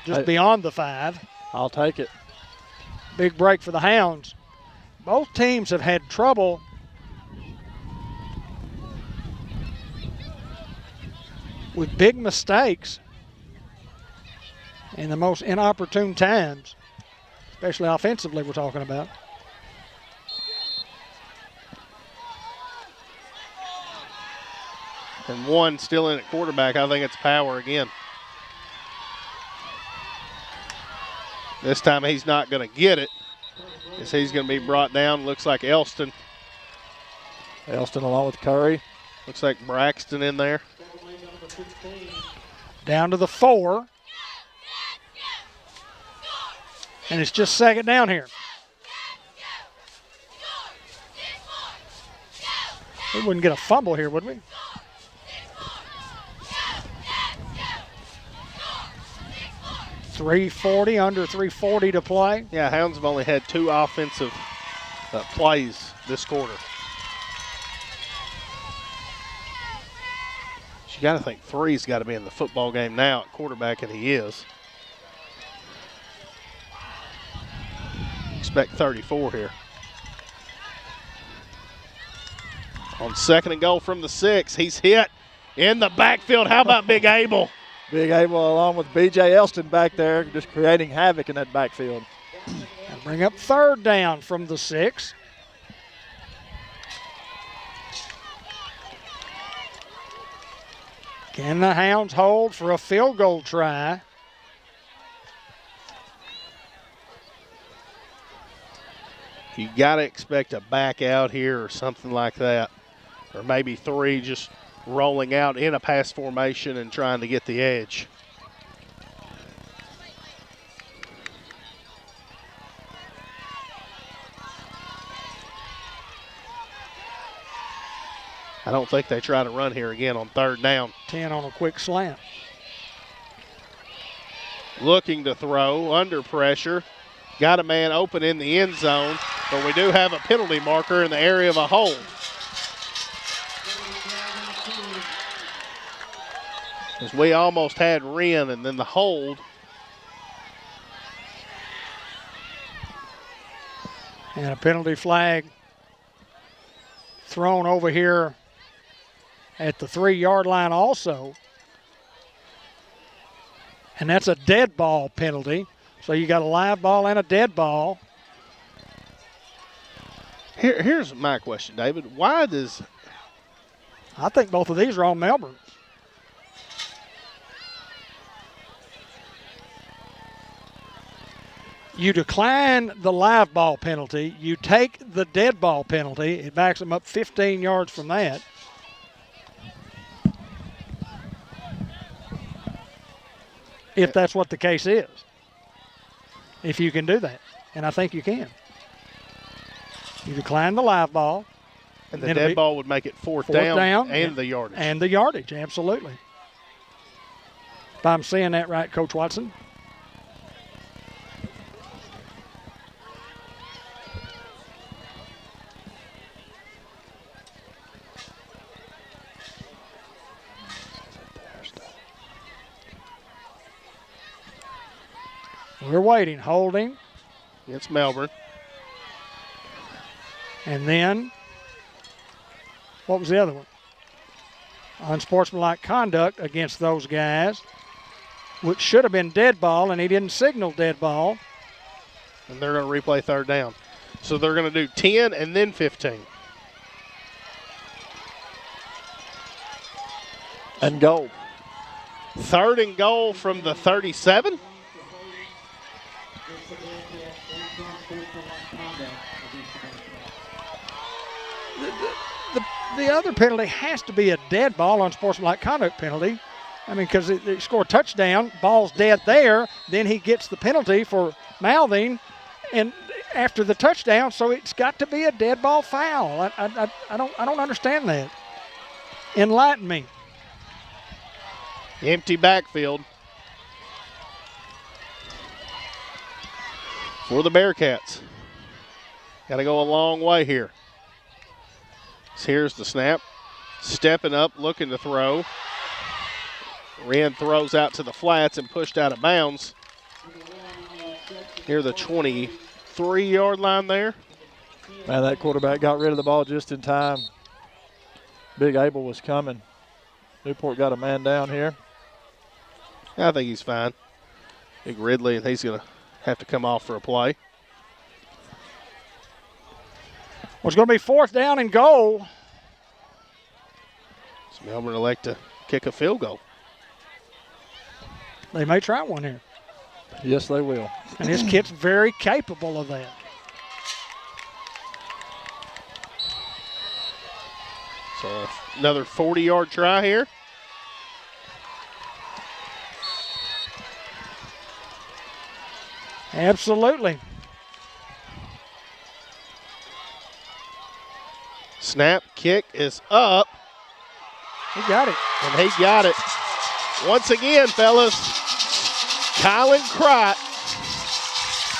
just beyond the 5. I'll take it. Big break for the Hounds. Both teams have had trouble with big mistakes in the most inopportune times, especially offensively we're talking about. And 1 still in at quarterback. I think it's power again. This time he's not going to get it. As he's going to be brought down. Looks like Elston. Elston along with Curry. Looks like Braxton in there. Down to the 4. And it's just 2nd down here. We wouldn't get a fumble here, would we? .340, under 340 to play. Yeah, Hounds have only had 2 offensive plays this quarter. You got to think 3's got to be in the football game now at quarterback, and he is. Expect 34 here. On 2nd and goal from the 6, he's hit in the backfield. How about Big Abel? Big Abel along with B.J. Elston back there, just creating havoc in that backfield. And bring up 3rd down from the 6. Can the Hounds hold for a field goal try? You got to expect a back out here or something like that. Or maybe 3 just rolling out in a pass formation and trying to get the edge. I don't think they try to run here again on 3rd down. 10 on a quick slant. Looking to throw, under pressure. got a man open in the end zone, but we do have a penalty marker in the area of a hold. As we almost had Wren and then the hold. And a penalty flag thrown over here at the 3-yard line also. And that's a dead ball penalty. So you got a live ball and a dead ball. Here's my question, David. Why does... I think both of these are on Melbourne. You decline the live ball penalty. You take the dead ball penalty. It backs them up 15 yards from that. If that's what the case is. If you can do that. And I think you can. You decline the live ball. And the dead ball would make it fourth down and the yardage. And the yardage, absolutely. If I'm seeing that right, Coach Watson. We're waiting, holding. It's Melbourne. And then, what was the other one? Unsportsmanlike conduct against those guys, which should have been dead ball, and he didn't signal dead ball. And they're going to replay third down. So they're going to do 10 and then 15. And goal. 3rd and goal from the 37. The other penalty has to be a dead ball, unsportsmanlike conduct penalty. I mean, because they score a touchdown, ball's dead there, then he gets the penalty for mouthing, and after the touchdown, so it's got to be a dead ball foul. I don't understand that. Enlighten me. Empty backfield for the Bearkats. Got to go a long way here. So here's the snap. Stepping up, looking to throw. Wren throws out to the flats and pushed out of bounds. Near the 23-yard line there. Man, that quarterback got rid of the ball just in time. Big Abel was coming. Newport got a man down here. I think he's fine. Big Ridley, and he's going to have to come off for a play. Well, it's going to be 4th down and goal. So Melbourne elect to kick a field goal. They may try one here. Yes, they will. And this kid's very capable of that. So another 40-yard try here. Absolutely. Snap, kick is up. He got it. And he got it. Once again, fellas, Kylan Crott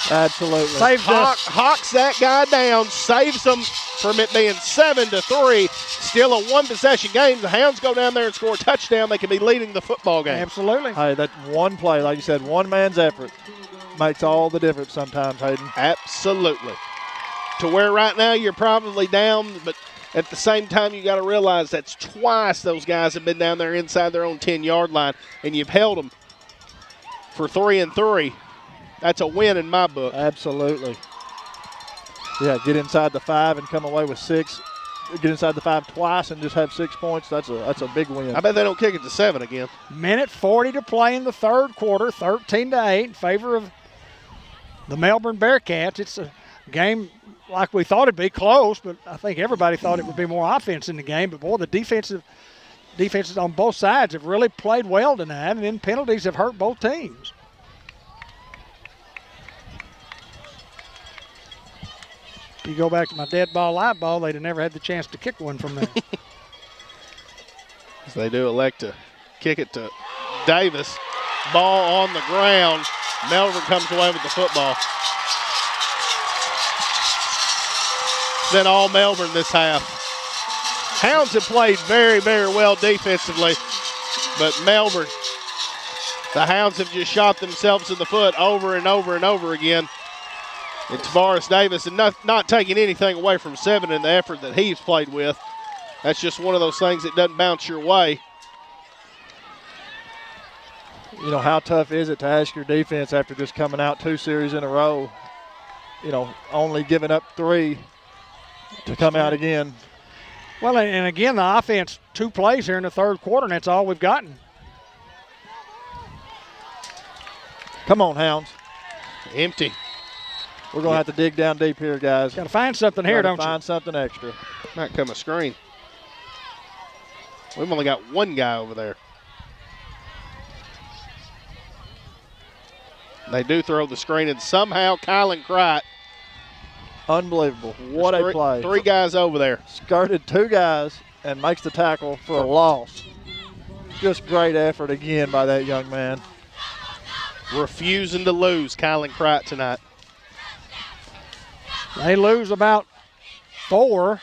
Absolutely. hawks that guy down, saves them from it being 7-3. Still a one-possession game. The Hounds go down there and score a touchdown. They can be leading the football game. Absolutely. Hey, that one play, like you said, one man's effort makes all the difference sometimes, Hayden. Absolutely. To where right now you're probably down, but at the same time you got to realize that's twice those guys have been down there inside their own 10-yard line, and you've held them for 3-3. That's a win in my book. Absolutely. Yeah, get inside the 5 and come away with 6. Get inside the 5 twice and just have 6 points. That's a big win. I bet they don't kick it to 7 again. Minute 40 to play in the third quarter, 13-8 in favor of the Melbourne Bearkats. It's a game like we thought it'd be close, but I think everybody thought it would be more offense in the game. But boy, the defenses on both sides have really played well tonight, and then penalties have hurt both teams. If you go back to my dead ball, live ball, they'd have never had the chance to kick one from there. As they do elect to kick it to Davis. Ball on the ground. Melbourne comes away with the football. than all Melbourne this half. Hounds have played very, very well defensively, but Melbourne, the Hounds have just shot themselves in the foot over and over and over again. And Tavares Davis, and not taking anything away from Seven in the effort that he's played with. That's just one of those things that doesn't bounce your way. You know, how tough is it to ask your defense after just coming out 2 series in a row, you know, only giving up 3 to come out again. Well, and again, the offense, 2 plays here in the third quarter, and that's all we've gotten. Come on, Hounds. Empty. We're going to have to dig down deep here, guys. Got to find something here, don't you? Find something extra. Might come a screen. We've only got 1 guy over there. They do throw the screen, and somehow Kylan Cright. Unbelievable. What a play. 3 guys over there. Skirted 2 guys and makes the tackle for a loss. Just great effort again by that young man. Refusing to lose, Kylan Cright tonight. They lose about 4.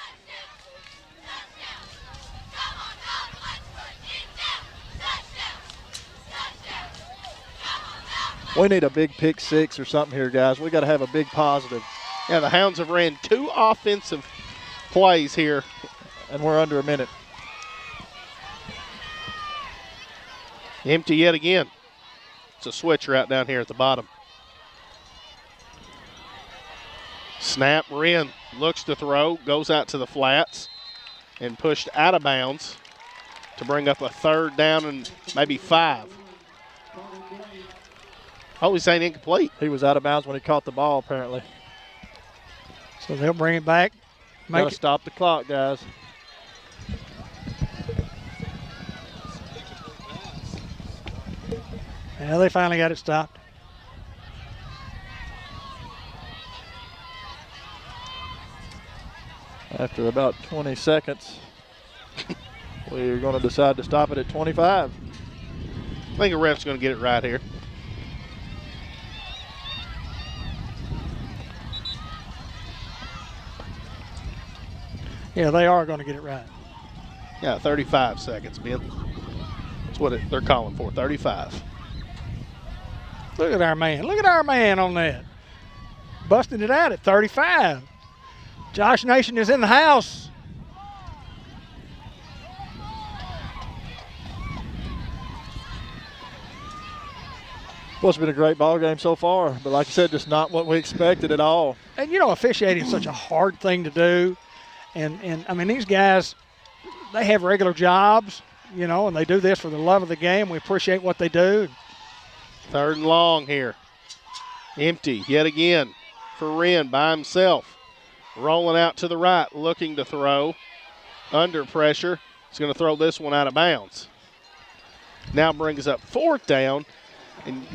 We need a big pick 6 or something here, guys. We got to have a big positive. Yeah, the Hounds have ran 2 offensive plays here. And we're under a minute. Empty yet again. It's a switch route down here at the bottom. Snap, Wren looks to throw, goes out to the flats, and pushed out of bounds to bring up a 3rd down and maybe 5. Oh, he's saying incomplete. He was out of bounds when he caught the ball, apparently. So they'll bring it back. Got to stop the clock, guys. Yeah, they finally got it stopped. After about 20 seconds, we're going to decide to stop it at 25. I think a ref's going to get it right here. Yeah, they are going to get it right. Yeah, 35 seconds, Ben. That's what they're calling for, 35. Look at our man. Look at our man on that. Busting it out at 35. Josh Nation is in the house. Well, it's been a great ball game so far, but like I said, just not what we expected at all. And, you know, officiating is such a hard thing to do. And I mean, these guys, they have regular jobs, you know, and they do this for the love of the game. We appreciate what they do. 3rd and long here. Empty yet again for Wren by himself. Rolling out to the right, looking to throw. Under pressure. He's going to throw this one out of bounds. Now brings up 4th down. And,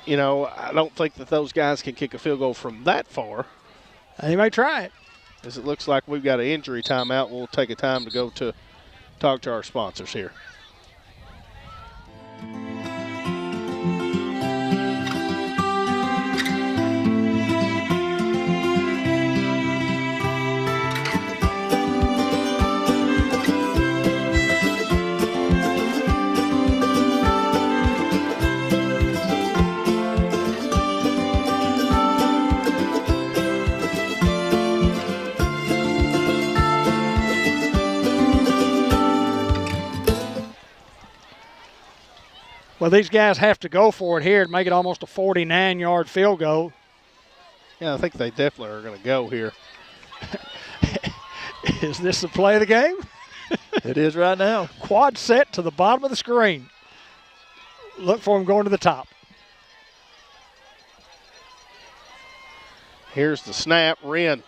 you know, I don't think that those guys can kick a field goal from that far. They may try it. As it looks like we've got an injury timeout, we'll take a time to go to talk to our sponsors here. Well, these guys have to go for it here to make it almost a 49-yard field goal. Yeah, I think they definitely are going to go here. Is this the play of the game? It is right now. Quad set to the bottom of the screen. Look for him going to the top. Here's the snap. Wren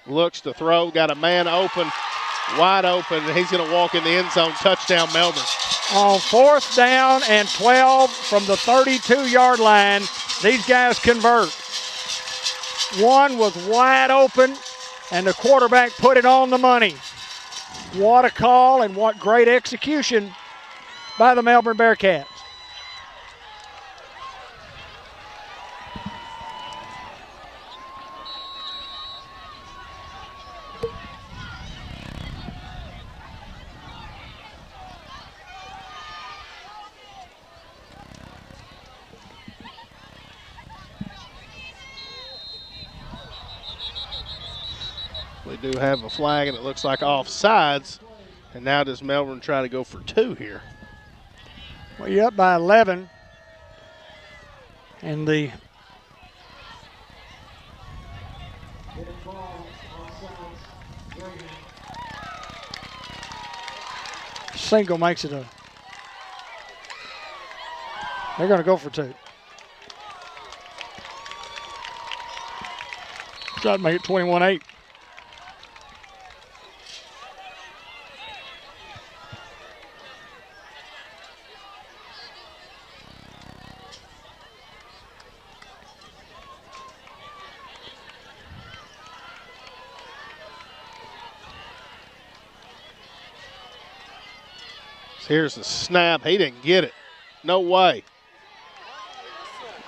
looks to throw. Got a man open, wide open, and he's going to walk in the end zone. Touchdown, Melbourne. On 4th down and 12 from the 32-yard line, these guys convert. One was wide open, and the quarterback put it on the money. What a call and what great execution by the Melbourne Bearkatz. do have a flag, and it looks like offsides. And now does Melbourne try to go for 2 here? Well, you're up by 11. And the single makes it a. They're going to go for 2. Try to make it 21-8. Here's the snap. He didn't get it. No way.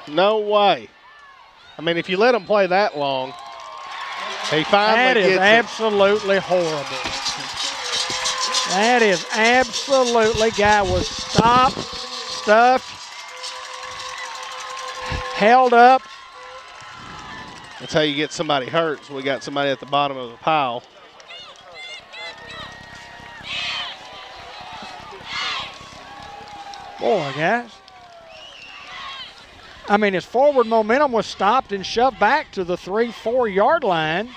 No way. I mean, if you let him play that long, he finally gets it. That is absolutely horrible. That is absolutely, guy was stopped, stuffed, held up. That's how you get somebody hurt. So we got somebody at the bottom of the pile. Boy, guys. I mean, his forward momentum was stopped and shoved back to the 3-4 yard line.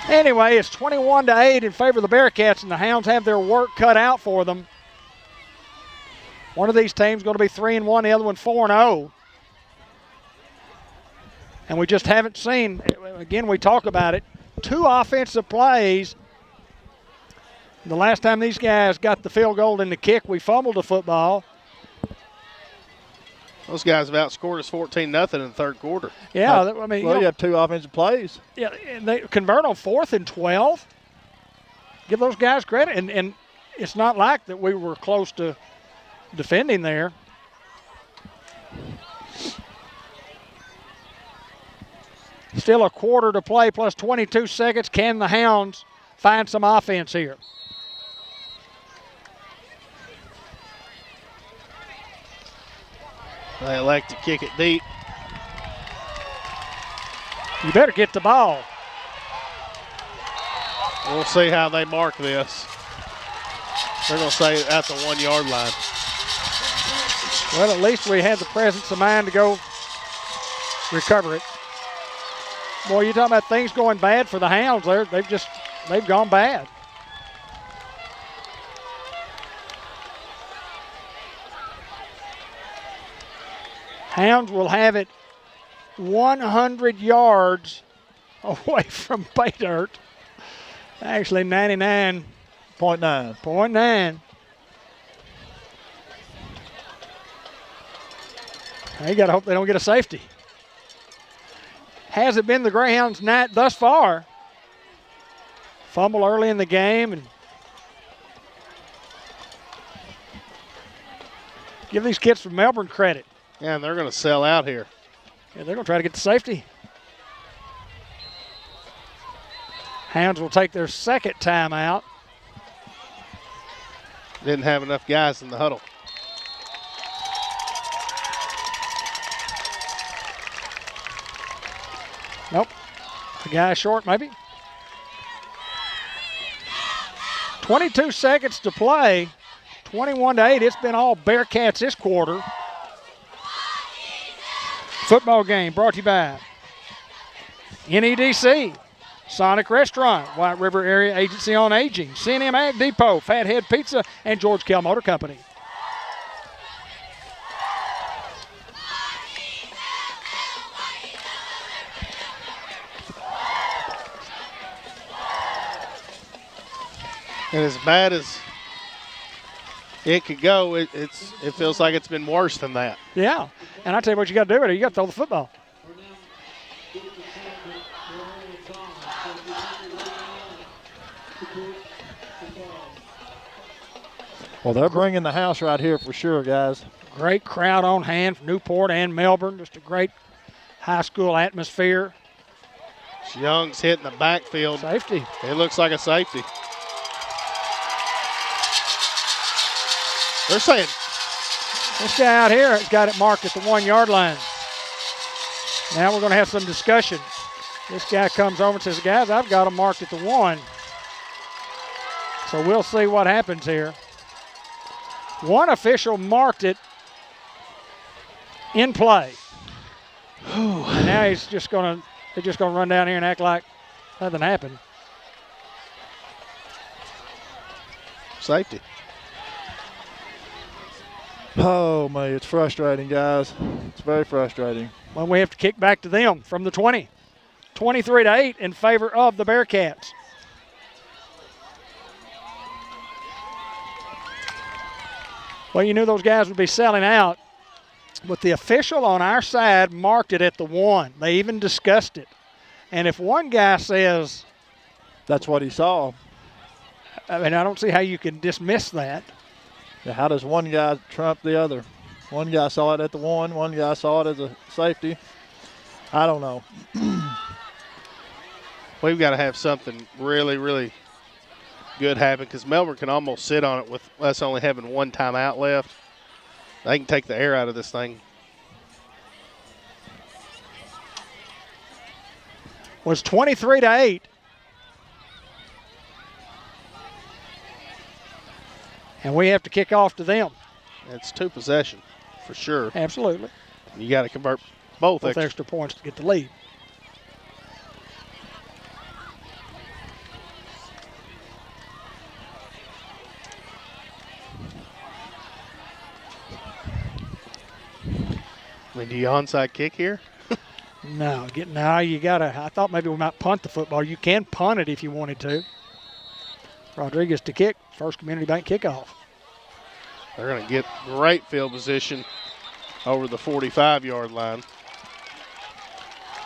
Anyway, it's 21-8 in favor of the Bearkats, and the Hounds have their work cut out for them. One of these teams going to be 3-1, the other one 4-0. And we just haven't seen, again, we talk about it, 2 offensive plays. The last time these guys got the field goal in the kick, we fumbled the football. Those guys have outscored us 14-0 in the third quarter. Yeah, I mean, well, you have 2 offensive plays. Yeah, and they convert on 4th and 12. Give those guys credit, and it's not like that we were close to defending there. Still a quarter to play plus 22 seconds. Can the Hounds find some offense here? They elect to kick it deep. You better get the ball. We'll see how they mark this. They're going to say at the 1 yard line. Well, at least we had the presence of mind to go recover it. Boy, you're talking about things going bad for the Hounds there. They've gone bad. Hounds will have it 100 yards away from pay dirt. Actually, 99.9. You got to hope they don't get a safety. Hasn't been the Greyhounds' night thus far. Fumble early in the game, and give these kids from Melbourne credit. Yeah, and they're going to sell out here. Yeah, they're going to try to get the safety. Hounds will take their second timeout. Didn't have enough guys in the huddle. Nope. The guy short, maybe. 22 seconds to play. 21-8. It's been all Bearkats this quarter. Football game brought to you by NEDC, Sonic Restaurant, White River Area Agency on Aging, C&M Ag Depot, Fathead Pizza, and George Kell Motor Company. And as bad as it could go, it feels like it's been worse than that. Yeah, and I tell you what you got to do with it. You got to throw the football. Well, they're bringing the house right here for sure, guys. Great crowd on hand from Newport and Melbourne. Just a great high school atmosphere. Young's hitting the backfield. Safety. It looks like a safety. They're saying this guy out here has got it marked at the 1 yard line. Now we're going to have some discussion. This guy comes over and says, guys, I've got him marked at the 1. So we'll see what happens here. One official marked it in play. And now they're just going to run down here and act like nothing happened. Safety. Oh, man, it's frustrating, guys. It's very frustrating. Well, we have to kick back to them from the 20. 23-8 in favor of the Bearkats. Well, you knew those guys would be selling out, but the official on our side marked it at the 1. They even discussed it. And if one guy says, that's what he saw. I mean, I don't see how you can dismiss that. Yeah, how does one guy trump the other? One guy saw it at the 1, one guy saw it as a safety. I don't know. We've got to have something really, really good happen because Melbourne can almost sit on it with us only having one timeout left. They can take the air out of this thing. Was 23-8. And we have to kick off to them. It's 2 possession for sure. Absolutely. You got to convert both extra points to get the lead. I mean, do you onside kick here? No, you gotta. I thought maybe we might punt the football. You can punt it if you wanted to. Rodriguez to kick, First Community Bank kickoff. They're going to get great field position over the 45-yard line.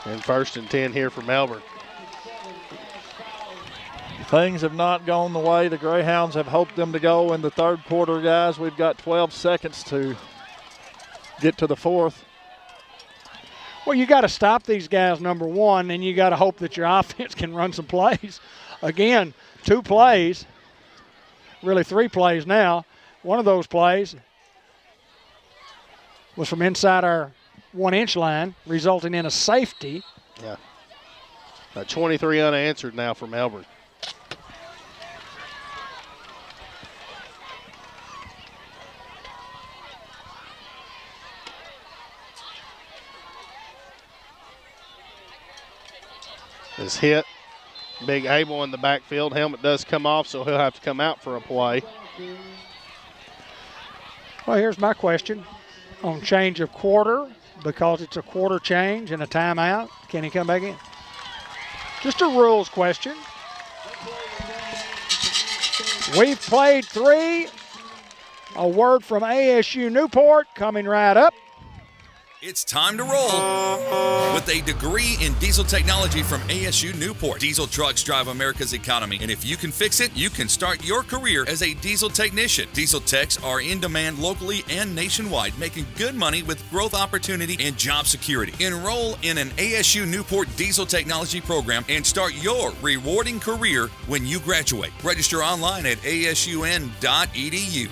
And 1st and 10 here for Melbourne. Things have not gone the way the Greyhounds have hoped them to go in the 3rd quarter, guys. We've got 12 seconds to get to the 4th. Well, you got to stop these guys, number one, and you got to hope that your offense can run some plays. Again, 2 plays, really 3 plays now. One of those plays was from inside our 1-inch line, resulting in a safety. Yeah. 23 unanswered now for Melbourne. Is hit. Big Abel in the backfield. Helmet does come off, so he'll have to come out for a play. Well, here's my question. On change of quarter, because it's a quarter change and a timeout, can he come back in? Just a rules question. We've played 3. A word from ASU Newport coming right up. It's time to roll with a degree in diesel technology from ASU Newport. Diesel trucks drive America's economy, and if you can fix it, you can start your career as a diesel technician. Diesel techs are in demand locally and nationwide, making good money with growth opportunity and job security. Enroll in an ASU Newport diesel technology program and start your rewarding career when you graduate. Register online at asun.edu.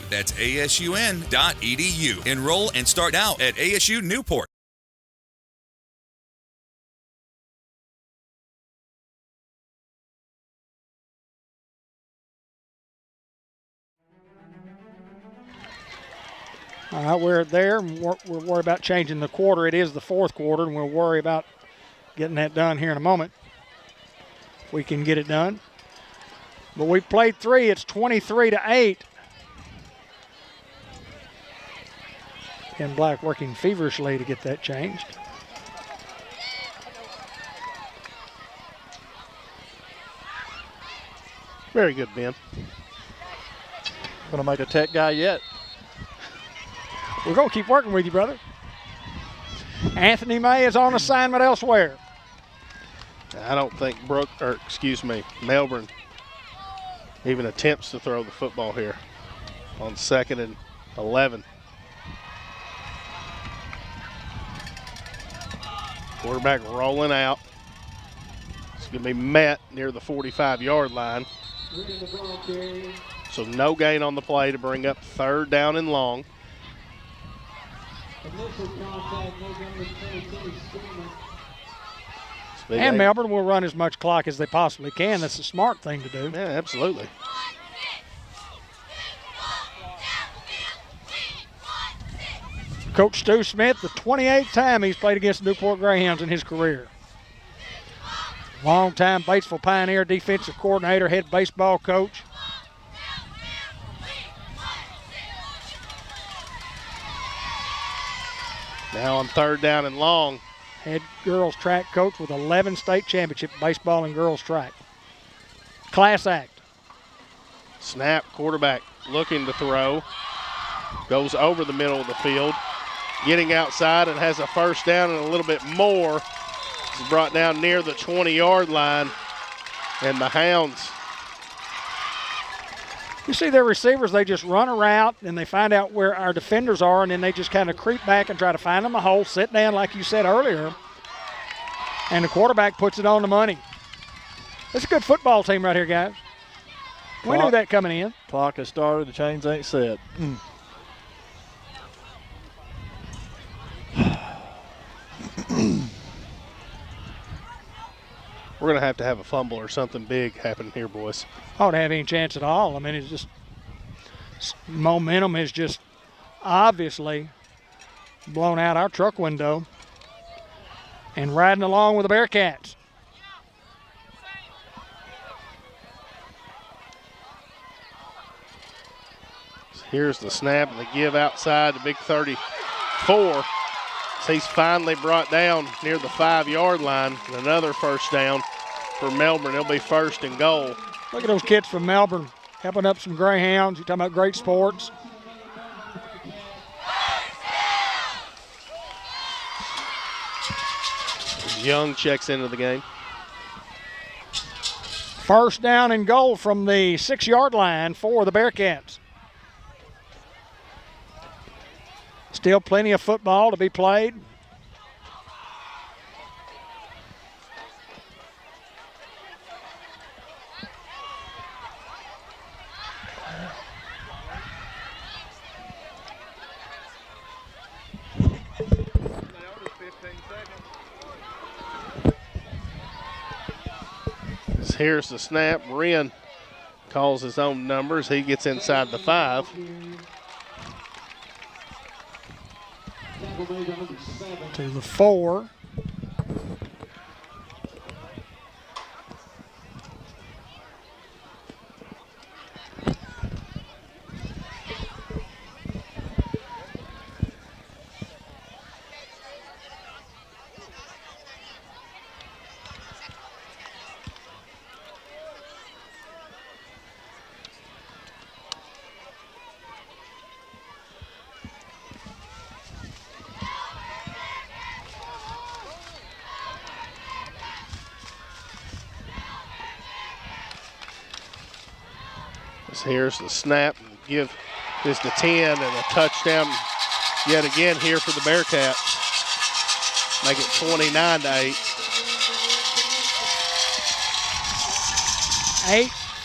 That's asun.edu. Enroll and start out at ASU Newport. All right, we're there. We're worried about changing the quarter. It is the 4th quarter, and we'll worry about getting that done here in a moment. If we can get it done. But we've played 3. It's 23-8. Ken Black working feverishly to get that changed. Very good, Ben. Gonna make a tech guy yet. We're going to keep working with you, brother. Anthony May is on assignment elsewhere. I don't think Melbourne even attempts to throw the football here on 2nd and 11. Quarterback rolling out. It's going to be met near the 45-yard line. So no gain on the play to bring up 3rd down and long. Initial contact, November 22, Steeman. And Melbourne will run as much clock as they possibly can. That's a smart thing to do. Yeah, absolutely. Coach Stu Smith, the 28th time he's played against the Newport Greyhounds in his career. Long-time Batesville Pioneer defensive coordinator, head baseball coach. Now on 3rd down and long. Head girls track coach with 11 state championship baseball and girls track. Class act. Snap, quarterback looking to throw. Goes over the middle of the field. Getting outside and has a 1st down and a little bit more. It's brought down near the 20-yard line. And the Hounds. You see their receivers, they just run a route and they find out where our defenders are, and then they just kind of creep back and try to find them a hole, sit down like you said earlier, and the quarterback puts it on the money. It's a good football team right here, guys. We knew that coming in. Clock has started. The chains ain't set. We're going to have a fumble or something big happen here, boys. I don't have any chance at all. I mean, it's just momentum is just obviously blown out our truck window and riding along with the Bearkatz. Here's the snap and the give outside the big 34. So he's finally brought down near the 5-yard line. And another 1st down for Melbourne. It'll be 1st and goal. Look at those kids from Melbourne helping up some Greyhounds. You're talking about great sports. Young checks into the game. 1st down and goal from the 6-yard line for the Bearkatz. Still plenty of football to be played. Here's the snap. Wren calls his own numbers. He gets inside the 5. To the 4. Here's the snap. Give is the 10 and a touchdown yet again here for the Bearkats. Make it 29-8.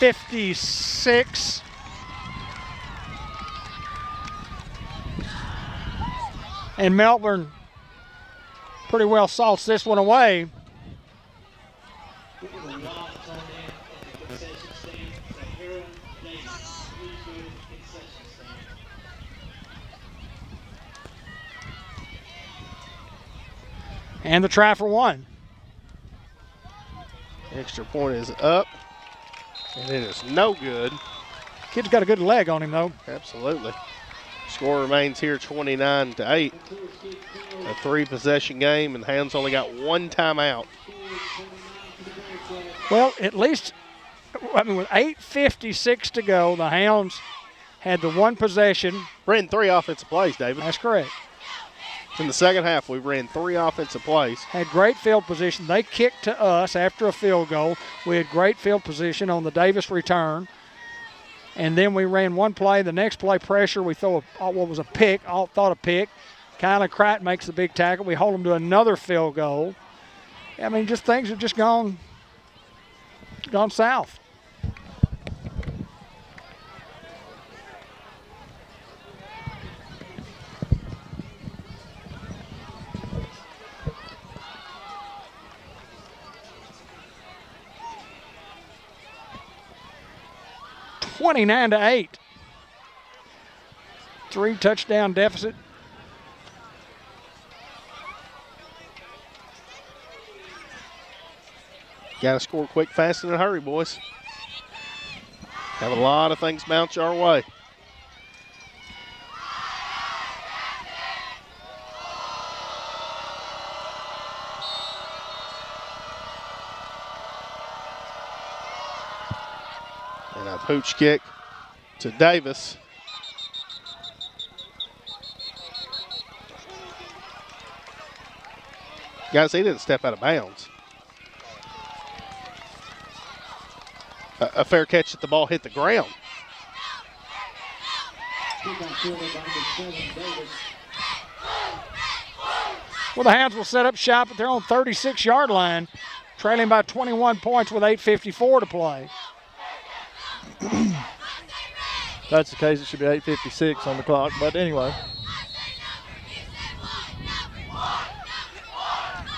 8:56. And Melbourne pretty well salts this one away. And the try for 1. Extra point is up, and it is no good. Kid's got a good leg on him, though. Absolutely. Score remains here 29-8. A 3-possession game, and the Hounds only got 1 timeout. Well, at least, I mean, with 8:56 to go, the Hounds had the 1 possession. Ran 3 offensive plays, David. That's correct. In the second half, we ran 3 offensive plays. Had great field position. They kicked to us after a field goal. We had great field position on the Davis return. And then we ran 1 play. The next play, pressure, we throw what was a pick, thought a pick. Kylan Crichton makes the big tackle. We hold them to another field goal. I mean, just things have just gone south. 29-8. 3-touchdown deficit. Got to score quick, fast, and in a hurry, boys. Have a lot of things bounce our way. And a pooch kick to Davis. Guys, he didn't step out of bounds. A fair catch that the ball hit the ground. Well, the Hounds will set up shop at their own 36-yard line, trailing by 21 points with 8:54 to play. If that's the case, it should be 8:56 on the clock, but anyway.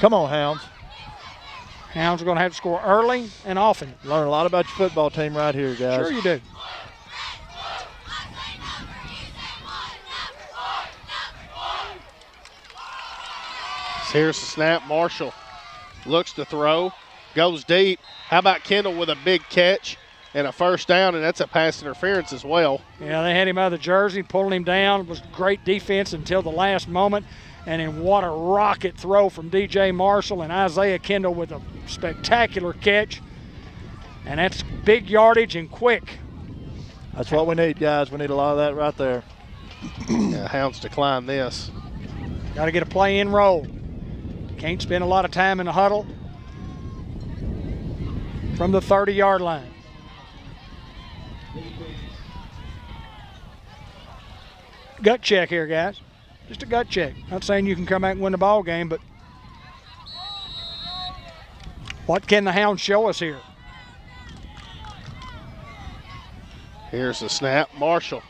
Come on, Hounds. Hounds are going to have to score early and often. Learn a lot about your football team right here, guys. Sure you do. Here's the snap. Marshall looks to throw, goes deep. How about Kendall with a big catch and a first down, and that's a pass interference as well. Yeah, they had him out of the jersey, pulling him down. It was great defense until the last moment. And then what a rocket throw from DJ Marshall and Isaiah Kendall with a spectacular catch. And that's big yardage and quick. That's what we need, guys. We need a lot of that right there. Yeah, Hounds decline this. Got to get a play in roll. Can't spend a lot of time in the huddle. From the 30-yard line. Gut check here, guys. Just a gut check. Not saying you can come back and win the ball game, but what can the Hounds show us here? Here's the snap. Marshall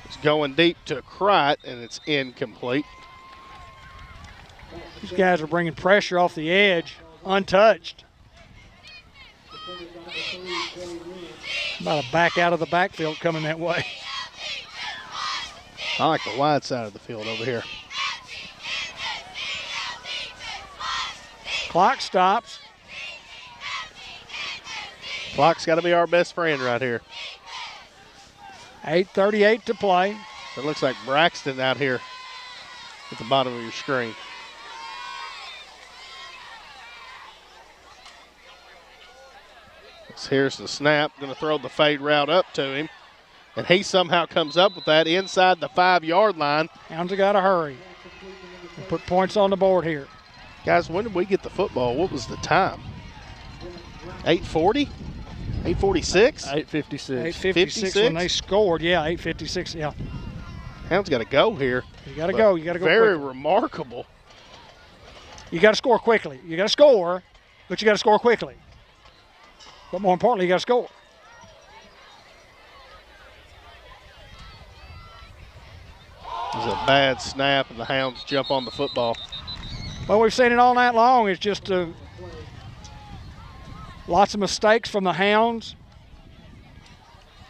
is going deep to Cright, and it's incomplete. These guys are bringing pressure off the edge, untouched. About a back out of the backfield coming that way. I like the wide side of the field over here. Clock stops. Clock's got to be our best friend right here. 8:38 to play. It looks like Braxton out here at the bottom of your screen. Here's the snap. Going to throw the fade route up to him. And he somehow comes up with that inside the 5-yard line. Hounds have got to hurry and put points on the board here. Guys, when did we get the football? What was the time? 8:40? 8:46? 8:56. 8:56 when they scored. Yeah, 8:56. Yeah. Hounds got to go here. You got to go. You got to go. Very quickly. remarkable. You got to score quickly. You got to score, but you got to score quickly. But more importantly, you got to score. It's a bad snap, and the Hounds jump on the football. Well, we've seen it all night long. It's just lots of mistakes from the Hounds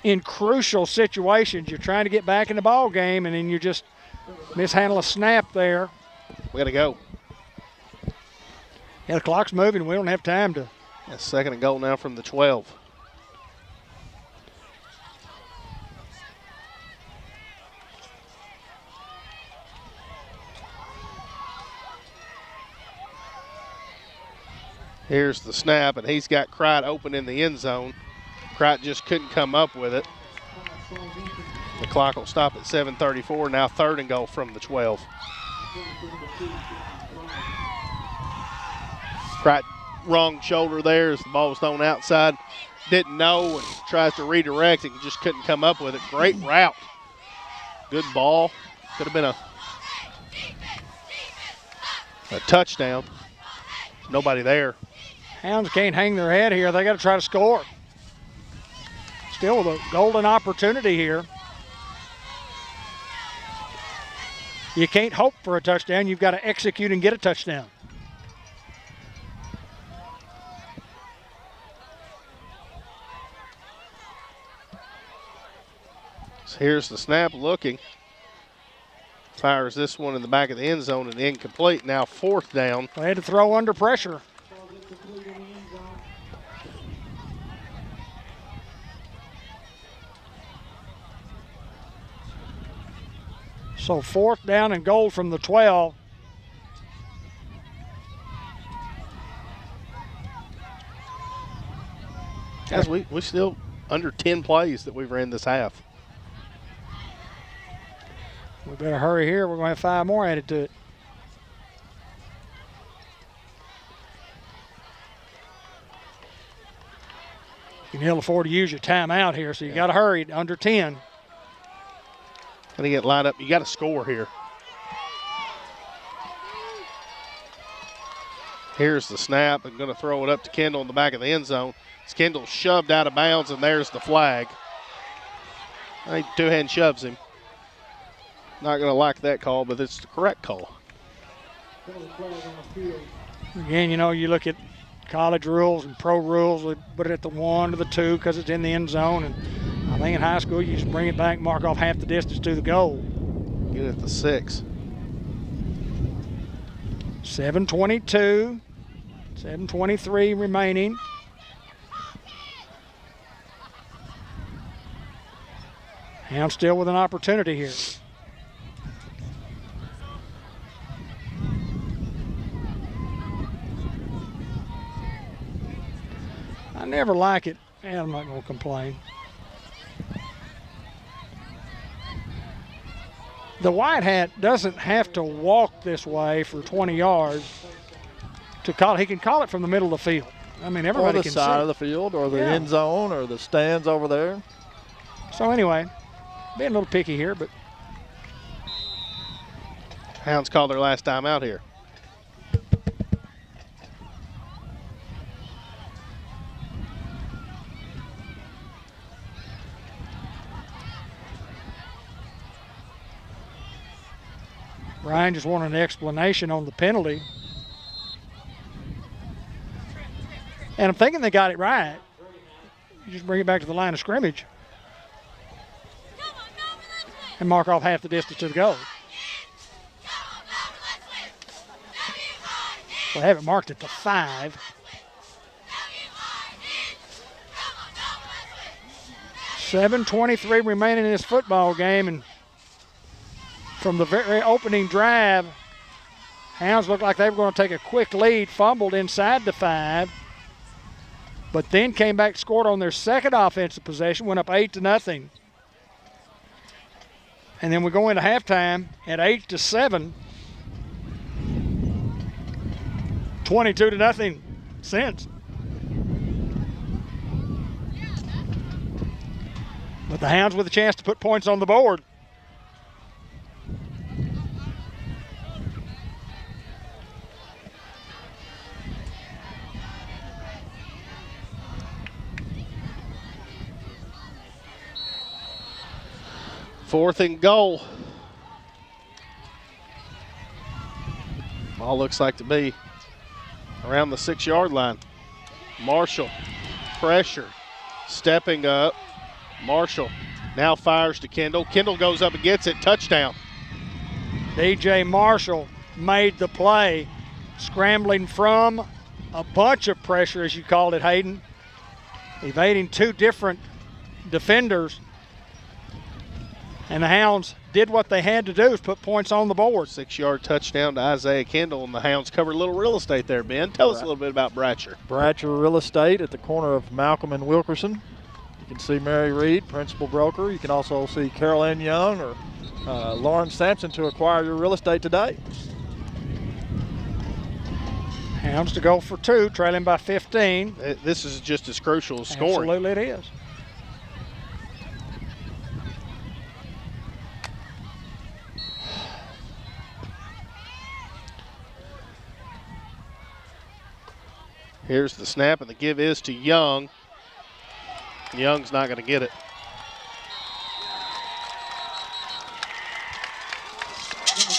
in crucial situations. You're trying to get back in the ball game, and then you just mishandle a snap there. We got to go. Yeah, the clock's moving. We don't have time to. Yeah, second and goal now from the 12. Here's the snap, and he's got Cright open in the end zone. Cright just couldn't come up with it. The clock will stop at 7:34. Now third and goal from the 12. Cright wrong shoulder there as the ball was thrown outside. Didn't know and tries to redirect and just couldn't come up with it. Great route. Good ball. Could have been a touchdown. Nobody there. Hounds can't hang their head here. They got to try to score. Still with a golden opportunity here. You can't hope for a touchdown. You've got to execute and get a touchdown. So here's the snap looking. Fires this one in the back of the end zone and incomplete. Now 4th down. They had to throw under pressure. So 4th down and goal from the 12. Guys, we still under 10 plays that we've ran this half. We better hurry here. We're going to have 5 more added to it. You can ill afford to use your timeout here, so you got to hurry. Under 10. Got to get lined up. You got to score here. Here's the snap. I'm going to throw it up to Kendall in the back of the end zone. It's Kendall shoved out of bounds, and there's the flag. I think 2-hand shoves him. Not going to like that call, but it's the correct call. Again, you know, you look at college rules and pro rules, we put it at the 1 to the 2 because it's in the end zone. And I think in high school, you just bring it back, mark off half the distance to the goal. Get it at the 6. 7:22, 7:23 remaining. Hounds still with an opportunity here. I never like it. And I'm not going to complain. The white hat doesn't have to walk this way for 20 yards to call it. He can call it from the middle of the field. I mean, everybody can see. Or the side of the field, or the end zone, or the stands over there. So anyway, being a little picky here, but Hounds called their last time out here. Ryan just wanted an explanation on the penalty. And I'm thinking they got it right. You just bring it back to the line of scrimmage and mark off half the distance to the goal. Well, I have it marked at the 5. $7:23 remaining in this football game, and from the very opening drive, Hounds looked like they were going to take a quick lead, fumbled inside the 5, but then came back, scored on their second offensive possession, went up 8-0. And then we go into halftime at 8-7, 22-0 since. But the Hounds with a chance to put points on the board. Fourth and goal. Ball looks like to be around the 6-yard line. Marshall, pressure, stepping up. Marshall now fires to Kendall. Kendall goes up and gets it. Touchdown. DJ Marshall made the play, scrambling from a bunch of pressure, as you called it, Hayden, evading 2 different defenders. And the Hounds did what they had to do, is put points on the board. 6-yard touchdown to Isaiah Kendall, and the Hounds covered a little real estate there, Ben. Tell us a little bit about Bratcher. Bratcher Real Estate at the corner of Malcolm and Wilkerson. You can see Mary Reed, principal broker. You can also see Carol Ann Young or Lauren Sampson to acquire your real estate today. Hounds to go for 2, trailing by 15. This is just as crucial as scoring. Absolutely it is. Here's the snap, and the give is to Young. Young's not going to get it.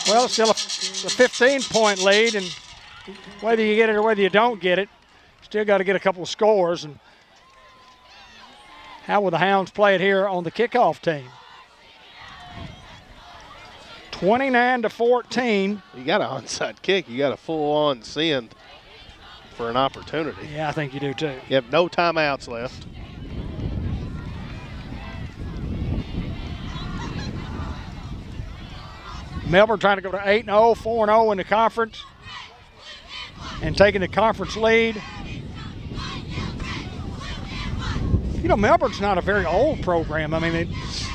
Well, it's still a 15-point lead, and whether you get it or whether you don't get it, still got to get a couple of scores. And how will the Hounds play it here on the kickoff team? 29-14. You got an onside kick. You got a full-on send for an opportunity. Yeah, I think you do too. You have no timeouts left. Melbourne trying to go to 8-0, 4-0 in the conference, and taking the conference lead. You know, Melbourne's not a very old program. I mean, it's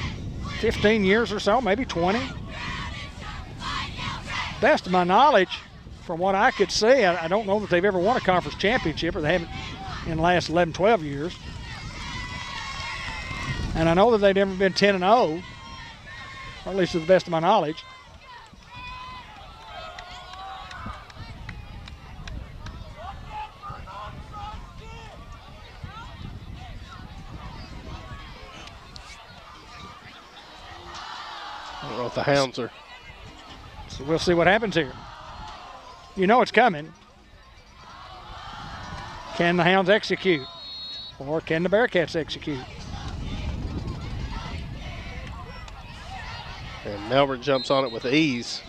15 years or so, maybe 20. Best of my knowledge, from what I could see, I don't know that they've ever won a conference championship, or they haven't in the last 11, 12 years. And I know that they've never been 10-0, or at least to the best of my knowledge. I don't know if the Hounds are. So we'll see what happens here. You know it's coming. Can the Hounds execute? Or can the Bearkats execute? And Melbourne jumps on it with ease.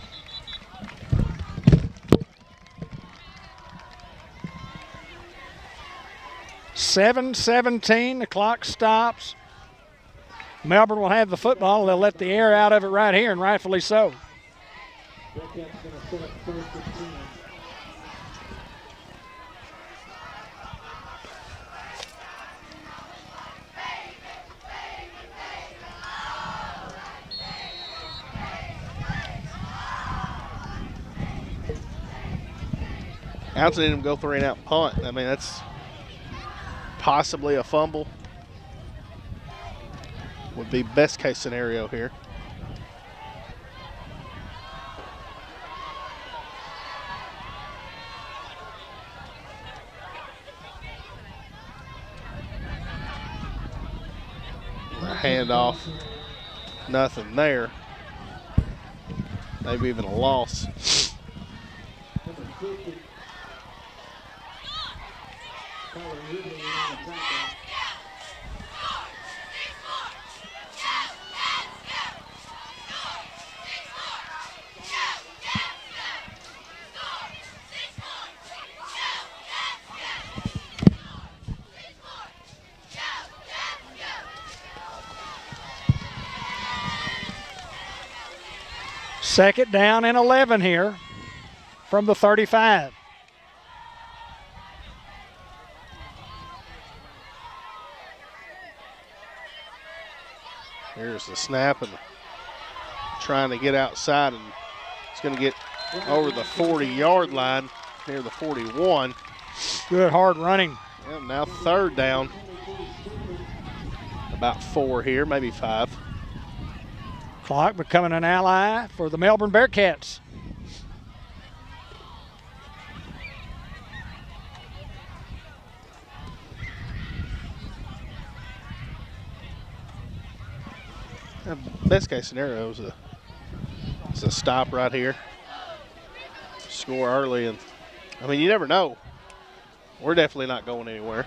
(7:17), the clock stops. Melbourne will have the football. They'll let the air out of it right here, and rightfully so. Bearkat's going to set up 1st and 10. Hounds need him to go 3-and-out punt. I mean, that's possibly a fumble. Would be best case scenario here. A handoff, nothing there. Maybe even a loss. Number 50. Tyler Ridley on the tackle. Second down and 11 here from the 35. Here's the snap and trying to get outside, and it's going to get over the 40-yard line near the 41. Good hard running. Yeah, now 3rd down. About 4 here, maybe 5. Clock becoming an ally for the Melbourne Bearkats. Best case scenario is a stop right here. Score early, and I mean, you never know. We're definitely not going anywhere.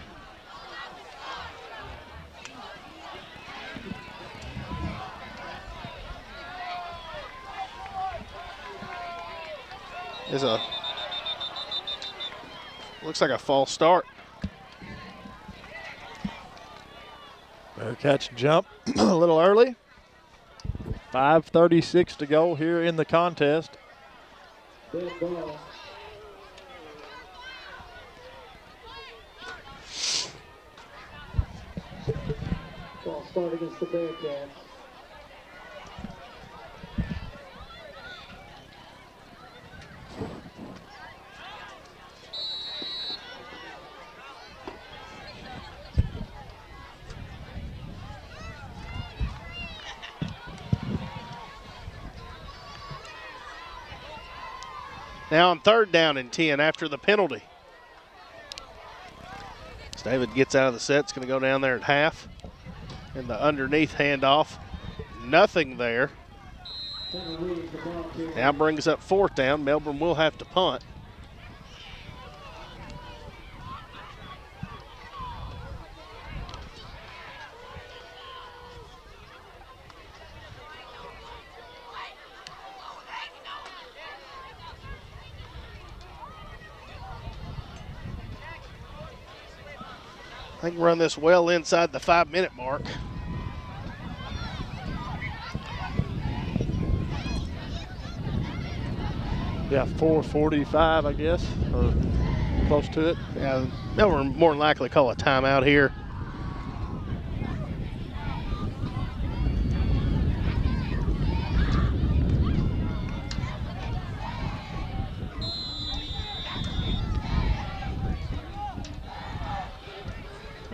Looks like a false start. Bearkats jump a little early. 5:36 to go here in the contest. Dead ball. False start against the Bearkats. Now on 3rd down and 10 after the penalty. As David gets out of the set, it's going to go down there at half. And the underneath handoff, nothing there. Now brings up 4th down. Melbourne will have to punt. They can run this well inside the 5-minute mark. Yeah, 4:45, I guess, or close to it. Yeah, they'll more than likely call a timeout here.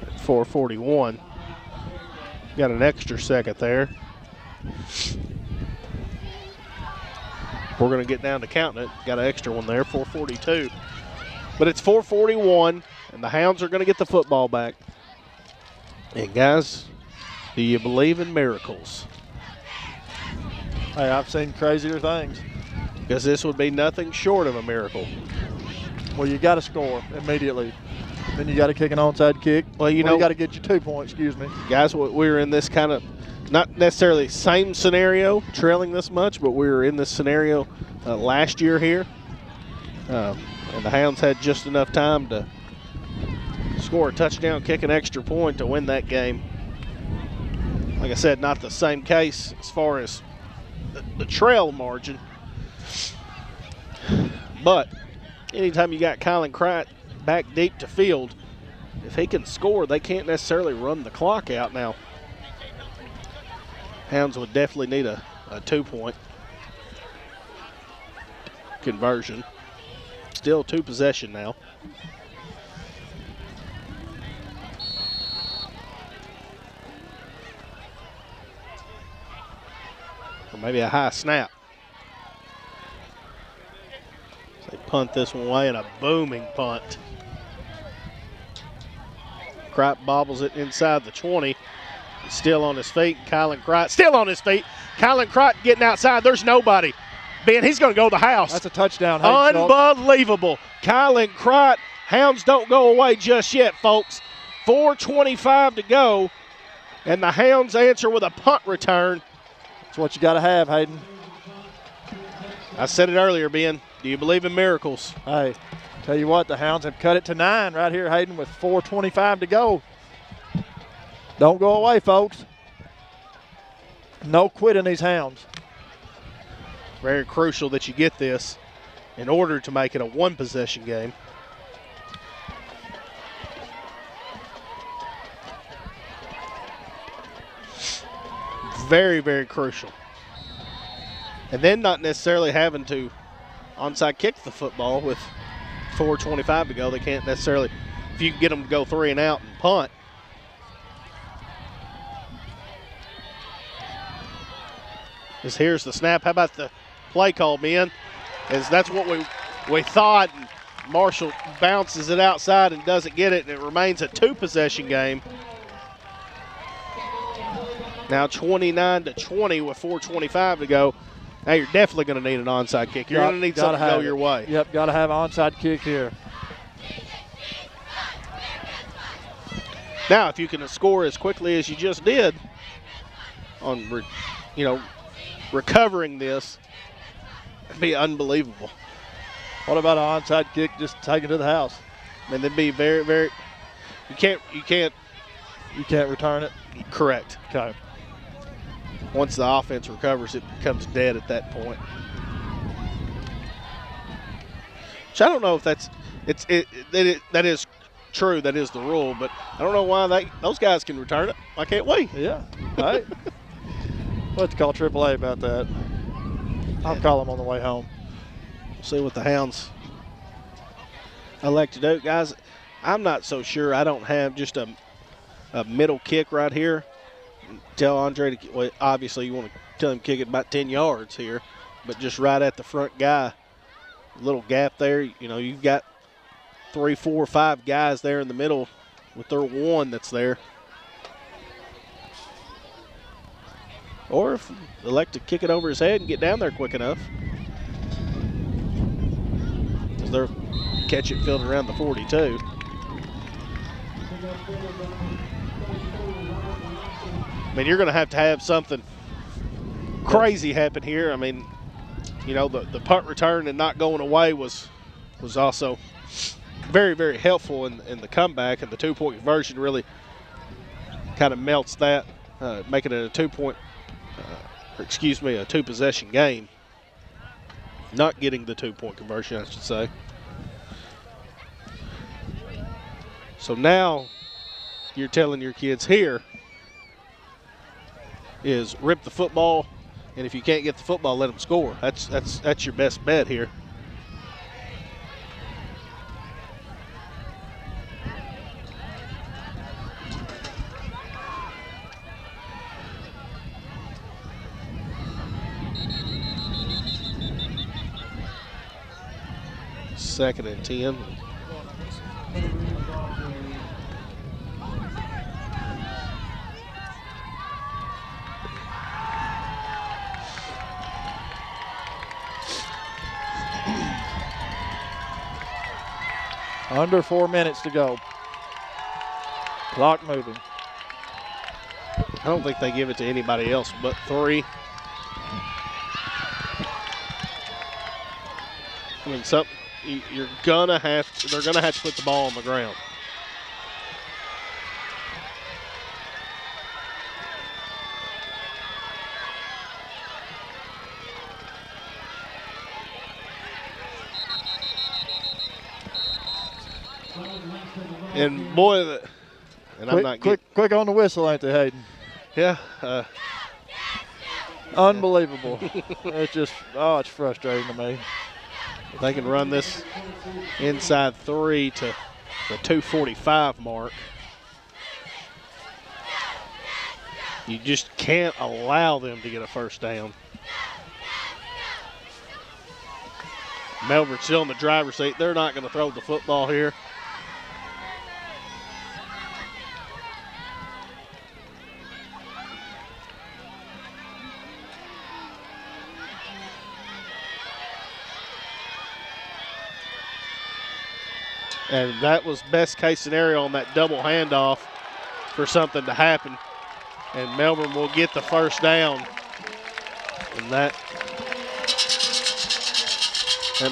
At 4:41. Got an extra second there. We're going to get down to counting it. Got an extra one there, 4:42. But it's 4:41, and the Hounds are going to get the football back. And, guys, do you believe in miracles? Hey, I've seen crazier things. Because this would be nothing short of a miracle. Well, you got to score immediately. Then you got to kick an onside kick. Well, you know, you got to get your 2 points, excuse me. Guys, we were in this kind of, not necessarily same scenario, trailing this much, but we were in this scenario last year here. And the Hounds had just enough time to score a touchdown, kick an extra point to win that game. Like I said, not the same case as far as the trail margin. But anytime you got Kylan Kright back deep to field, if he can score, they can't necessarily run the clock out now. Hounds would definitely need a 2-point conversion. Still 2 possession now. Or maybe a high snap. So they punt this one away, and a booming punt. Kright bobbles it inside the 20. He's still on his feet. Kylan Kright still on his feet. Kylan Kright getting outside. There's nobody. Ben, he's going to go to the house. That's a touchdown. Unbelievable. Kylan Kright. Hounds don't go away just yet, folks. 4:25 to go, and the Hounds answer with a punt return. That's what you got to have, Hayden. I said it earlier, Ben. Do you believe in miracles? Hey, tell you what, the Hounds have cut it to 9 right here, Hayden, with 4:25 to go. Don't go away, folks. No quitting these Hounds. Very crucial that you get this in order to make it a 1-possession game. Very, very crucial. And then not necessarily having to onside kick the football with 4:25 to go. They can't necessarily, if you can get them to go 3 and out and punt. As here's the snap. How about the play call, Ben? As that's what we thought. And Marshall bounces it outside and doesn't get it, and it remains a 2-possession game. Now 29-20 with 4:25 to go. Now you're definitely going to need an onside kick. You're going to need something to go your way. Yep, got to have an onside kick here. Now, if you can score as quickly as you just did on, recovering this, it'd be unbelievable. What about an onside kick just taken to the house? I mean, it'd be very, very. You can't return it. Correct. Okay. Once the offense recovers, it becomes dead at that point. Which I don't know if that is true. That is the rule, but I don't know why those guys can return it. Why can't we? Yeah. All right. We'll have to call AAA about that. I'll call them on the way home. We'll see what the Hounds elect to do. Guys, I'm not so sure. I don't have just a middle kick right here. Tell Andre to, well, obviously you want to tell him kick it about 10 yards here, but just right at the front guy. Little gap there. You know, you've got 3, 4, 5 guys there in the middle with their one that's there. Or if they elect to kick it over his head and get down there quick enough. Because they'll catch it fielded around the 42. I mean, you're going to have something crazy happen here. I mean, you know, the punt return and not going away was also very, very helpful in the comeback, and the 2-point conversion really kind of melts that, making it a 2-possession game. Not getting the 2-point conversion, I should say. So now you're telling your kids here is rip the football, and if you can't get the football, let them score. That's your best bet here. Second and 10. Under 4 minutes to go. Clock moving. I don't think they give it to anybody else but 3. I mean, they're gonna have to put the ball on the ground. And boy, I'm not quick on the whistle, ain't they, Hayden? Yeah. Unbelievable. It's just, it's frustrating to me. They can run this inside 3 to the 2:45 mark. You just can't allow them to get a first down. Melbourne's still in the driver's seat. They're not going to throw the football here. And that was best case scenario on that double handoff for something to happen. And Melbourne will get the first down. And that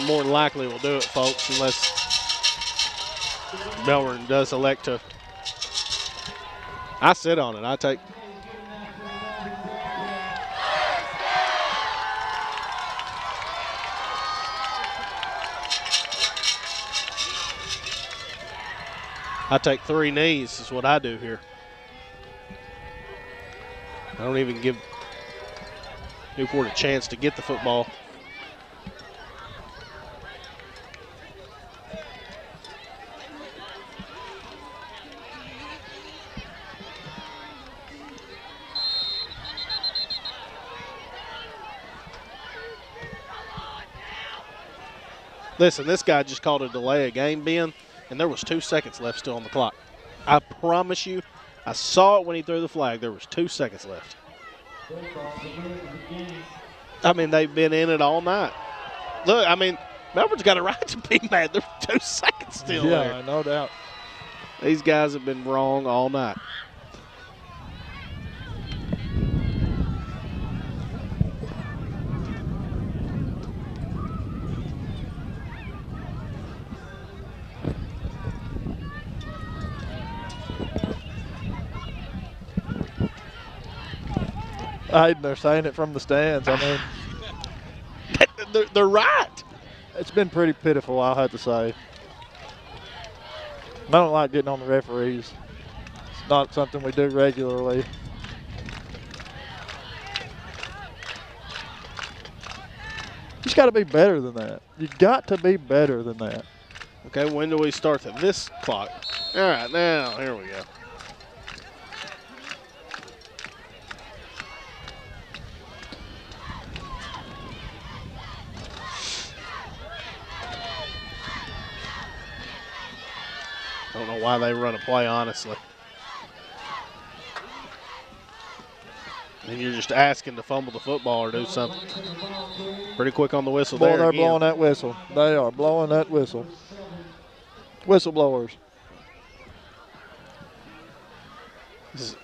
more than likely will do it, folks, unless Melbourne does elect to. I sit on it. I take. I take 3 knees is what I do here. I don't even give Newport a chance to get the football. Listen, this guy just called a delay of game, Ben, and there was 2 seconds left still on the clock. I promise you, I saw it when he threw the flag. There was 2 seconds left. I mean, they've been in it all night. Look, I mean, Melbourne's got a right to be mad. There's 2 seconds still there. Yeah, no doubt. These guys have been wrong all night. They're saying it from the stands. I mean, they're right. It's been pretty pitiful, I'll have to say. I don't like getting on the referees. It's not something we do regularly. You just got to be better than that. You got to be better than that. Okay, when do we start this clock? All right, now, here we go. I don't know why they run a play, honestly. And you're just asking to fumble the football or do something. Pretty quick on the whistle there. They're again. blowing that whistle. They are blowing that whistle. Whistleblowers. This is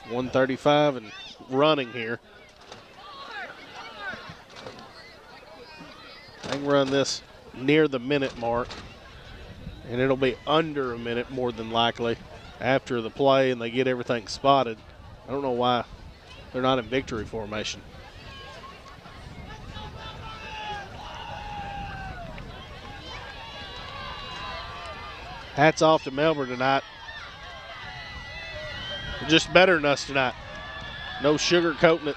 135 and running here. I can run this near the minute mark, and it'll be under a minute more than likely after the play and they get everything spotted. I don't know why they're not in victory formation. Hats off to Melbourne tonight. They're just better than us tonight. No sugarcoating it.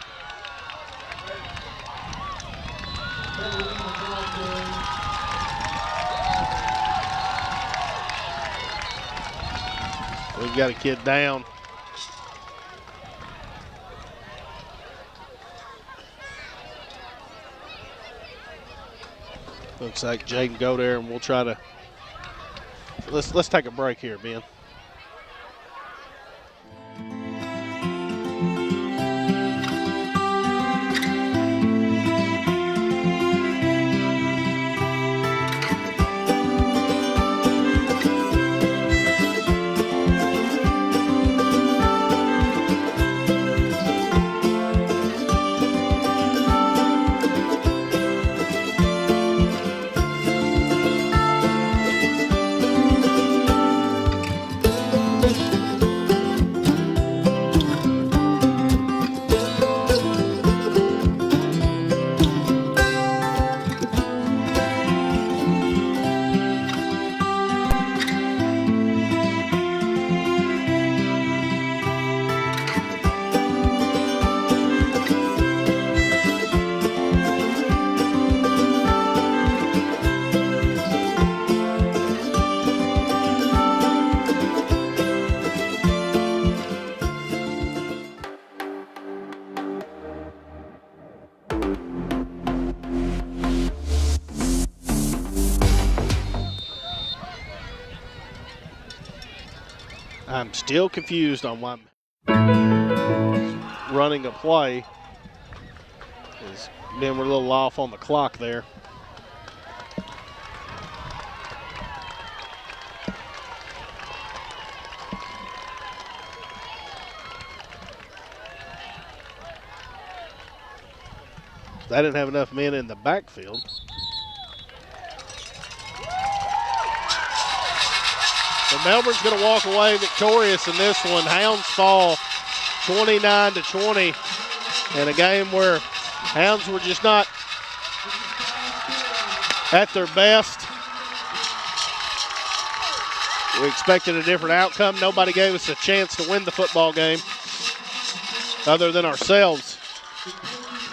We've got a kid down. Looks like Jaden go there, and we'll try to. Let's take a break here, Ben. I'm still confused on why running a play is being a little off on the clock there. They didn't have enough men in the backfield. So Melbourne's going to walk away victorious in this one. Hounds fall 29-20 in a game where Hounds were just not at their best. We expected a different outcome. Nobody gave us a chance to win the football game other than ourselves.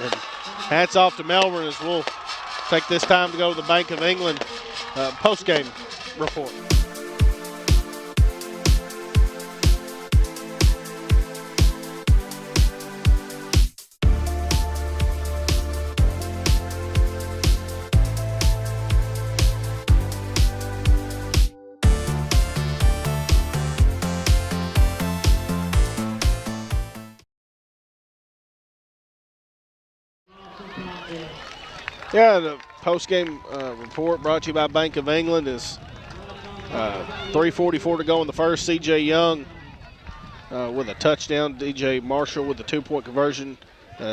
And hats off to Melbourne as we'll take this time to go to the Bank of England post-game report. Yeah, the post-game report brought to you by Bank of England is 3:44 to go in the first. C.J. Young with a touchdown. D.J. Marshall with the 2-point conversion.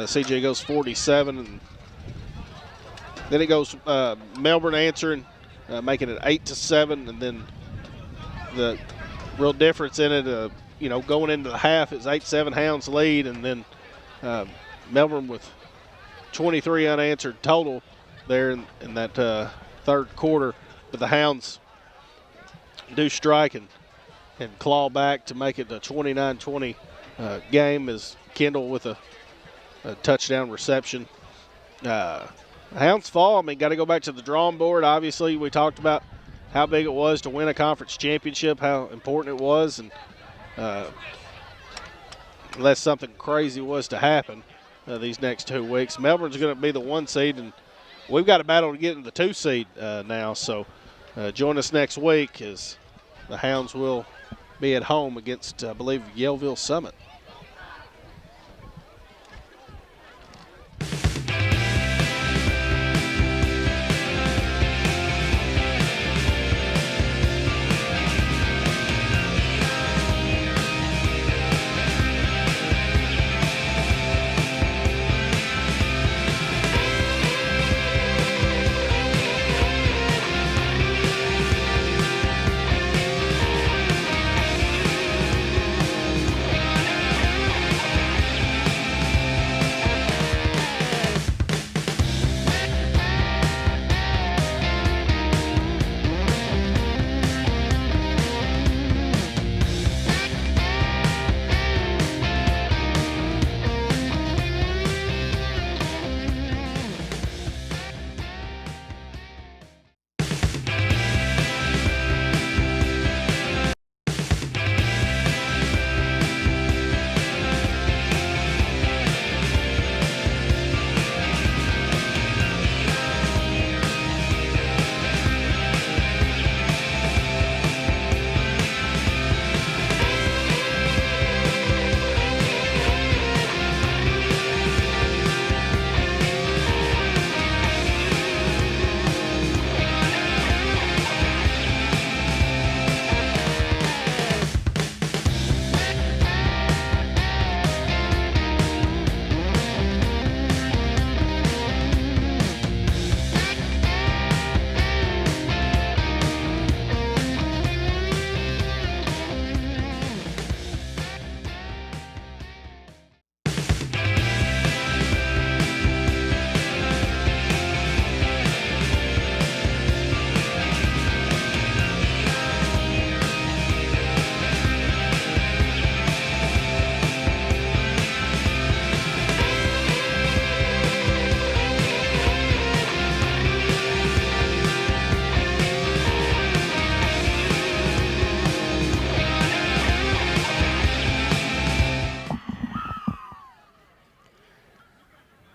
C.J. goes 47. And then it goes Melbourne answering, making it 8-7. And then the real difference in it, going into the half, it's 8-7 Hounds lead. And then Melbourne with 23 unanswered total there in that third quarter, but the Hounds do strike and claw back to make it a 29-20 game as Kendall with a touchdown reception. Hounds fall. I mean, got to go back to the drawing board. Obviously, we talked about how big it was to win a conference championship, how important it was, and unless something crazy was to happen these next 2 weeks. Melbourne's going to be the 1 seed, and we've got a battle to get in the 2 seed now. So join us next week as the Hounds will be at home against, I believe, Yellville Summit.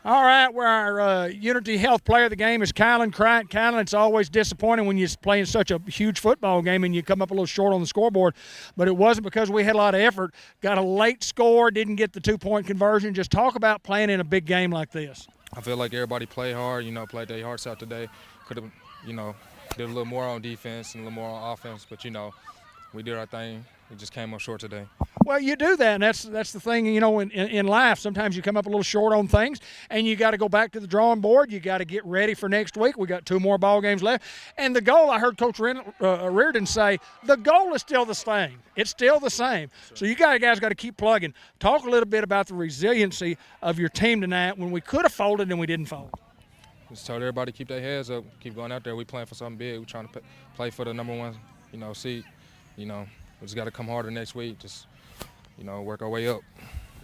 All right, where our Unity Health Player of the game is Kylan Crichton. Kylan, it's always disappointing when you're playing such a huge football game and you come up a little short on the scoreboard, but it wasn't because we had a lot of effort. Got a late score, didn't get the 2-point conversion. Just talk about playing in a big game like this. I feel like everybody played hard, played their hearts out today. Could have, did a little more on defense and a little more on offense, but, we did our thing. We just came up short today. Well, you do that, and that's the thing, in life. Sometimes you come up a little short on things, and you got to go back to the drawing board. You got to get ready for next week. We got 2 more ball games left. And the goal, I heard Coach Reardon say, the goal is still the same. It's still the same. So you guys got to keep plugging. Talk a little bit about the resiliency of your team tonight when we could have folded and we didn't fold. Just told everybody to keep their heads up, keep going out there. We playing for something big. We're trying to play for the number 1, seed. We just got to come harder next week. Just, work our way up.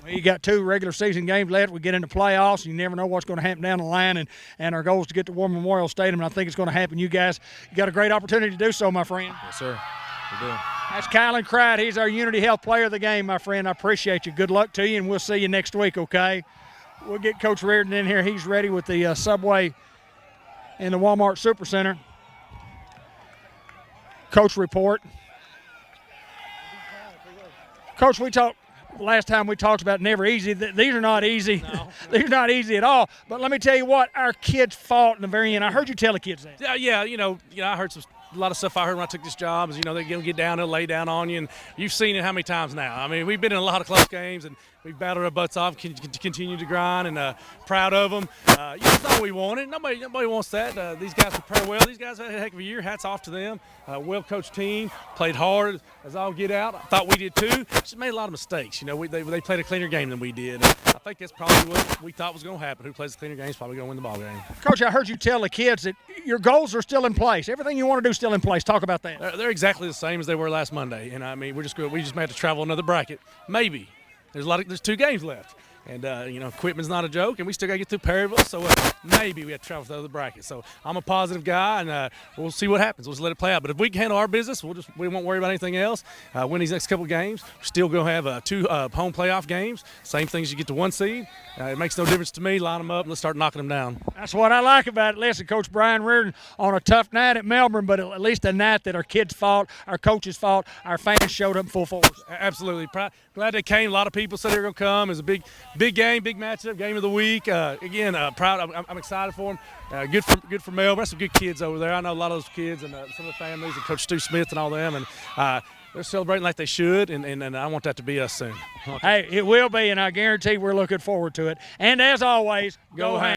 Well, you got 2 regular season games left. We get into playoffs. You never know what's going to happen down the line. And our goal is to get to War Memorial Stadium, and I think it's going to happen. You guys, you got a great opportunity to do so, my friend. Yes, sir. We do. That's Kylan Crichton. He's our Unity Health Player of the game, my friend. I appreciate you. Good luck to you, and we'll see you next week, okay? We'll get Coach Reardon in here. He's ready with the Subway and the Walmart Supercenter. Coach report. Coach, last time we talked about never easy. These are not easy. No. These are not easy at all. But let me tell you what, our kids fought in the very end. I heard you tell the kids that. Yeah, I heard a lot of stuff I heard when I took this job is, they're going to get down, they'll lay down on you, and you've seen it how many times now. I mean, we've been in a lot of close games, and we've battled our butts off, continue to grind, and proud of them. It's not what we wanted. Nobody wants that. These guys prepare well. These guys had a heck of a year. Hats off to them. Well-coached team, played hard as all get out. I thought we did too. Just made a lot of mistakes. They played a cleaner game than we did. I think that's probably what we thought was going to happen. Who plays the cleaner game is probably going to win the ball game. Coach, I heard you tell the kids that your goals are still in place. Everything you want to do is still in place. Talk about that. They're exactly the same as they were last Monday. And, I mean, we just may have to travel another bracket. Maybe. There's 2 games left. And, equipment's not a joke, and we still got to get through Perryville, so maybe we have to travel to the other bracket. So I'm a positive guy, and we'll see what happens. We'll just let it play out. But if we can handle our business, we won't worry about anything else. Win these next couple of games. We're still going to have 2 home playoff games. Same thing as you get to 1 seed. It makes no difference to me. Line them up, and let's start knocking them down. That's what I like about it. Listen, Coach Brian Reardon on a tough night at Melbourne, but at least a night that our kids fought, our coaches fought, our fans showed up in full force. Absolutely. Glad they came. A lot of people said they were going to come. It was a big game, big matchup, game of the week. Again, proud. I'm excited for them. Good for Melbourne. There's some good kids over there. I know a lot of those kids and some of the families and Coach Stu Smith and all them. And they're celebrating like they should, and I want that to be us soon. Hey, it will be, and I guarantee we're looking forward to it. And as always, go Hounds.